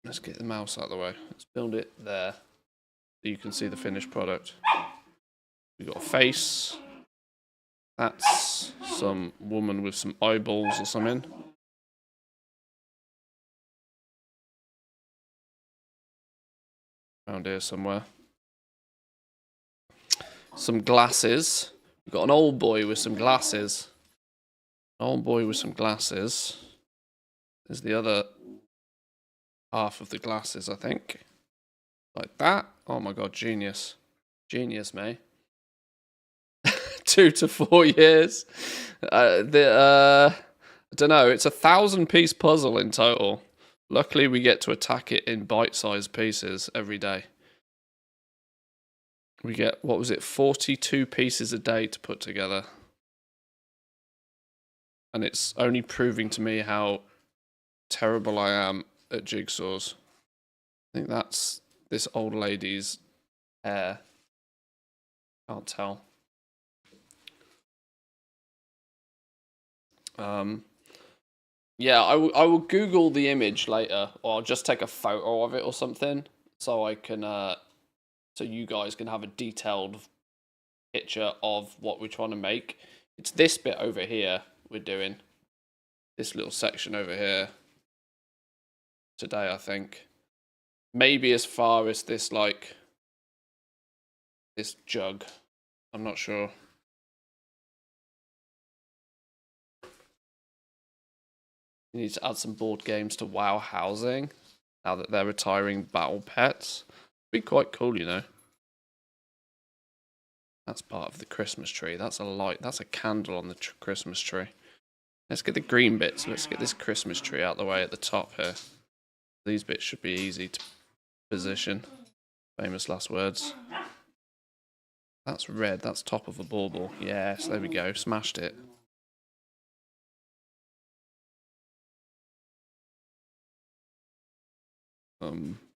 Let's get the mouse out of the way. Let's build it there. So you can see the finished product. We got a face. That's some woman with some eyeballs or something. Around here somewhere. Some glasses. We've got an old boy with some glasses. An old boy with some glasses. There's the other half of the glasses, I think. Like that. Oh my god, genius. Genius, mate. 2 to 4 years. I don't know. It's a 1,000-piece puzzle in total. Luckily, we get to attack it in bite-sized pieces every day. We get, what was it, 42 pieces a day to put together. And it's only proving to me how terrible I am at jigsaws. I think that's this old lady's hair. Can't tell. Yeah, I will Google the image later, or I'll just take a photo of it or something, so I can, so you guys can have a detailed picture of what we're trying to make. It's this bit over here we're doing. This little section over here. Today, I think. Maybe as far as this, like, this jug. I'm not sure. You need to add some board games to WoW housing now that they're retiring battle pets. Be quite cool, you know. That's part of the Christmas tree. That's a light. That's a candle on the Christmas tree. Let's get the green bits. Let's get this Christmas tree out the way at the top here. These bits should be easy to position. Famous last words. That's red. That's top of a bauble. Yes, there we go. Smashed it.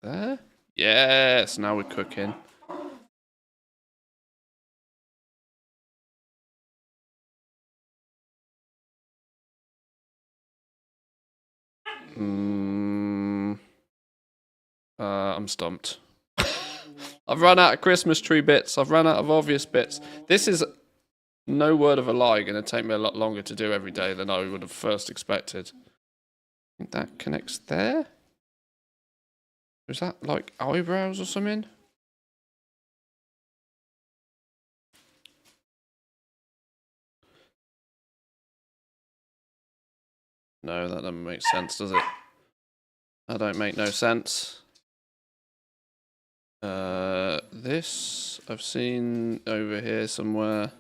There? Yes, now we're cooking. I'm stumped. I've run out of Christmas tree bits. I've run out of obvious bits. This is, no word of a lie, going to take me a lot longer to do every day than I would have first expected. I think that connects there? Is that like eyebrows or something? No, that doesn't make sense, does it? That don't make no sense. This I've seen over here somewhere.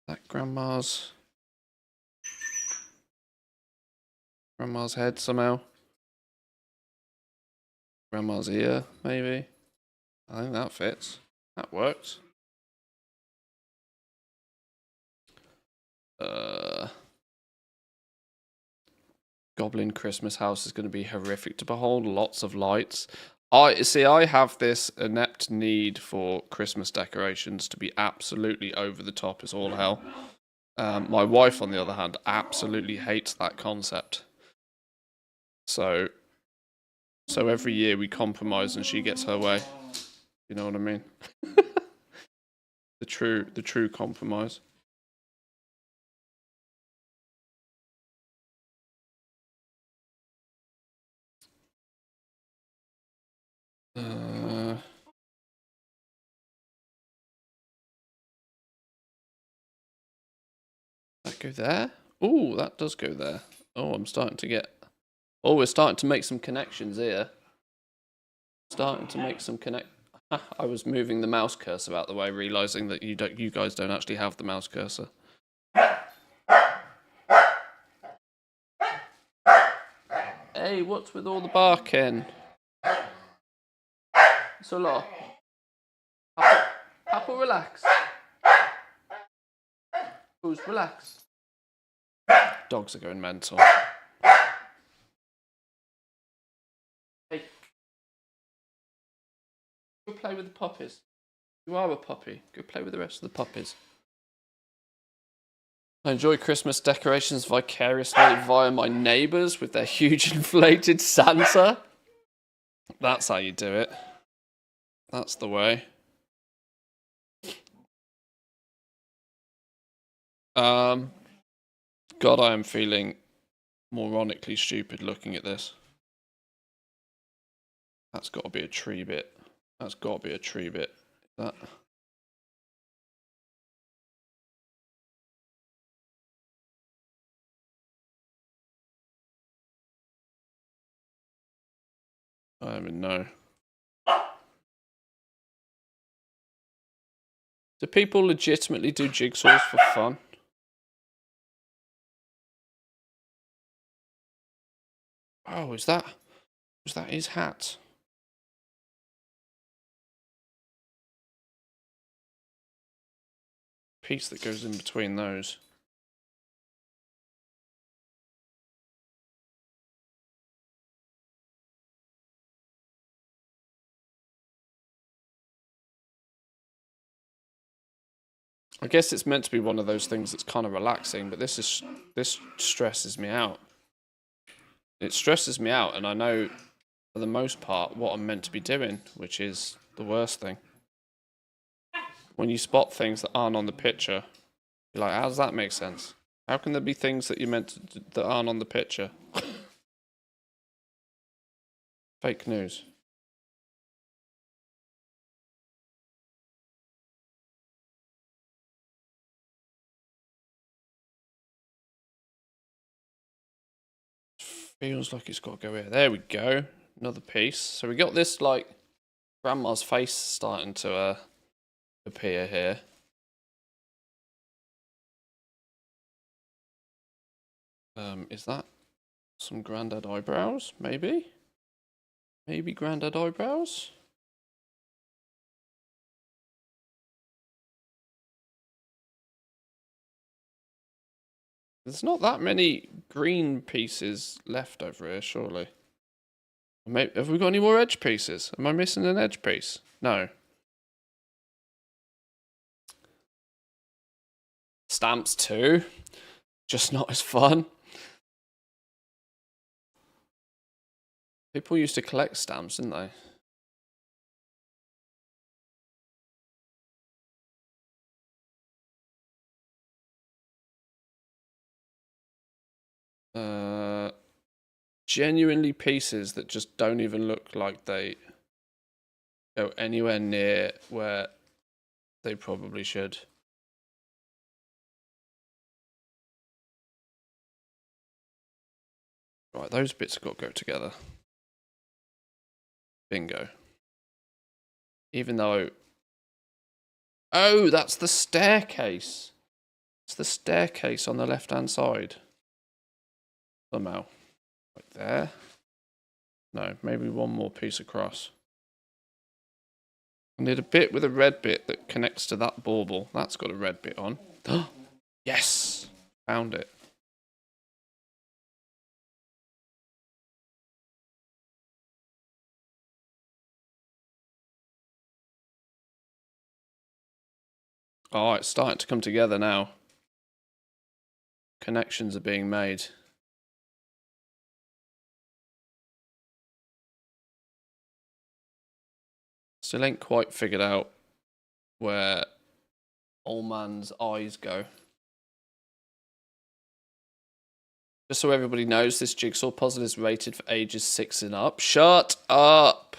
That grandma's head somehow. Grandma's ear, maybe. I think that fits. That works. Goblin Christmas house is going to be horrific to behold. Lots of lights. I have this inept need for Christmas decorations to be absolutely over the top as all hell. My wife, on the other hand, absolutely hates that concept. So every year we compromise and she gets her way. You know what I mean? The true compromise. That go there? Oh, that does go there. Oh, I'm starting to get. Oh, we're starting to make some connections here. Starting to make some connect. I was moving the mouse cursor out the way, realizing that you guys don't actually have the mouse cursor. Hey, what's with all the barking? Solo. Papa, relax. Who's relax? Dogs are going mental. Hey. Go play with the puppies. You are a puppy. Go play with the rest of the puppies. I enjoy Christmas decorations vicariously via my neighbours with their huge inflated Santa. That's how you do it. That's the way. God, I am feeling moronically stupid looking at this. That's got to be a tree bit. That's got to be a tree bit. That. I don't even know. Do people legitimately do jigsaws for fun? Oh, was that his hat? Piece that goes in between those. I guess it's meant to be one of those things that's kind of relaxing, but this stresses me out. It stresses me out, and I know for the most part what I'm meant to be doing, which is the worst thing. When you spot things that aren't on the picture, you're like, how does that make sense? How can there be things that you're meant to, that aren't on the picture? Fake news. Feels like it's got to go here. There we go. Another piece. So we got this, like, grandma's face starting to appear here. Is that some granddad eyebrows? Maybe? Maybe granddad eyebrows? There's not that many green pieces left over here, surely. Maybe, have we got any more edge pieces? Am I missing an edge piece? No. Stamps too. Just not as fun. People used to collect stamps, didn't they? Genuinely pieces that just don't even look like they go anywhere near where they probably should. Right, those bits have got to go together. Bingo. Even though... Oh, that's the staircase. It's the staircase on the left-hand side. Somehow. Right there. No, maybe one more piece across. I need a bit with a red bit that connects to that bauble. That's got a red bit on. Yes! Found it. Oh, it's starting to come together now. Connections are being made. Still ain't quite figured out where old man's eyes go. Just so everybody knows, this jigsaw puzzle is rated for ages 6 and up. Shut up!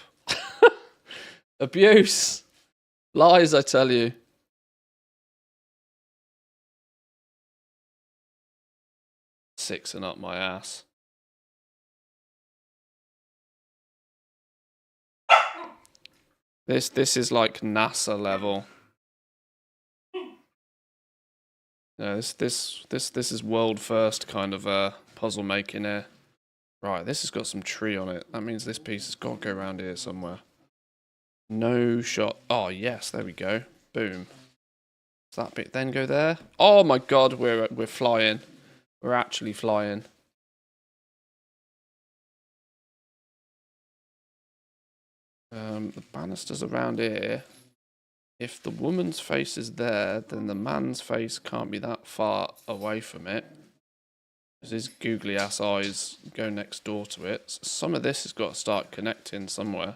Abuse! Lies, I tell you. Six and up my ass. This is like NASA level. No, this is world first kind of puzzle making here. Right, this has got some tree on it. That means this piece has got to go around here somewhere. No shot. Oh yes, there we go. Boom. Does that bit then go there? Oh my god, we're flying. We're actually flying. The banister's around here. If the woman's face is there, then the man's face can't be that far away from it. Because his googly ass eyes go next door to it. So some of this has got to start connecting somewhere.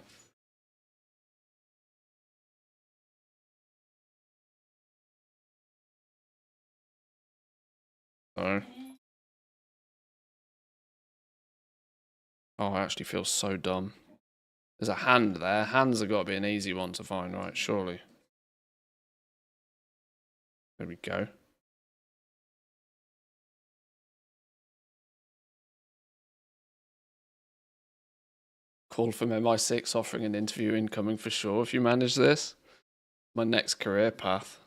So. Oh, I actually feel so dumb. There's a hand there. Hands have got to be an easy one to find, right? Surely. There we go. Call from MI6 offering an interview incoming for sure if you manage this. My next career path.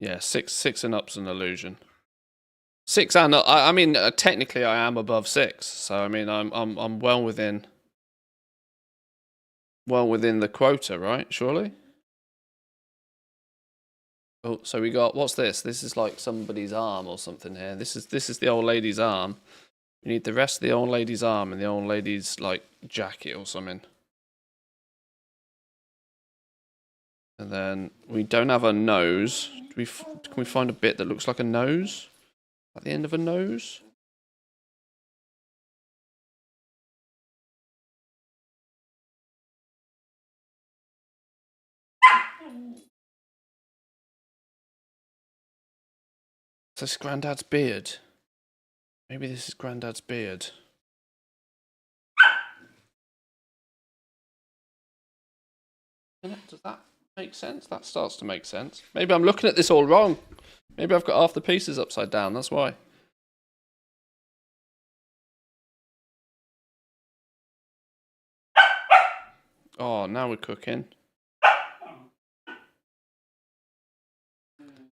Yeah, six and up's an illusion. 6 and up. I mean, technically, I am above 6, so I mean, I'm well within the quota, right? Surely. Oh, so we got, what's this? This is like somebody's arm or something here. This is the old lady's arm. We need the rest of the old lady's arm and the old lady's like jacket or something. And then we don't have a nose. Can we find a bit that looks like a nose? At the end of a nose? So this is Grandad's beard. Maybe this is Grandad's beard. Does that make sense? That starts to make sense. Maybe I'm looking at this all wrong. Maybe I've got half the pieces upside down, that's why. Oh, now we're cooking.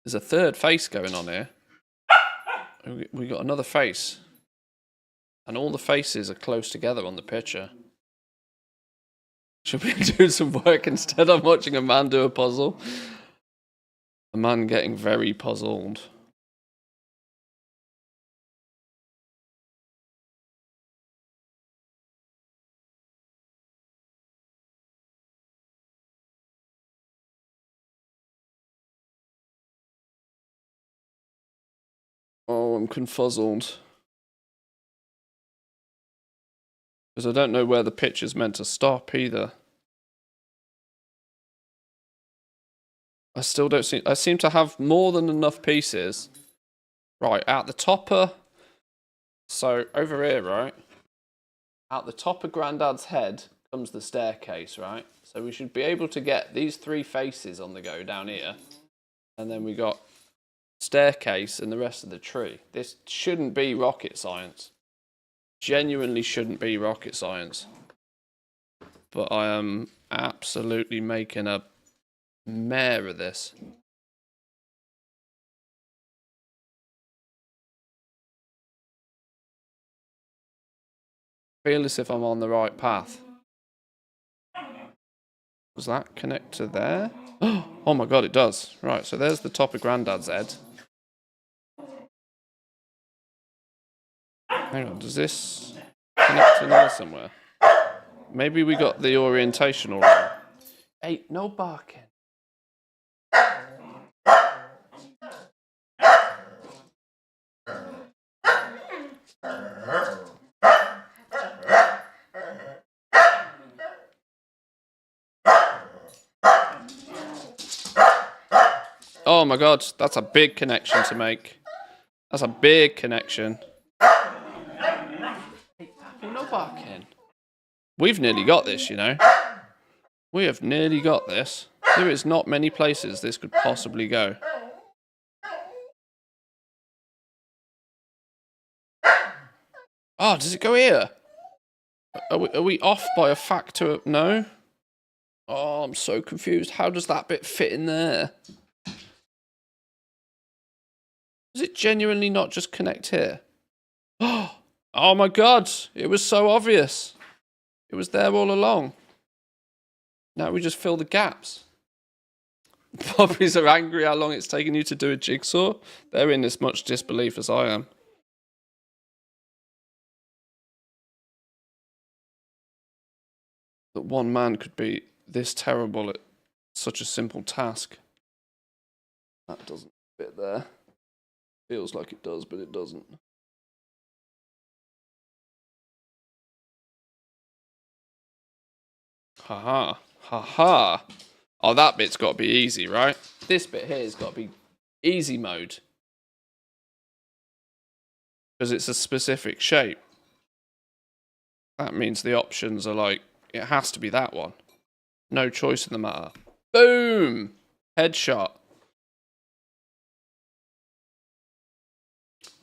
There's a third face going on here. We got another face. And all the faces are close together on the picture. Should we do some work instead? I'm watching a man do a puzzle. A man getting very puzzled. Oh, I'm confuzzled. Because I don't know where the picture's meant to stop either. I still don't see... I seem to have more than enough pieces. Right, at the topper... So, over here, right? At the top of Grandad's head comes the staircase, right? So we should be able to get these 3 faces on the go down here. And then we got staircase and the rest of the tree. This shouldn't be rocket science. Genuinely shouldn't be rocket science. But I am absolutely making a mare of this. Feel as if I'm on the right path. Does that connect to there? Oh my god, it does. Right, so there's the top of Grandad's head. Hang on, does this connect in there somewhere? Maybe we got the orientation all wrong. Hey, no barking. Oh my god, that's a big connection to make. That's a big connection. No barking. We've nearly got this, you know. We have nearly got this. There is not many places this could possibly go. Oh, does it go here? Are we off by a factor? No? Oh, I'm so confused. How does that bit fit in there? Does it genuinely not just connect here? Oh my god, it was so obvious. It was there all along. Now we just fill the gaps. Puppies are angry how long it's taken you to do a jigsaw. They're in as much disbelief as I am. That one man could be this terrible at such a simple task. That doesn't fit there. Feels like it does, but it doesn't. Haha. Haha. Oh, that bit's got to be easy, right? This bit here has got to be easy mode. Because it's a specific shape. That means the options are like, it has to be that one. No choice in the matter. Boom! Headshot.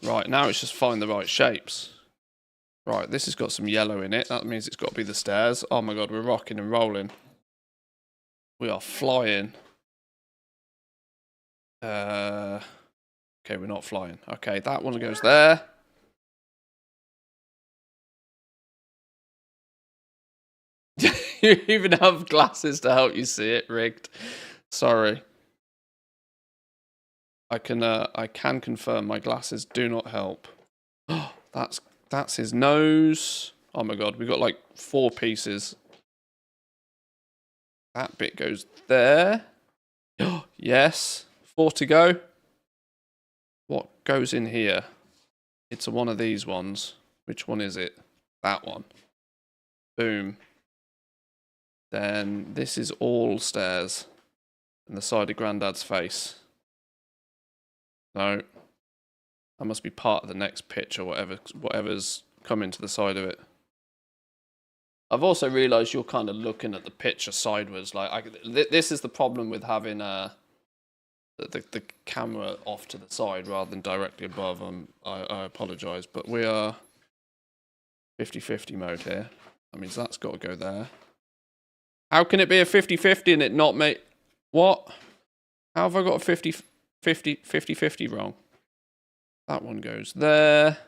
Right, now it's just find the right shapes. Right, this has got some yellow in it. That means it's got to be the stairs. Oh my god, we're rocking and rolling. We are flying. Okay, we're not flying. Okay, that one goes there. You even have glasses to help you see it, rigged. Sorry. I can confirm my glasses do not help. Oh, that's his nose. Oh my god, we got like 4 pieces. That bit goes there. Oh, yes. 4 to go. What goes in here? It's one of these ones. Which one is it? That one. Boom. Then this is all stairs. And the side of Grandad's face. No. That must be part of the next pitch or whatever's coming to the side of it. I've also realised you're kind of looking at the picture sideways. Like this is the problem with having the camera off to the side rather than directly above. I apologise, but we are 50-50 mode here. That means that's got to go there. How can it be a 50-50 and it not make... What? How have I got a 50-50 wrong? That one goes there.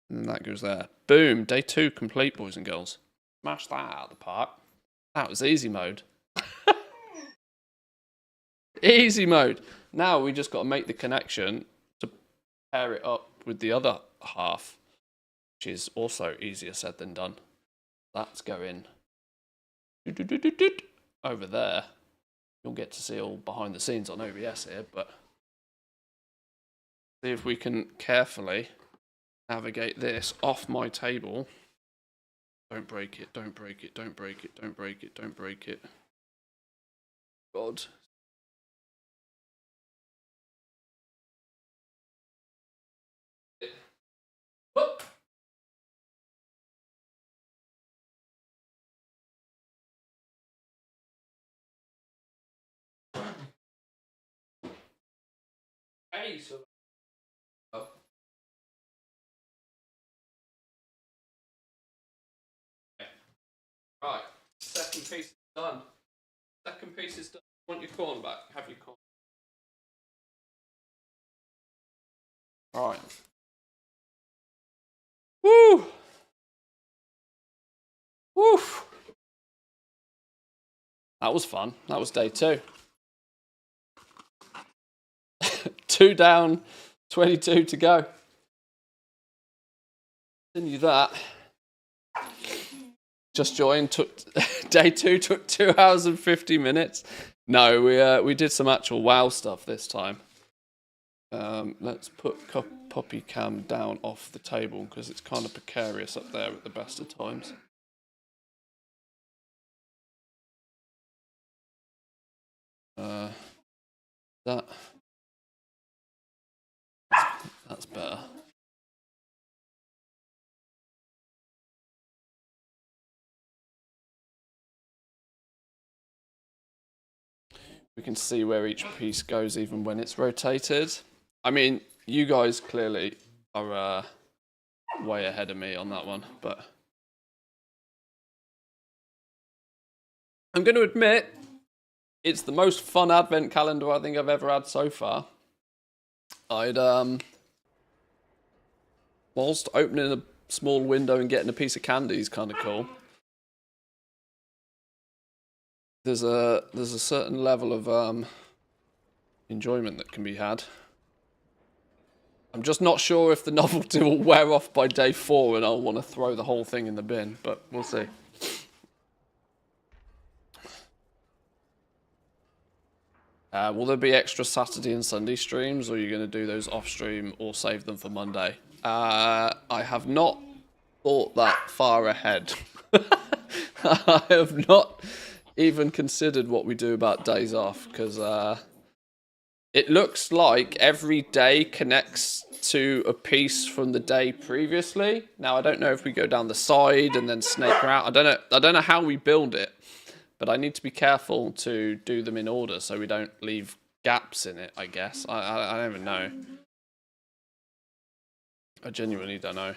And then that goes there. Boom. Day 2 complete, boys and girls. Smash that out of the park. That was easy mode. Easy mode. Now we just got to make the connection to pair it up with the other half, which is also easier said than done. That's going over there. You'll get to see all behind the scenes on OBS here, but see if we can carefully navigate this off my table. Don't break it, don't break it, don't break it, don't break it, don't break it. God. Whoop. Hey, so... Oh. Okay. Right, second piece is done. Second piece is done. Want your corn back? Have your corn. Right. Woo! Woo! That was fun. That was day 2. 2 down, 22 to go. Continue that. Just joined. Day 2 took 2 hours and 50 minutes. No, we did some actual WoW stuff this time. Let's put Puppy Cam down off the table because it's kind of precarious up there at the best of times. That's better. We can see where each piece goes even when it's rotated. I mean, you guys clearly are way ahead of me on that one, but I'm going to admit it's the most fun advent calendar I think I've ever had so far. Whilst opening a small window and getting a piece of candy is kind of cool. There's a certain level of enjoyment that can be had. I'm just not sure if the novelty will wear off by day 4 and I'll want to throw the whole thing in the bin, but we'll see. Will there be extra Saturday and Sunday streams, or are you going to do those off stream or save them for Monday? I have not thought that far ahead. I have not even considered what we do about days off, because it looks like every day connects to a piece from the day previously. Now, I don't know if we go down the side and then snake around. I don't know how we build it, but I need to be careful to do them in order so we don't leave gaps in it, I guess. I don't even know. I genuinely don't know.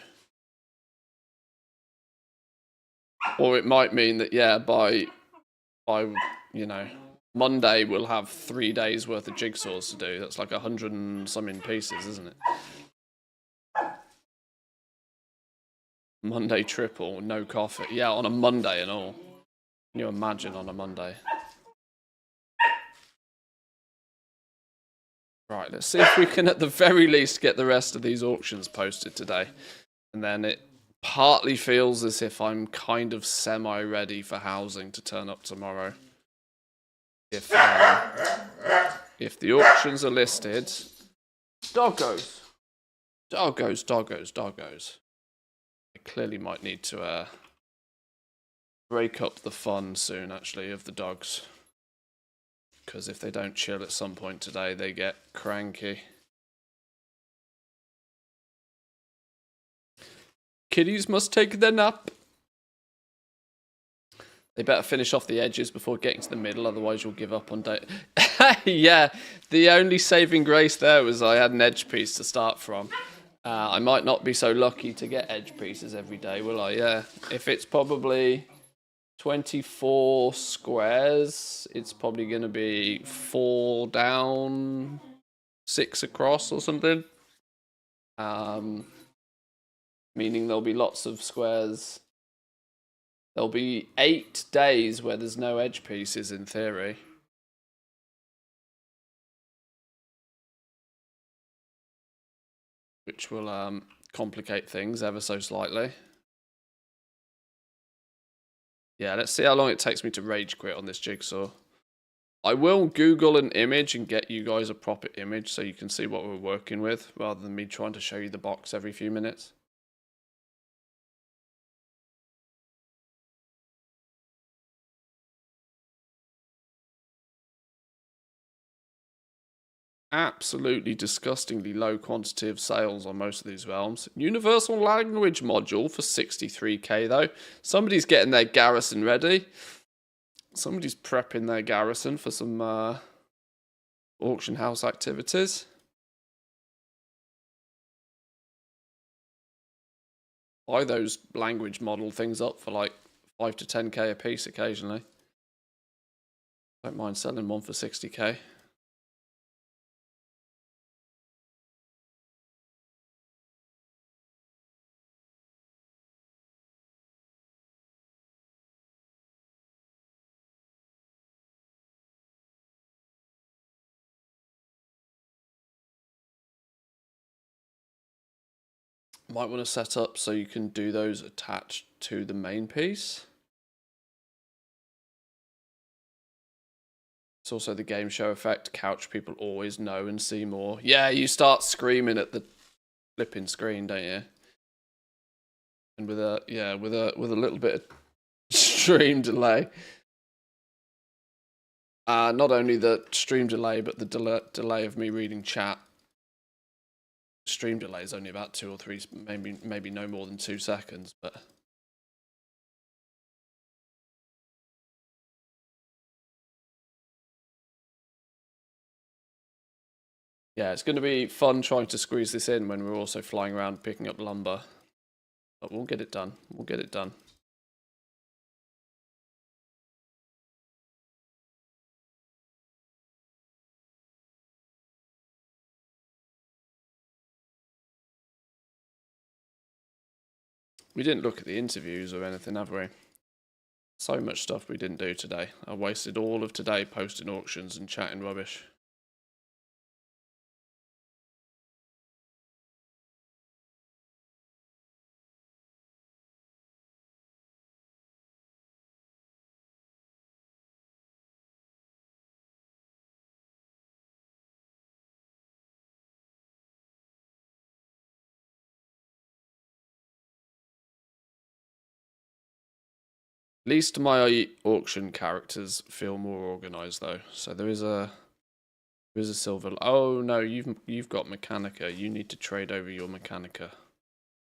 Or it might mean that, yeah, by you know, Monday we'll have 3 days worth of jigsaws to do. That's like 100 and something pieces, isn't it? Monday triple, no coffee. Yeah, on a Monday and all. Can you imagine on a Monday? Right, let's see if we can at the very least get the rest of these auctions posted today. And then it partly feels as if I'm kind of semi-ready for housing to turn up tomorrow. If the auctions are listed... Doggos! Doggos, doggos, doggos. I clearly might need to break up the fun soon, actually, of the dogs. Because if they don't chill at some point today, they get cranky. Kitties must take their nap. They better finish off the edges before getting to the middle, otherwise you'll give up on day. Yeah, the only saving grace there was I had an edge piece to start from. I might not be so lucky to get edge pieces every day, will I? Yeah, if it's probably 24 squares, it's probably going to be 4 down, 6 across or something. Meaning there'll be lots of squares. There'll be 8 days where there's no edge pieces in theory. Which will complicate things ever so slightly. Yeah, let's see how long it takes me to rage quit on this jigsaw. I will Google an image and get you guys a proper image so you can see what we're working with, rather than me trying to show you the box every few minutes. Absolutely disgustingly low quantity of sales on most of these realms. Universal language module for 63k though. Somebody's getting their garrison ready. Somebody's prepping their garrison for some auction house activities. Buy those language model things up for like 5 to 10k a piece occasionally. Don't mind selling one for 60k. Might want to set up so you can do those attached to the main piece. It's also the game show effect. Couch people always know and see more. Yeah, you start screaming at the flipping screen, don't you? And with a with a little bit of stream delay. Not only the stream delay, but the delay of me reading chat. Stream delay is only about 2 or 3, maybe no more than 2 seconds, but yeah, it's going to be fun trying to squeeze this in when we're also flying around picking up lumber. But we'll get it done. We'll get it done. We didn't look at the interviews or anything, have we? So much stuff we didn't do today. I wasted all of today posting auctions and chatting rubbish. At least my auction characters feel more organised though. So there is a silver. Oh no, you've got Mechanica. You need to trade over your Mechanica.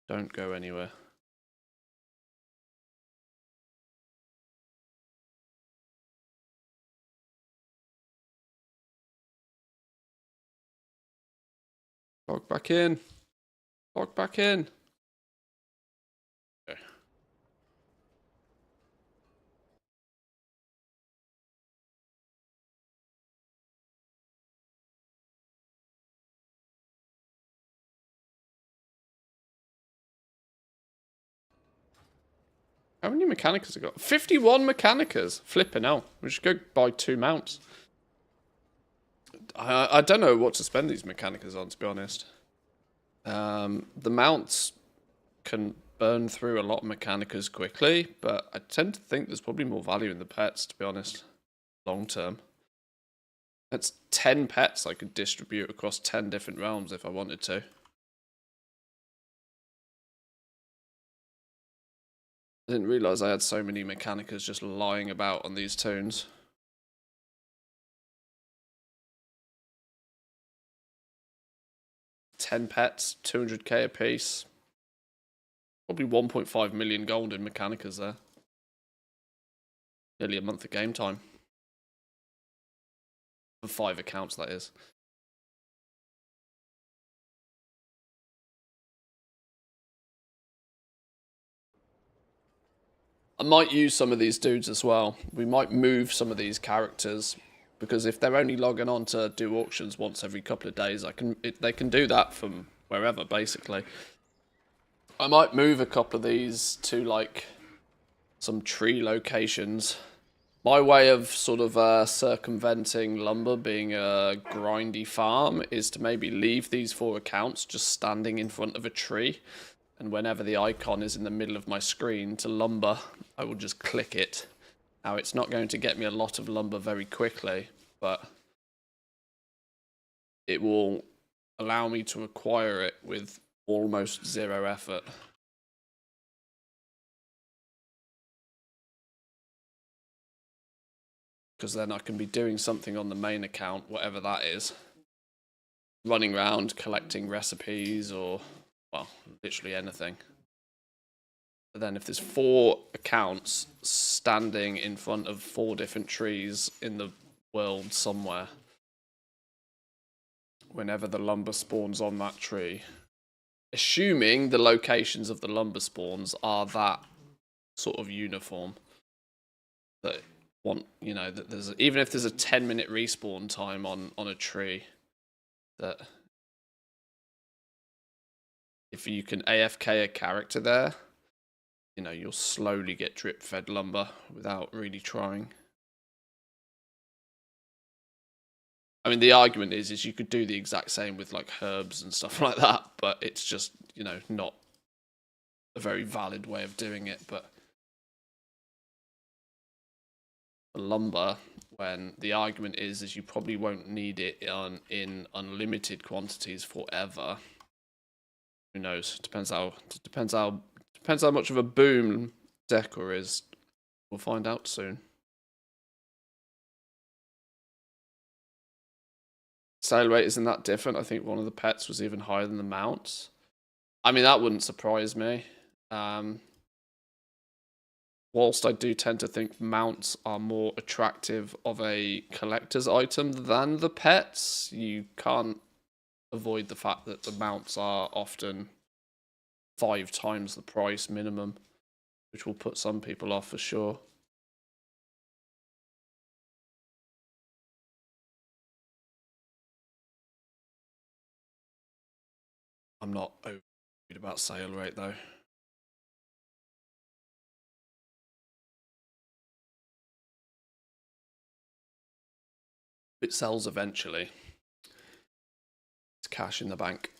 Don't go anywhere. Log back in. Log back in. Okay. How many Mechanicas have got? 51 Mechanicas. Flipping hell. We should go buy 2 mounts. I don't know what to spend these Mechanicas on, to be honest. The mounts can burn through a lot of Mechanicas quickly, but I tend to think there's probably more value in the pets, to be honest, long term. That's 10 pets I could distribute across 10 different realms if I wanted to. I didn't realise I had so many Mechanicas just lying about on these toons. $10 pets, 200k a piece. Probably 1.5 million gold in Mechanicas there. Nearly a month of game time. For 5 accounts, that is. I might use some of these dudes as well. We might move some of these characters, because if they're only logging on to do auctions once every couple of days, they can do that from wherever, basically. I might move a couple of these to, like, some tree locations. My way of sort of circumventing lumber being a grindy farm is to maybe leave these 4 accounts just standing in front of a tree. And whenever the icon is in the middle of my screen to lumber, I will just click it. Now, it's not going to get me a lot of lumber very quickly, but it will allow me to acquire it with almost 0 effort. Because then I can be doing something on the main account, whatever that is. Running around, collecting recipes, or, well, literally anything. But then if there's 4 accounts standing in front of 4 different trees in the world somewhere, whenever the lumber spawns on that tree, assuming the locations of the lumber spawns are that sort of uniform, that you know, that there's, even if there's a 10-minute respawn time on a tree, that if you can AFK a character there, you know, you'll slowly get drip fed lumber without really trying. I mean, the argument is you could do the exact same with like herbs and stuff like that, but it's just, you know, not a very valid way of doing it. But lumber, when the argument is you probably won't need it in unlimited quantities forever. Who knows? Depends how much of a boom Decor is. We'll find out soon. Sale rate isn't that different. I think one of the pets was even higher than the mounts. I mean, that wouldn't surprise me. Whilst I do tend to think mounts are more attractive of a collector's item than the pets, you can't avoid the fact that the mounts are often 5 times the price minimum, which will put some people off for sure. I'm not overly worried about sale rate though. It sells eventually. It's cash in the bank.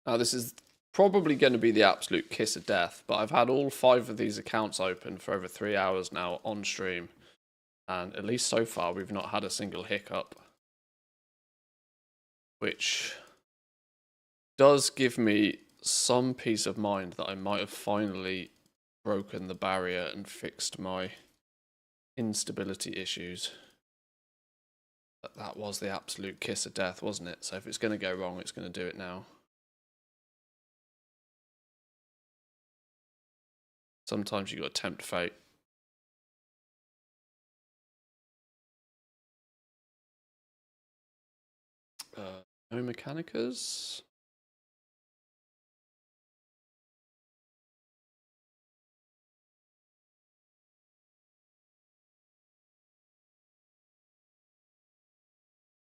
Now this is probably going to be the absolute kiss of death, but I've had all 5 of these accounts open for over 3 hours now on stream, and at least so far we've not had a single hiccup, which does give me some peace of mind that I might have finally broken the barrier and fixed my instability issues. But that was the absolute kiss of death, wasn't it? So if it's going to go wrong, it's going to do it now. Sometimes you got to tempt fate. No Mechanicas.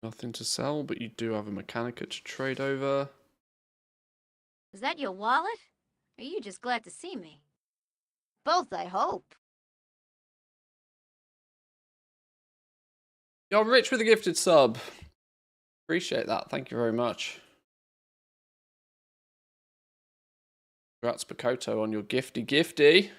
Nothing to sell, but you do have a Mechanica to trade over. Is that your wallet? Or are you just glad to see me? Both, I hope. You're rich with a gifted sub. Appreciate that. Thank you very much. Congrats, Bakoto, on your gifty.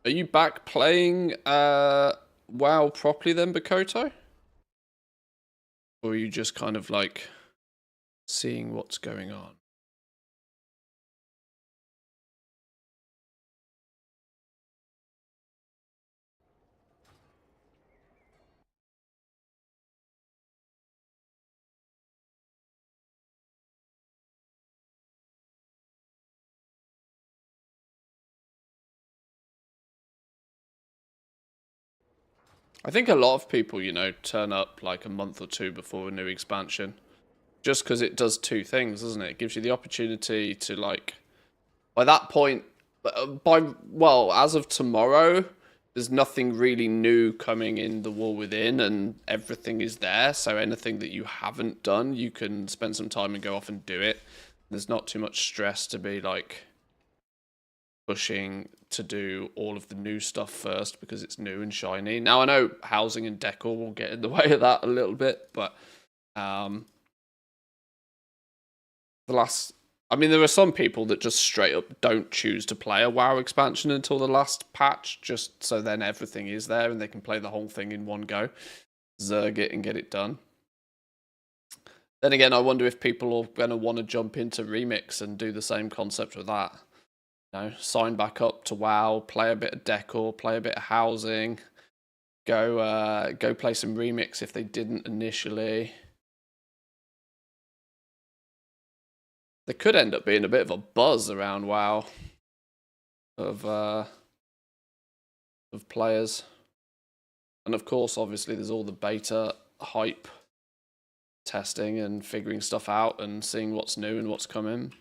Are you back playing WoW properly then, Bakoto? Or are you just kind of like seeing what's going on? I think a lot of people, you know, turn up like a month or two before a new expansion. Just because it does two things, doesn't it? It gives you the opportunity to, like, by that point, well, as of tomorrow, there's nothing really new coming in the War Within, and everything is there. So anything that you haven't done, you can spend some time and go off and do it. There's not too much stress to be, like, pushing to do all of the new stuff first because it's new and shiny. Now, I know housing and decor will get in the way of that a little bit, but I mean, there are some people that just straight up don't choose to play a WoW expansion until the last patch, just so then everything is there and they can play the whole thing in one go. Zerg it and get it done. Then again, I wonder if people are going to want to jump into Remix and do the same concept with that. You know, sign back up to WoW, play a bit of decor, play a bit of housing, go play some Remix if they didn't initially. There could end up being a bit of a buzz around WoW of players. And of course, obviously, there's all the beta hype testing and figuring stuff out and seeing what's new and what's coming.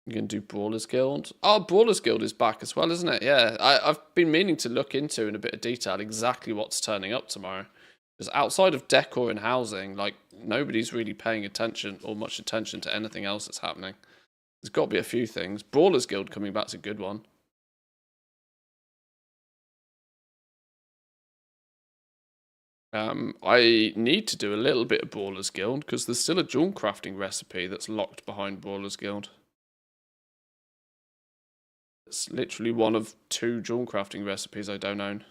You can do Brawler's Guild. Oh, Brawler's Guild is back as well, isn't it? Yeah, I've been meaning to look into in a bit of detail exactly what's turning up tomorrow. Because outside of decor and housing, like, nobody's really paying attention or much attention to anything else that's happening. There's got to be a few things. Brawler's Guild coming back's a good one. I need to do a little bit of Brawler's Guild because there's still a jewel crafting recipe that's locked behind Brawler's Guild. It's literally one of 2 jewel crafting recipes I don't own.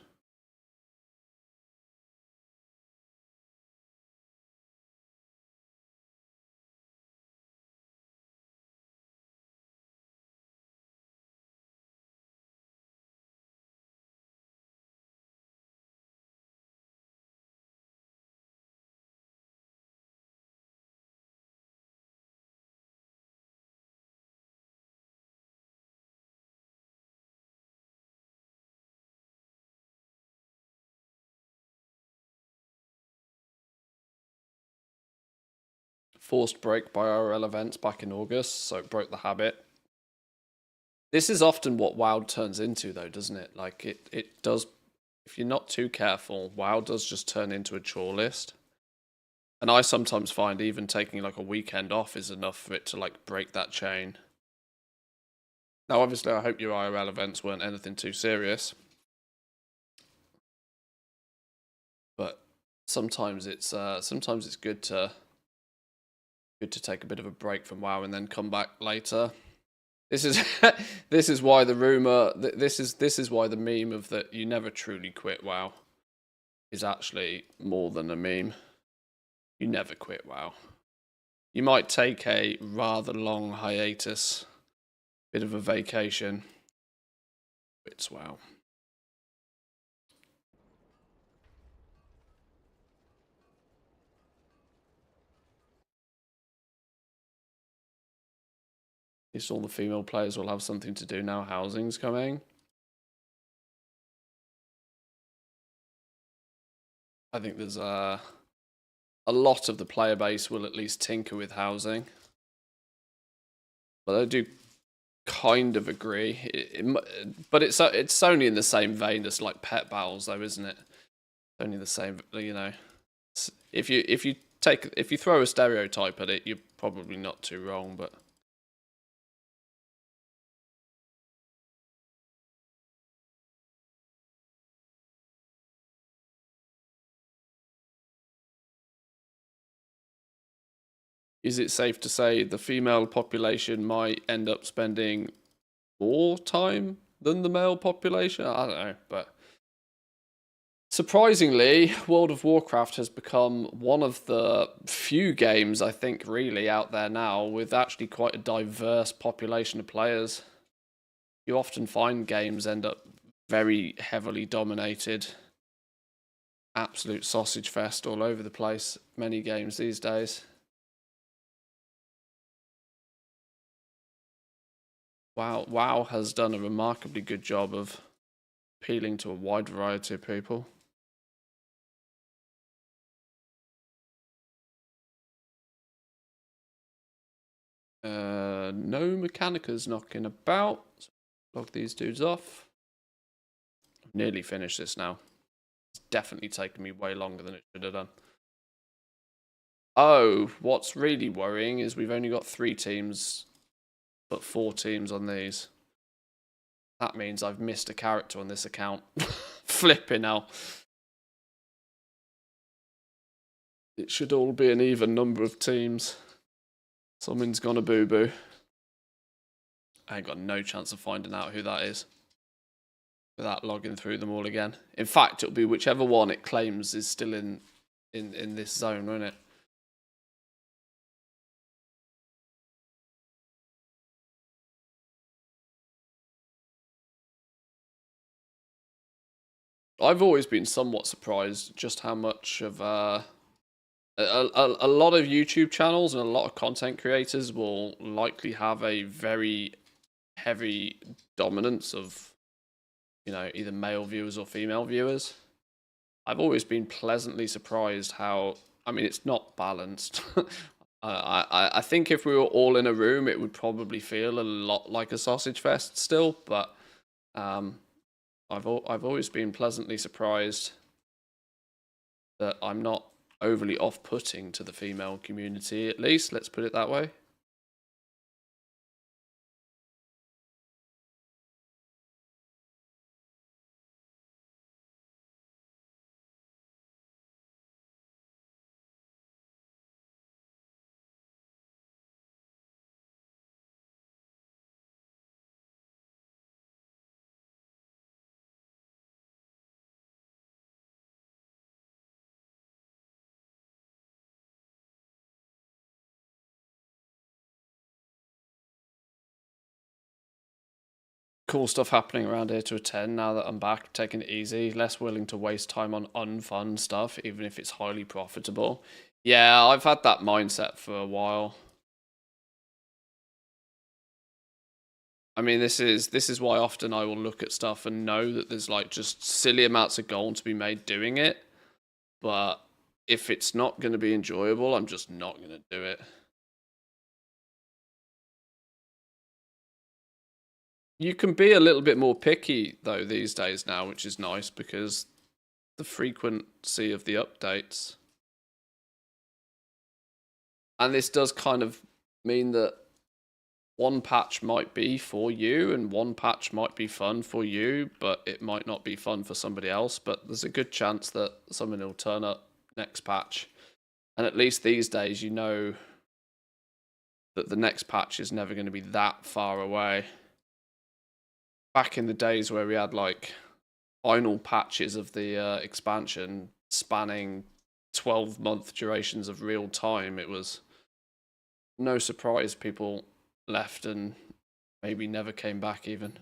Forced break by IRL events back in August, so it broke the habit. This is often what WoW turns into, though, doesn't it? Like, it does, if you're not too careful, WoW does just turn into a chore list. And I sometimes find even taking, like, a weekend off is enough for it to, like, break that chain. Now, obviously, I hope your IRL events weren't anything too serious. But sometimes it's good to take a bit of a break from WoW and then come back later. This is this is why the rumor this is why the meme of that you never truly quit WoW is actually more than a meme. You never quit WoW. You might take a rather long hiatus, bit of a vacation. It's WoW. At least all the female players will have something to do now. Housing's coming. I think there's a lot of the player base will at least tinker with housing. But I do kind of agree. But it's only in the same vein as like pet battles, though, isn't it? Only the same, you know. If you throw a stereotype at it, you're probably not too wrong. But is it safe to say the female population might end up spending more time than the male population? I don't know, but surprisingly, World of Warcraft has become one of the few games, I think, really out there now with actually quite a diverse population of players. You often find games end up very heavily dominated. Absolute sausage fest all over the place, many games these days. WoW has done a remarkably good job of appealing to a wide variety of people. No Mechanicas knocking about. So log these dudes off. I've nearly finished this now. It's definitely taken me way longer than it should have done. Oh, what's really worrying is we've only got 3 teams, but 4 teams on these. That means I've missed a character on this account. Flipping hell. It should all be an even number of teams. Something's gone a boo-boo. I ain't got no chance of finding out who that is without logging through them all again. In fact, it'll be whichever one it claims is still in this zone, won't it? I've always been somewhat surprised just how much of a lot of YouTube channels and a lot of content creators will likely have a very heavy dominance of, you know, either male viewers or female viewers. I've always been pleasantly surprised how, I mean, it's not balanced. I think if we were all in a room, it would probably feel a lot like a sausage fest still, but I've always been pleasantly surprised that I'm not overly off-putting to the female community, at least, let's put it that way. Cool stuff happening around here to attend now that I'm back, taking it easy, less willing to waste time on unfun stuff, even if it's highly profitable. Yeah, I've had that mindset for a while. I mean, this is why often I will look at stuff and know that there's like just silly amounts of gold to be made doing it, but if it's not going to be enjoyable, I'm just not going to do it. You can be a little bit more picky though these days now, which is nice because the frequency of the updates. And this does kind of mean that one patch might be for you and one patch might be fun for you, but it might not be fun for somebody else. But there's a good chance that someone will turn up next patch. And at least these days, you know that the next patch is never going to be that far away. Back in the days where we had like final patches of the expansion spanning 12-month durations of real time, it was no surprise people left and maybe never came back even.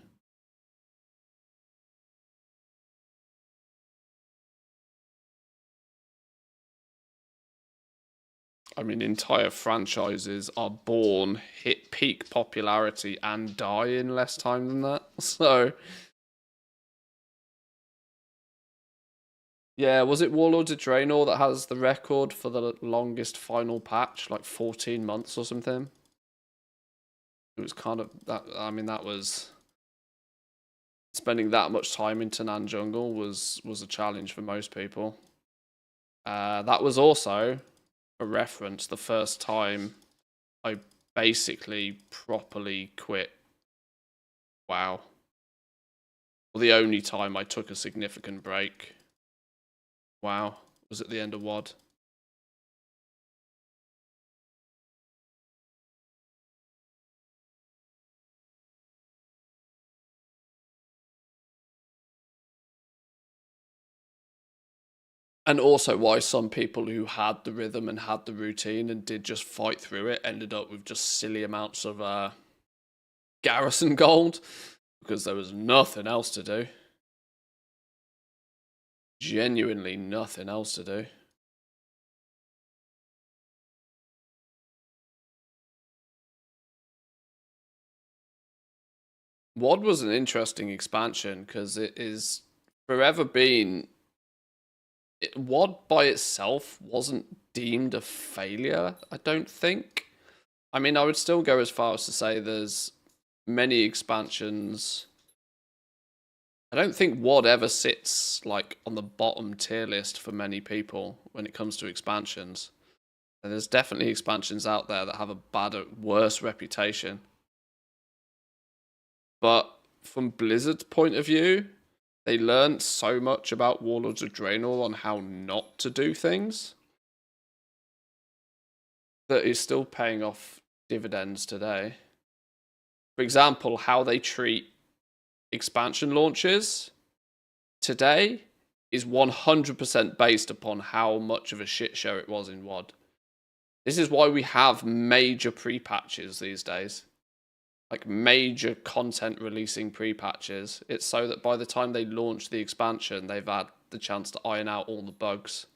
I mean, entire franchises are born, hit peak popularity, and die in less time than that. So, yeah, was it Warlords of Draenor that has the record for the longest final patch, like 14 months or something? it was kind of that. I mean, that was spending that much time in Tanan Jungle was a challenge for most people. That was also a reference the first time I basically properly quit WoW. Well, the only time I took a significant break, WoW, was at the end of WoD. And also why some people who had the rhythm and had the routine and did just fight through it ended up with just silly amounts of garrison gold, because there was nothing else to do. Genuinely nothing else to do. WoD was an interesting expansion because it is forever been... WoD by itself wasn't deemed a failure, I don't think. I mean, I would still go as far as to say there's many expansions. I don't think WoD ever sits like on the bottom tier list for many people when it comes to expansions. And there's definitely expansions out there that have a worse reputation. But from Blizzard's point of view, they learned so much about Warlords of Draenor on how not to do things that is still paying off dividends today. For example, how they treat expansion launches today is 100% based upon how much of a shit show it was in WoD. This is why we have major pre-patches these days. Like major content releasing pre-patches. It's so that by the time they launch the expansion, they've had the chance to iron out all the bugs.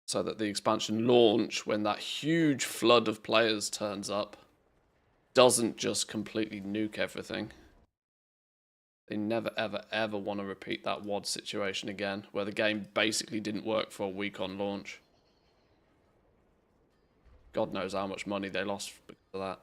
So that the expansion launch, when that huge flood of players turns up, doesn't just completely nuke everything. They never, ever, ever want to repeat that WoD situation again, where the game basically didn't work for a week on launch. God knows how much money they lost because of that.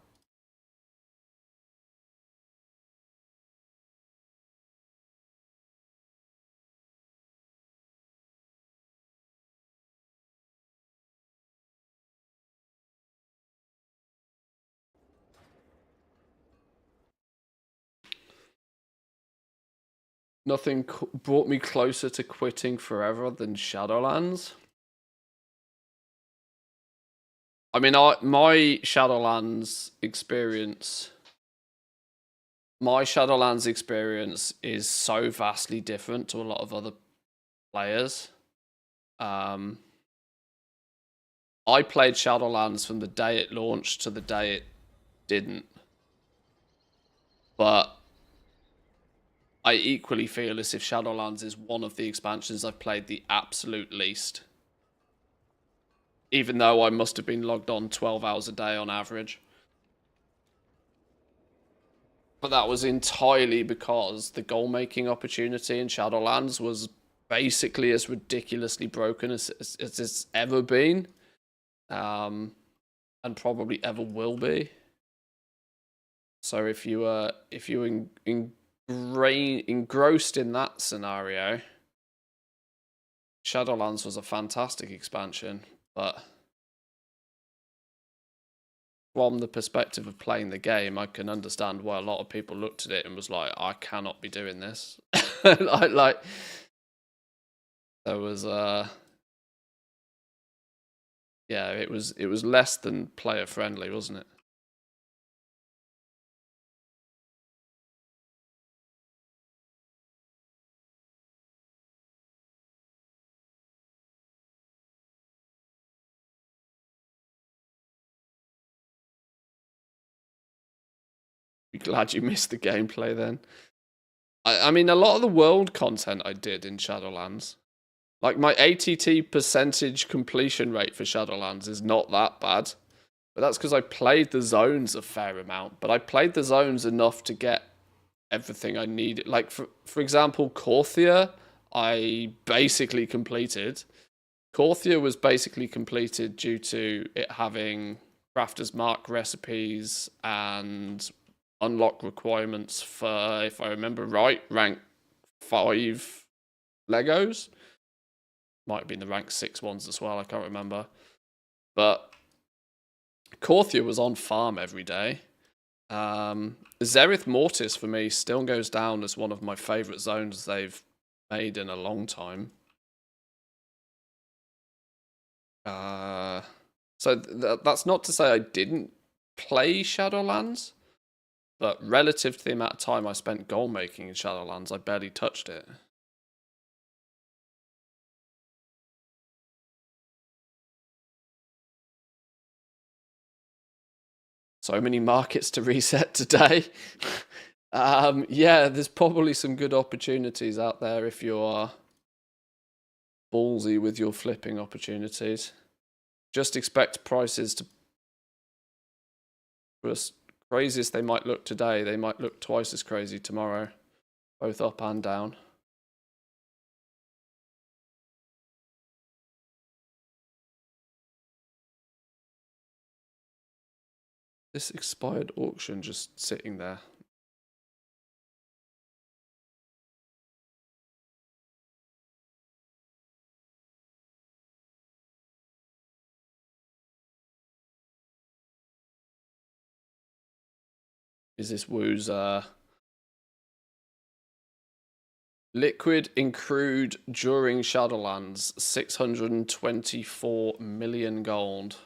Nothing brought me closer to quitting forever than Shadowlands. I mean, my Shadowlands experience is so vastly different to a lot of other players. I played Shadowlands from the day it launched to the day it didn't. But I equally feel as if Shadowlands is one of the expansions I've played the absolute least. Even though I must have been logged on 12 hours a day on average. But that was entirely because the goal-making opportunity in Shadowlands was basically as ridiculously broken as it's ever been. And probably ever will be. So if you were engrossed in that scenario, Shadowlands was a fantastic expansion, but from the perspective of playing the game, I can understand why a lot of people looked at it and was like, I cannot be doing this. like there was yeah, it was less than player friendly, wasn't it? Be glad you missed the gameplay then. I mean, a lot of the world content I did in Shadowlands, like my ATT percentage completion rate for Shadowlands is not that bad. But that's because I played the zones a fair amount. But I played the zones enough to get everything I needed. Like, for example, Korthia, I basically completed. Korthia was basically completed due to it having Crafter's Mark recipes and unlock requirements for, if I remember right, rank 5 Legos. Might have been the rank 6 ones as well, I can't remember. But Korthia was on farm every day. Zerith Mortis for me still goes down as one of my favourite zones they've made in a long time. So that's not to say I didn't play Shadowlands, but relative to the amount of time I spent goal making in Shadowlands, I barely touched it. So many markets to reset today. Yeah, there's probably some good opportunities out there if you are ballsy with your flipping opportunities. Just expect prices to, as crazy as they might look today, they might look twice as crazy tomorrow, both up and down. This expired auction just sitting there. Is this Woo's liquid accrued during Shadowlands 624 million gold,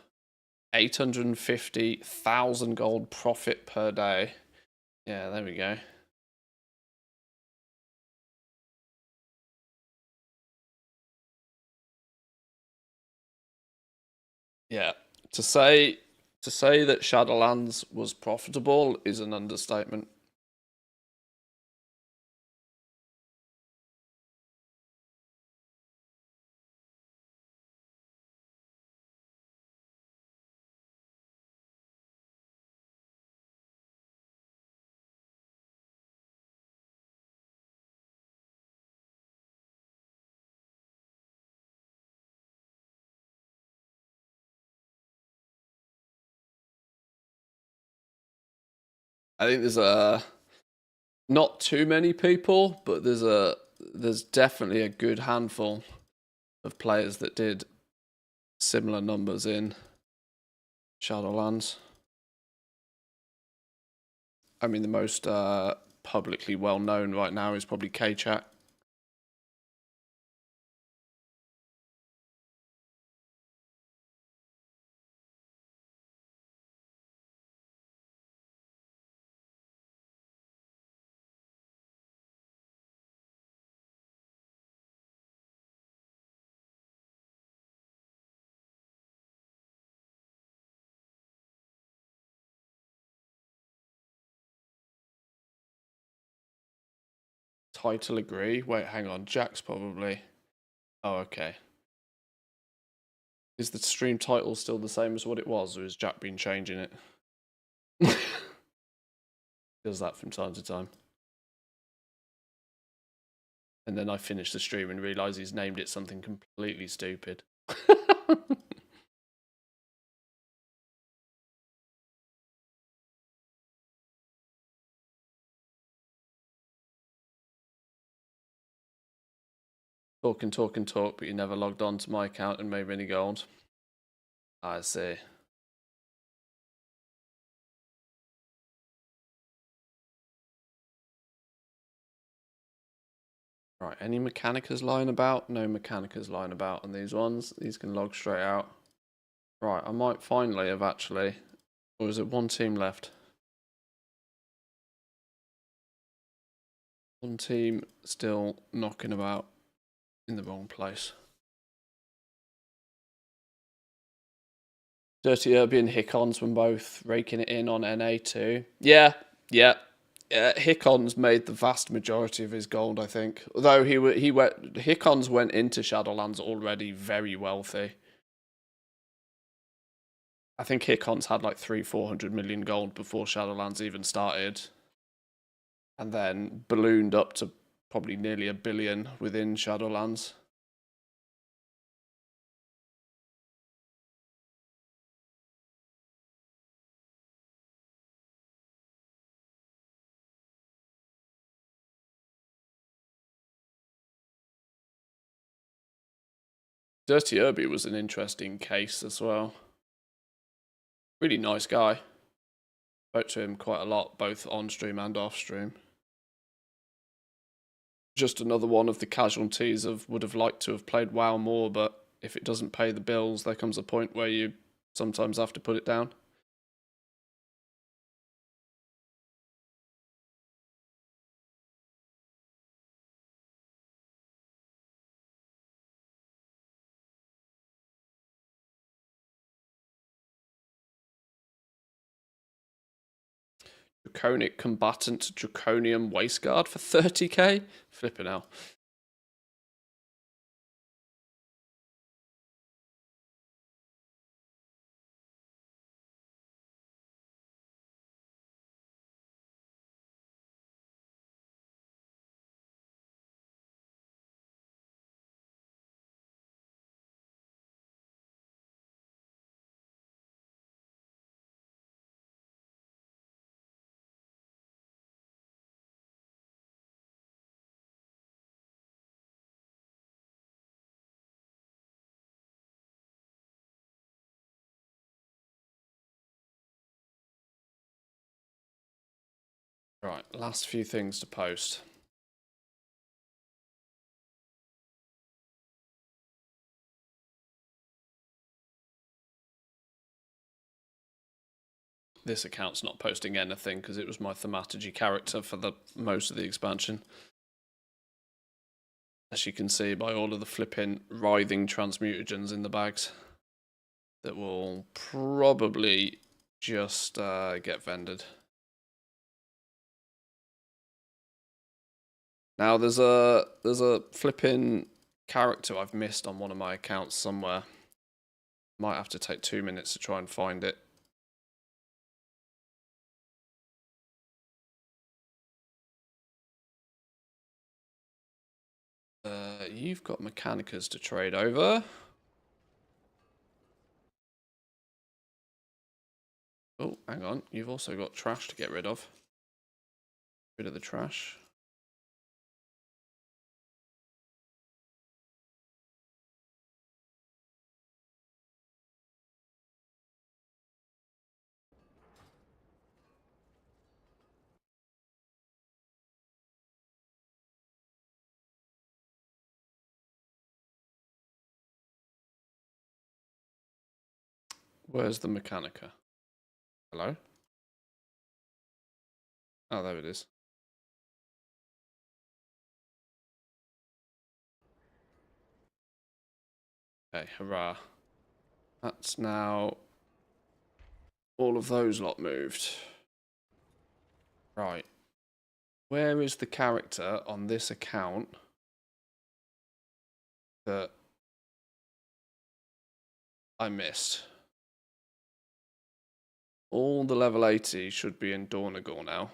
850,000 gold profit per day. Yeah, there we go. Yeah, to say that Shadowlands was profitable is an understatement. I think there's not too many people, but there's definitely a good handful of players that did similar numbers in Shadowlands. I mean, the most publicly well known right now is probably K-Chat. Title agree. Wait, hang on. Jack's probably. Oh, okay. Is the stream title still the same as what it was, or has Jack been changing it? Does that from time to time. And then I finish the stream and realise he's named it something completely stupid. Talk and talk and talk, but you never logged on to my account and made any gold. I see. Right, any Mechanicas lying about? No Mechanicas lying about on these ones. These can log straight out. Right, I might finally have actually... Or is it one team left? One team still knocking about in the wrong place. Dirty Irby and Hickons were both raking it in on NA2. Yeah. Hickons made the vast majority of his gold, I think. Although Hickons went into Shadowlands already very wealthy. I think Hickons had like 300-400 million gold before Shadowlands even started. And then ballooned up to probably nearly 1 billion within Shadowlands. Dirty Herbie was an interesting case as well. Really nice guy. Spoke to him quite a lot, both on stream and off stream. Just another one of the casualties of would have liked to have played WoW more, but if it doesn't pay the bills, there comes a point where you sometimes have to put it down. Draconic Combatant Draconium Wasteguard for 30k? Flipping hell. Right, last few things to post. This account's not posting anything because it was my thaumaturgy character for the most of the expansion. As you can see by all of the flipping writhing transmutagens in the bags that will probably just get vended. Now there's a flipping character I've missed on one of my accounts somewhere. Might have to take 2 minutes to try and find it. You've got Mechanicas to trade over. Oh, hang on. You've also got trash to get rid of. Rid of the trash. Where's the Mechanica? Hello? Oh, there it is. Okay, hurrah. That's now all of those lot moved. Right. Where is the character on this account that I missed? All the level 80 should be in Dornagor now.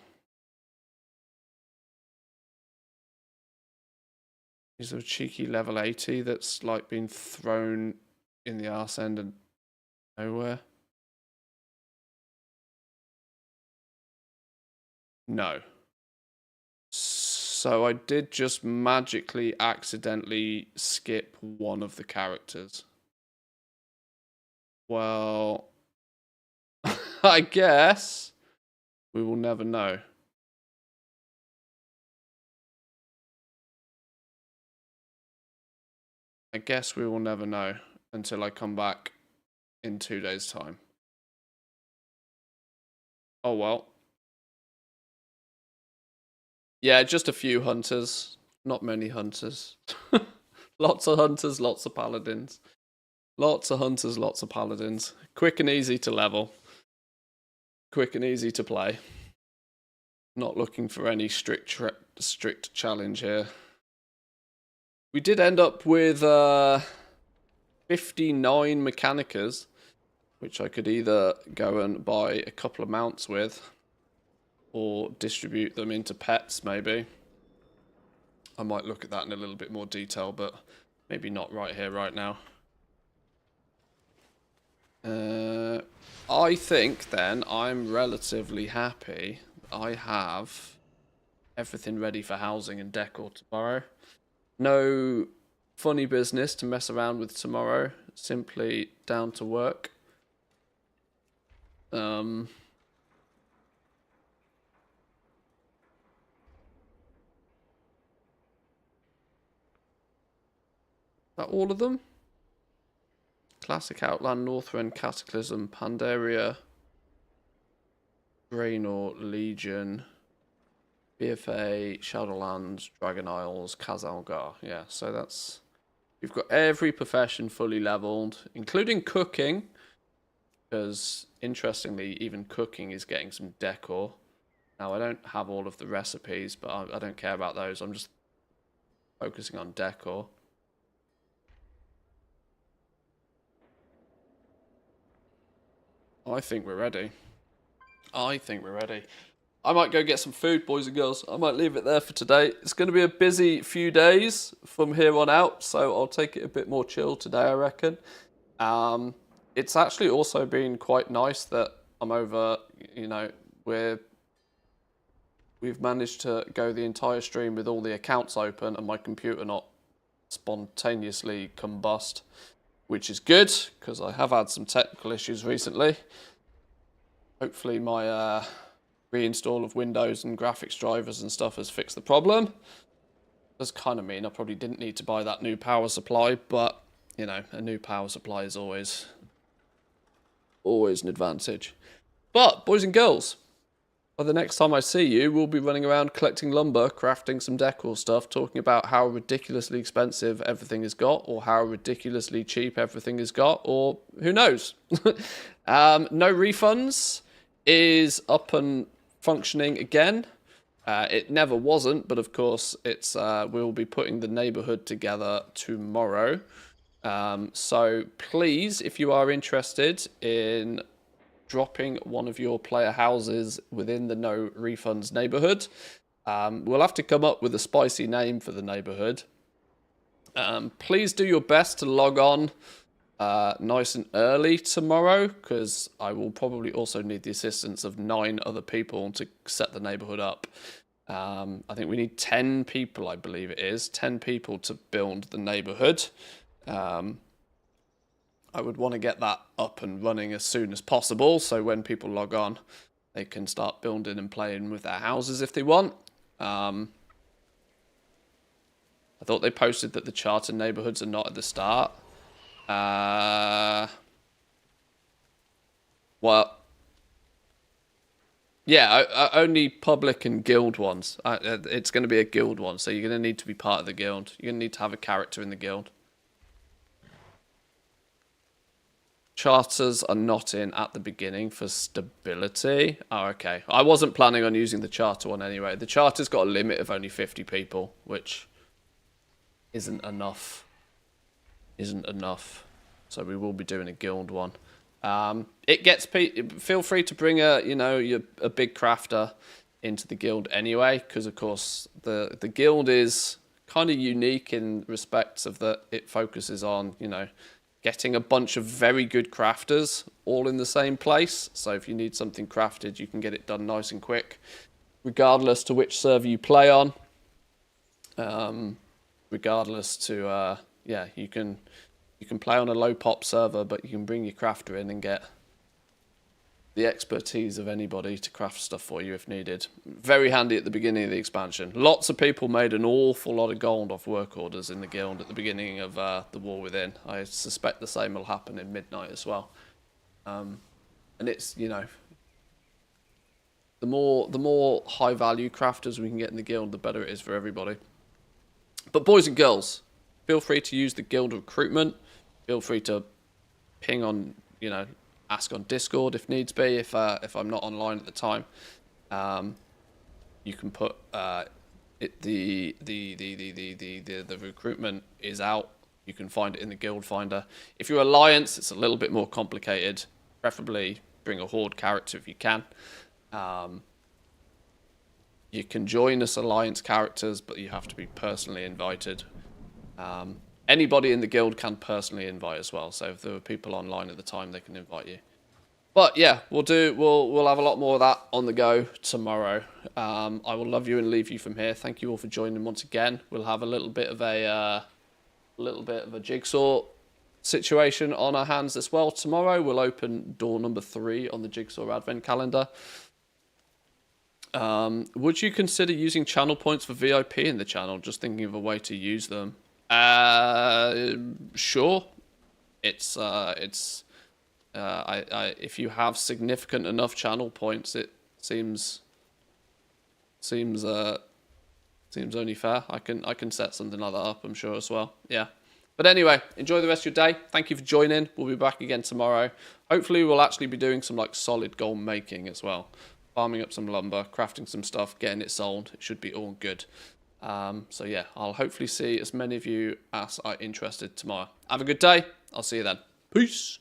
Is there a cheeky level 80 that's like been thrown in the arse end and nowhere? No. So I did just magically accidentally skip one of the characters. Well, I guess we will never know. I guess we will never know until I come back in 2 days' time. Oh well. Yeah, just a few hunters. Not many hunters. Lots of hunters, lots of paladins. Lots of hunters, lots of paladins. Quick and easy to level. Quick and easy to play. Not looking for any strict challenge here. We did end up with 59 Mechanicas, which I could either go and buy a couple of mounts with, or distribute them into pets, maybe. I might look at that in a little bit more detail, but maybe not right here, right now. I think, then, I'm relatively happy. I have everything ready for housing and decor tomorrow. No funny business to mess around with tomorrow. Simply down to work. That all of them? Classic Outland, Northrend, Cataclysm, Pandaria, Draenor, Legion, BFA, Shadowlands, Dragon Isles, Khazalgar. Yeah, so that's... We've got every profession fully leveled, including cooking. Because, interestingly, even cooking is getting some decor. Now, I don't have all of the recipes, but I don't care about those. I'm just focusing on decor. I think we're ready. I might go get some food, boys and girls. I might leave it there for today. It's going to be a busy few days from here on out, so I'll take it a bit more chill today, I reckon. It's actually also been quite nice that I'm over, you know, we've managed to go the entire stream with all the accounts open and my computer not spontaneously combust, which is good, because I have had some technical issues recently. Hopefully my reinstall of Windows and graphics drivers and stuff has fixed the problem. Does kind of mean I probably didn't need to buy that new power supply, but, you know, a new power supply is always an advantage. But, boys and girls, by the next time I see you, we'll be running around collecting lumber, crafting some decor stuff, talking about how ridiculously expensive everything has got, or how ridiculously cheap everything has got, or who knows. No refunds is up and functioning again. It never wasn't, but of course it's we'll be putting the neighborhood together tomorrow. So please, if you are interested in dropping one of your player houses within the no refunds neighborhood, we'll have to come up with a spicy name for the neighborhood. Please do your best to log on nice and early tomorrow, because I will probably also need the assistance of 9 other people to set the neighborhood up. I think we need 10 people, I believe it is. 10 people to build the neighborhood. I would want to get that up and running as soon as possible, so when people log on, they can start building and playing with their houses if they want. I thought they posted that the charter neighborhoods are not at the start. Well, yeah, only public and guild ones. It's going to be a guild one, so you're going to need to be part of the guild. You're going to need to have a character in the guild. Charters are not in at the beginning for stability. Oh, okay. I wasn't planning on using the charter one anyway. The charter's got a limit of only 50 people, which isn't enough. So we will be doing a guild one. It gets feel free to bring a big crafter into the guild anyway, because of course the guild is kind of unique in respects of that it focuses on, you know, getting a bunch of very good crafters all in the same place. So if you need something crafted, you can get it done nice and quick, regardless to which server you play on. Regardless to you can play on a low pop server, but you can bring your crafter in and get the expertise of anybody to craft stuff for you if needed. Very handy at the beginning of the expansion. Lots of people made an awful lot of gold off work orders in the guild at the beginning of the War Within. I suspect the same will happen in Midnight as well. And it's, you know, the more high value crafters we can get in the guild, the better it is for everybody. But boys and girls, feel free to use the guild recruitment. Feel free to ping on, you know, ask on Discord if needs be. If I'm not online at the time, you can put the recruitment is out. You can find it in the guild finder. If you're Alliance, it's a little bit more complicated. Preferably bring a Horde character if you can. You can join as Alliance characters, but you have to be personally invited. Anybody in the guild can personally invite as well. So if there were people online at the time, they can invite you. But yeah, we'll have a lot more of that on the go tomorrow. I will love you and leave you from here. Thank you all for joining once again. We'll have a little bit of a little bit of a jigsaw situation on our hands as well. Tomorrow we'll open door number 3 on the Jigsaw Advent calendar. Would you consider using channel points for VIP in the channel? Just thinking of a way to use them. Sure. It's if you have significant enough channel points, it seems only fair. I can set something like that up, I'm sure as well. Yeah. But anyway, enjoy the rest of your day. Thank you for joining. We'll be back again tomorrow. Hopefully we'll actually be doing some like solid goal making as well. Farming up some lumber, crafting some stuff, getting it sold. It should be all good. So yeah, I'll hopefully see as many of you as are interested tomorrow. Have a good day. I'll see you then. Peace.